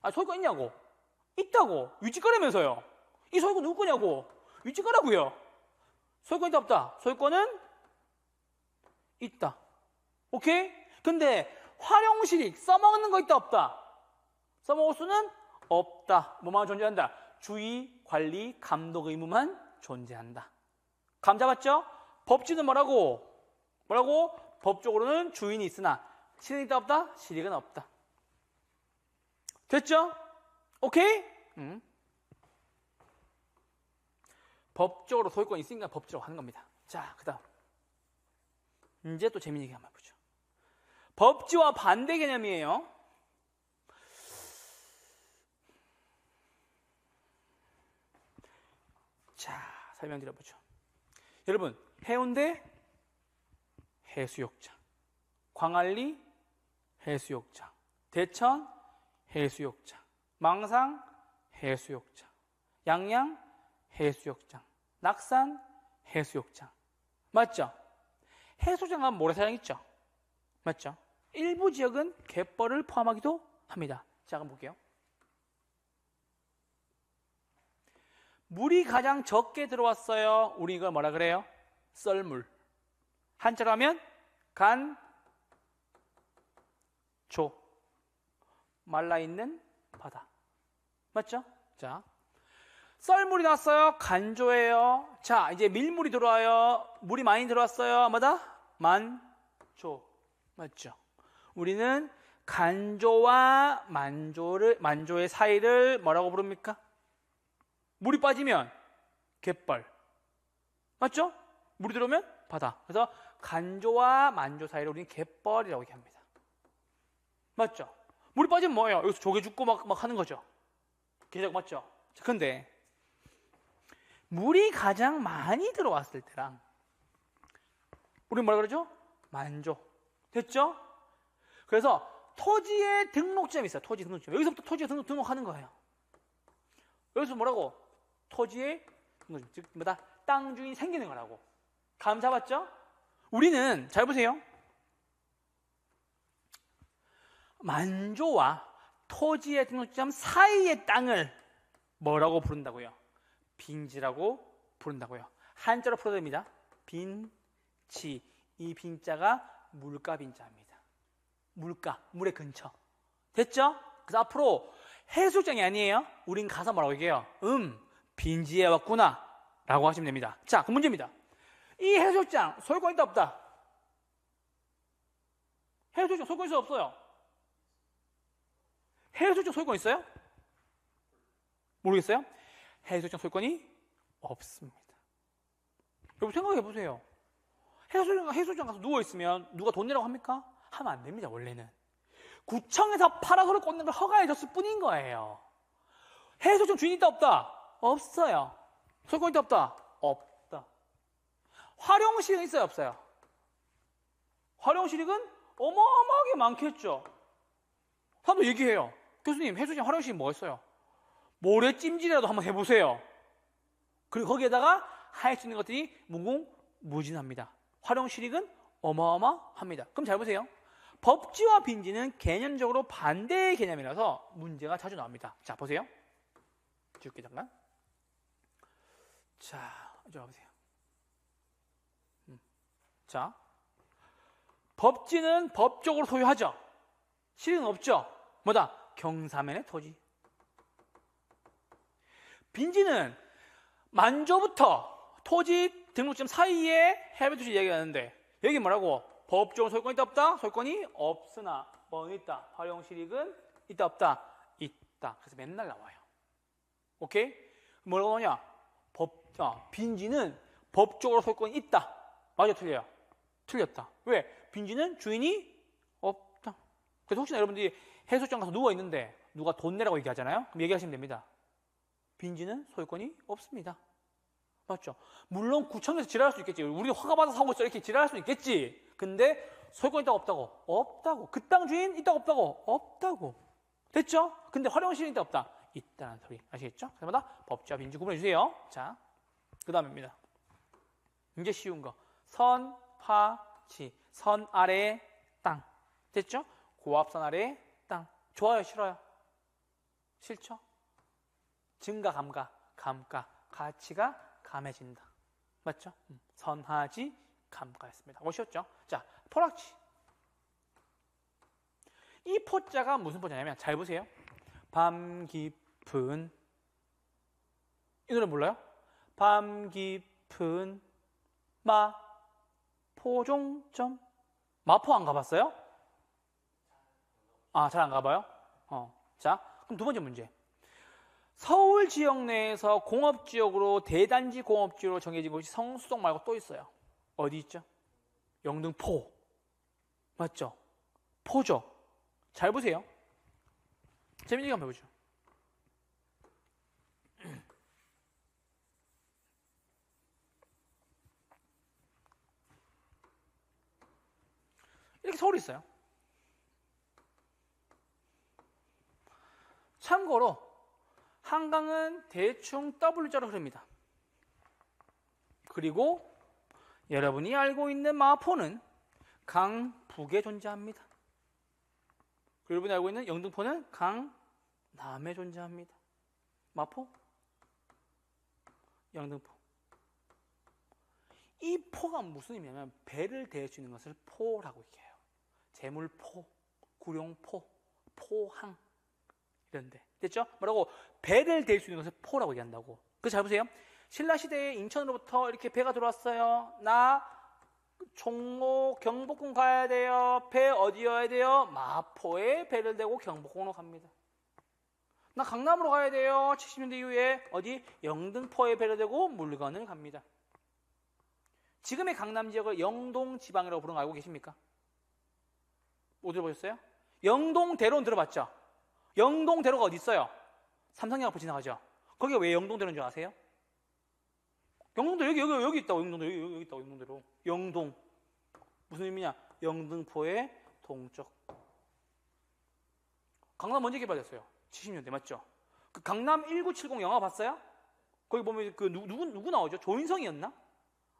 아, 소유권 있냐고? 있다고. 윗집 거라면서요. 이 소유권 누구 거냐고? 윗집 거라고요. 소유권 있다 없다? 소유권은 있다. 오케이? 근데 활용실익 써먹는 거 있다 없다? 써먹을 수는 없다. 뭐만 존재한다? 주의, 관리, 감독 의무만 존재한다. 감 잡았죠? 법지는 뭐라고? 법적으로는 주인이 있으나 실행이 있다 없다? 실익은 없다. 됐죠? 오케이? 법적으로 소유권이 있으니까 법적으로 하는 겁니다. 자, 그 다음 이제 또 재미있는 얘기 한번 해보죠. 법지와 반대 개념이에요. 자, 설명드려보죠. 여러분, 해운대 해수욕장, 광안리 해수욕장, 대천 해수욕장, 망상 해수욕장, 양양 해수욕장, 낙산 해수욕장. 맞죠? 해수욕장 하면 모래사장 있죠? 맞죠? 일부 지역은 갯벌을 포함하기도 합니다. 자, 한번 볼게요. 물이 가장 적게 들어왔어요. 우리 이걸 뭐라 그래요? 썰물. 한자로 하면 간, 조. 말라있는 바다. 맞죠? 자, 썰물이 났어요. 간조예요. 자, 이제 밀물이 들어와요. 물이 많이 들어왔어요. 뭐다? 만조. 맞죠? 우리는 간조와 만조의 사이를 뭐라고 부릅니까? 물이 빠지면 갯벌. 맞죠? 물이 들어오면 바다. 그래서 간조와 만조 사이를 우리는 갯벌이라고 얘기합니다. 맞죠? 물이 빠지면 뭐예요? 여기서 조개 죽고 막 하는 거죠. 계속 맞죠? 근데 물이 가장 많이 들어왔을 때랑 우리 뭐라 그러죠? 만조. 됐죠? 그래서 토지에 등록점이 있어요. 토지 등록점. 여기서부터 토지에 등록하는 거예요. 여기서 뭐라고? 토지에 등록점. 즉 뭐다? 땅 주인이 생기는 거라고. 감 잡았죠? 우리는 잘 보세요. 만조와 토지의 등록점 사이의 땅을 뭐라고 부른다고요? 빈지라고 부른다고요. 한자로 풀어도 됩니다. 빈지. 이 빈자가 물가 빈자입니다. 물가, 물의 근처. 됐죠? 그래서 앞으로 해수욕장이 아니에요. 우린 가서 뭐라고 얘기해요? 빈지에 왔구나 라고 하시면 됩니다. 자, 그 문제입니다. 이 해수욕장 소유권 있다 없다? 해수욕장 소유권 있어요 없어요? 해수욕장 소유권 있어요? 모르겠어요? 해수욕장 소유권이 없습니다. 여러분 생각해보세요. 해수욕장 가서 누워있으면 누가 돈 내라고 합니까? 하면 안 됩니다. 원래는 구청에서 파라솔을 꽂는 걸 허가해줬을 뿐인 거예요. 해수욕장 주인이 있다 없다? 없어요. 소유권 있다 없다? 없다. 활용실은 있어요 없어요? 활용실은 어마어마하게 많겠죠. 사람들 얘기해요. 교수님, 해수욕장 활용실이 뭐가 있어요? 모래찜질이라도 한번 해보세요. 그리고 거기에다가 할 수 있는 것들이 무궁무진합니다. 활용실익은 어마어마합니다. 그럼 잘 보세요. 법지와 빈지는 개념적으로 반대의 개념이라서 문제가 자주 나옵니다. 자, 보세요. 지울게 잠깐. 자, 이제 와보세요. 자, 법지는 법적으로 소유하죠. 실익은 없죠. 뭐다? 경사면의 토지. 빈지는 만조부터 토지 등록점 사이에 해외 토지 이야기하는데 여기 뭐라고? 법적으로 소유권이 있다 없다? 소유권이 없으나 뭐는 있다? 활용실익은 있다 없다? 있다. 그래서 맨날 나와요. 오케이? 뭐라고 하냐? 빈지는 법적으로 소유권이 있다. 맞아 틀려요? 틀렸다. 왜? 빈지는 주인이 없다. 그래서 혹시나 여러분들이 해수욕장 가서 누워있는데 누가 돈 내라고 얘기하잖아요? 그럼 얘기하시면 됩니다. 빈지는 소유권이 없습니다. 맞죠? 물론 구청에서 지랄할 수 있겠지. 우리 허가받아서 하고 있어 이렇게 지랄할 수 있겠지. 근데 소유권 있다고 없다고? 없다고. 그 땅 주인 있다고 없다고? 없다고. 됐죠? 근데 활용실이 있다 없다? 있다는 소리. 아시겠죠? 그래마다 법지와 빈지 구분해 주세요. 자, 그 다음입니다. 이제 쉬운 거. 선, 파, 지. 선 아래의 땅. 됐죠? 고압선 아래의 땅. 좋아요? 싫어요? 싫죠? 증가, 감가. 가치가 감해진다. 맞죠? 선하지, 감가였습니다. 오셨죠? 자, 포락지. 이 포자가 무슨 포자냐면 잘 보세요. 밤 깊은 이 노래 몰라요? 밤 깊은 마포종점. 마포 안 가봤어요? 아, 잘 안 가봐요? 자, 그럼 두 번째 문제. 서울 지역 내에서 공업지역으로 대단지 공업지로 정해진 곳이 성수동 말고 또 있어요. 어디 있죠? 영등포. 맞죠? 포죠. 잘 보세요. 재밌는 얘기 한번 해보죠. 이렇게 서울이 있어요. 참고로 한강은 대충 W자로 흐릅니다. 그리고 여러분이 알고 있는 마포는 강북에 존재합니다. 그리고 여러분이 알고 있는 영등포는 강남에 존재합니다. 마포, 영등포. 이 포가 무슨 의미냐면 배를 대할 수 있는 것을 포라고 얘기해요. 제물포, 구룡포, 포항 이런데 됐죠? 뭐라고? 배를 댈 수 있는 것을 포라고 얘기한다고. 그래서 잘 보세요. 신라시대에 인천으로부터 이렇게 배가 들어왔어요. 나 종로 경복궁 가야 돼요. 배 어디여야 돼요? 마포에 배를 대고 경복궁으로 갑니다. 나 강남으로 가야 돼요. 70년대 이후에 어디? 영등포에 배를 대고 물건을 갑니다. 지금의 강남 지역을 영동지방이라고 부르는 거 알고 계십니까? 못 들어보셨어요? 영동대로는 들어봤죠? 영동대로가 어디 있어요? 삼성역 앞을 지나가죠? 거기가 왜 영동대로인 줄 아세요? 영동대로 여기 있다고. 여기 있다고. 영동대로. 영동 무슨 의미냐? 영등포의 동쪽. 강남 언제 개발됐어요? 70년대 맞죠? 그 강남 1970 영화 봤어요? 거기 보면 그 누구 나오죠? 조인성이었나?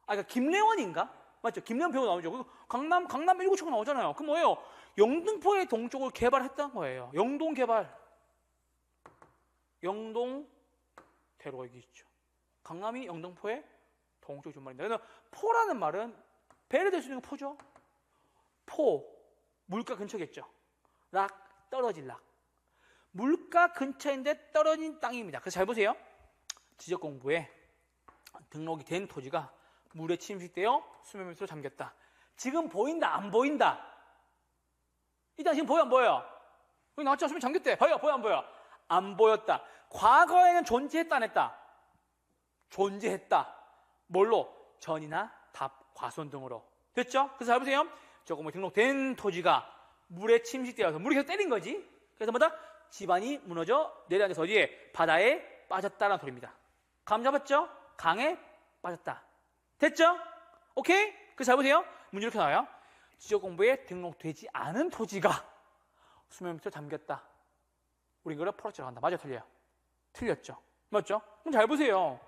그러니까 김래원인가? 맞죠? 김래원 배우 나오죠. 강남 1970 나오잖아요. 그럼 뭐예요? 영등포의 동쪽을 개발했다는 거예요. 영동 개발. 영동대로가 여기 있죠. 강남이 영등포의 동쪽 준말입니다. 그래서 포라는 말은 배를 댈 수 있는 건 포죠. 포, 물가 근처겠죠. 락, 떨어질 락. 물가 근처인데 떨어진 땅입니다. 그래서 잘 보세요. 지적 공부에 등록이 된 토지가 물에 침식되어 수면 밑으로 잠겼다. 지금 보인다, 안 보인다? 일단 지금 보여, 안 보여요? 여기 나왔죠? 수면 잠겼대. 보여, 안 보여? 안 보였다. 과거에는 존재했다, 안 했다? 존재했다. 뭘로? 전이나 답, 과손 등으로. 됐죠? 그래서 잘 보세요. 저거 뭐 등록된 토지가 물에 침식되어서 물이 계속 때린 거지. 그래서 뭐다? 집안이 무너져 내려앉아서 어디에? 바다에 빠졌다라는 소리입니다. 감 잡았죠? 강에 빠졌다. 됐죠? 오케이? 그래서 잘 보세요. 문제 이렇게 나와요. 지적 공부에 등록되지 않은 토지가 수면 밑으로 잠겼다. 우리 이거를 포로치라고 한다. 맞아, 틀려요? 틀렸죠? 맞죠? 그럼 잘 보세요.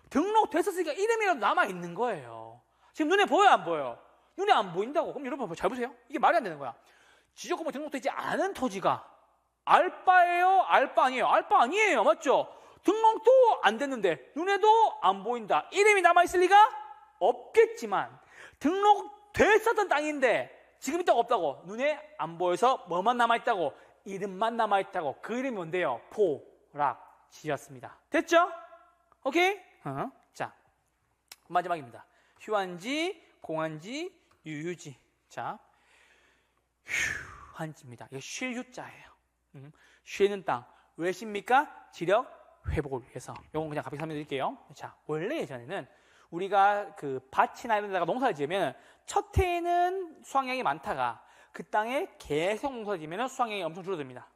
등록됐었으니까 이름이라도 남아있는 거예요. 지금 눈에 보여, 안 보여? 눈에 안 보인다고. 그럼 여러분 잘 보세요. 이게 말이 안 되는 거야. 지적 공부에 등록되지 않은 토지가 알바예요? 알바 아니에요? 알바 아니에요. 맞죠? 등록도 안 됐는데 눈에도 안 보인다. 이름이 남아있을 리가 없겠지만 등록됐었던 땅인데 지금 있다고 없다고? 눈에 안 보여서 뭐만 남아있다고? 이름만 남아있다고. 그 이름이 뭔데요? 포락지였습니다. 됐죠? 오케이? 자, 마지막입니다. 휴한지, 공한지, 유유지. 자, 휴한지입니다. 이거 쉴 휴자예요. 쉬는 땅. 왜 쉽니까? 지력 회복을 위해서. 이건 그냥 가볍게 설명드릴게요. 자, 원래 예전에는 우리가 그 밭이나 이런 데다가 농사를 지으면 첫 해에는 수확량이 많다가 그 땅에 계속 농사를 지으면 수확량이 엄청 줄어듭니다.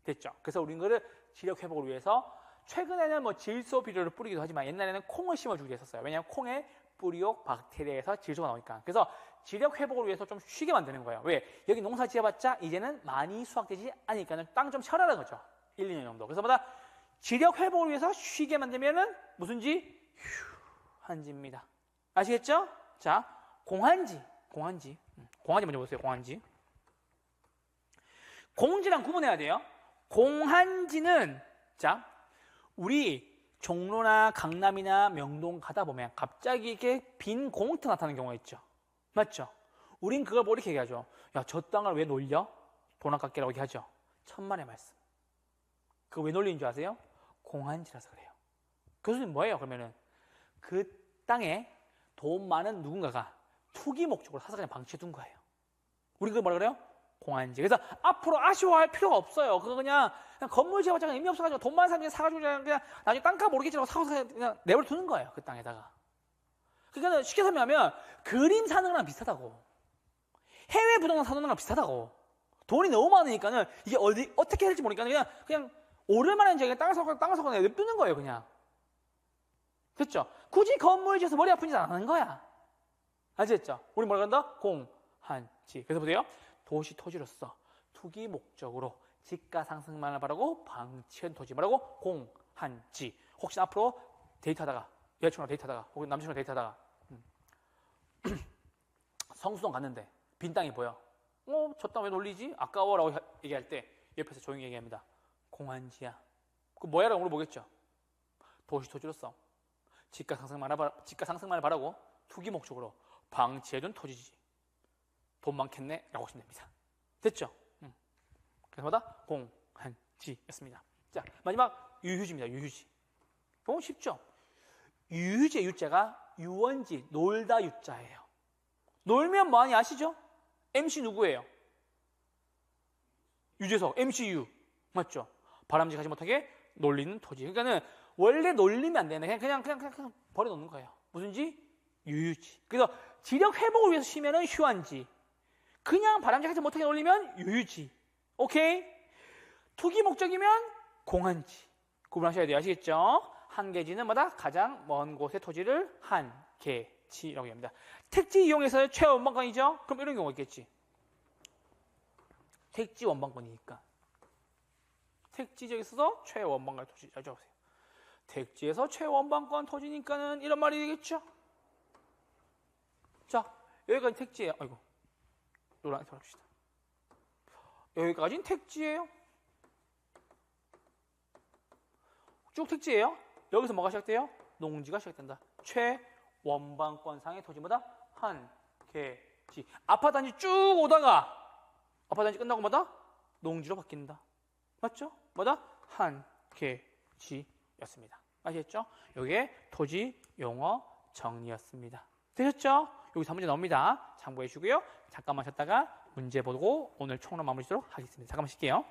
됐죠? 그래서 우리는 그거를 지력 회복을 위해서 최근에는 뭐 질소 비료를 뿌리기도 하지만 옛날에는 콩을 심어주기도 했었어요. 왜냐하면 콩에 뿌리옥 박테리아에서 질소가 나오니까. 그래서 지력 회복을 위해서 좀 쉬게 만드는 거예요. 왜? 여기 농사 지어봤자 이제는 많이 수확되지 않으니까 땅 좀 쉬어라는 거죠. 1, 2년 정도. 그래서 뭐다? 지력 회복을 위해서 쉬게 만들면은 무슨지? 휴한지입니다. 아시겠죠? 자, 공한지 먼저 보세요. 공한지. 공지랑 구분해야 돼요. 공한지는 자, 우리 종로나 강남이나 명동 가다 보면 갑자기 이렇게 빈 공터 나타나는 경우가 있죠. 맞죠? 우린 그걸 뭐 이렇게 얘기하죠. 야, 저 땅을 왜 놀려? 돈 아깝게라고 얘기하죠. 천만의 말씀. 그거 왜 놀리는 줄 아세요? 공한지라서 그래요. 교수님 뭐예요? 그러면은 그 땅에 돈 많은 누군가가 투기 목적으로 사서 그냥 방치해 둔 거예요. 우리 그걸 뭐라 그래요? 공한지. 그래서 앞으로 아쉬워할 필요가 없어요. 그거 그냥 건물 지어봤자 의미 없어가지고 돈 많은 사람이 사가지고 그냥 나중에 땅값 모르겠지라고 사고 그냥 내버려 두는 거예요. 그 땅에다가. 그러니까 쉽게 설명하면 그림 사는 거랑 비슷하다고. 해외 부동산 사는 거랑 비슷하다고. 돈이 너무 많으니까는 이게 어떻게 해야 될지 모르니까 그냥 오를만한 지역에 땅을 사고 내두는 거예요. 그냥. 됐죠? 굳이 건물 지어서 머리 아픈 짓 안 하는 거야. 아시겠죠? 우리 뭐라 그런다? 공한지. 그래서 보세요. 도시 토지로서 투기 목적으로 지가 상승만을 바라고 방치한 토지 뭐라고? 공한지. 혹시 앞으로 데이트하다가 여자친구랑 데이트하다가 혹은 남친구랑 데이트하다가 성수동 갔는데 빈 땅이 보여. 저 땅 왜 놀리지? 아까워라고 얘기할 때 옆에서 조용히 얘기합니다. 공한지야. 그 뭐야? 라고 물어보겠죠. 도시 토지로서 지가 상승만을 바라고 투기 목적으로 방치해둔 토지지. 돈 많겠네? 라고 하시면 됩니다. 됐죠? 그래서 뭐다? 공한지였습니다. 자, 마지막 유휴지입니다. 유휴지. 너무 쉽죠? 유휴지의 유자가 유원지, 놀다 유자예요. 놀면 뭐하니 아시죠? MC 누구예요? 유재석, MCU. 맞죠? 바람직하지 못하게 놀리는 토지. 그러니까는 원래 놀리면 안 되네. 그냥 버려놓는 거예요. 무슨지? 유휴지. 그래서 지력 회복을 위해서 쉬면은 휴한지. 그냥 바람직하지 못하게 놀리면 유휴지. 오케이? 투기 목적이면 공한지. 구분하셔야 돼요. 아시겠죠? 한계지는 뭐다? 가장 먼 곳의 토지를 한계지라고 합니다. 택지 이용해서 최원방권이죠? 그럼 이런 경우가 있겠지. 택지 원방권이니까. 택지 지역에 있어서 최원방권 토지. 잘 적으세요. 택지에서 최원방권 토지니까는 이런 말이 되겠죠? 자, 여기까지 택지예요. 아이고. 노란색 합시다. 여기까지는 택지예요. 쭉 택지예요. 여기서 뭐가 시작돼요? 농지가 시작된다. 최원방권상의 토지보다 한계지. 아파트 단지 쭉 오다가 아파트 단지 끝나고 뭐다? 농지로 바뀐다. 맞죠? 뭐다? 한계지였습니다. 아시겠죠? 이게 토지 용어 정리였습니다. 되셨죠? 여기서 한 문제 나옵니다. 참고해 주시고요. 잠깐만 쉬었다가 문제 보고 오늘 총론 마무리 짓도록 하겠습니다. 잠깐만 쉴게요.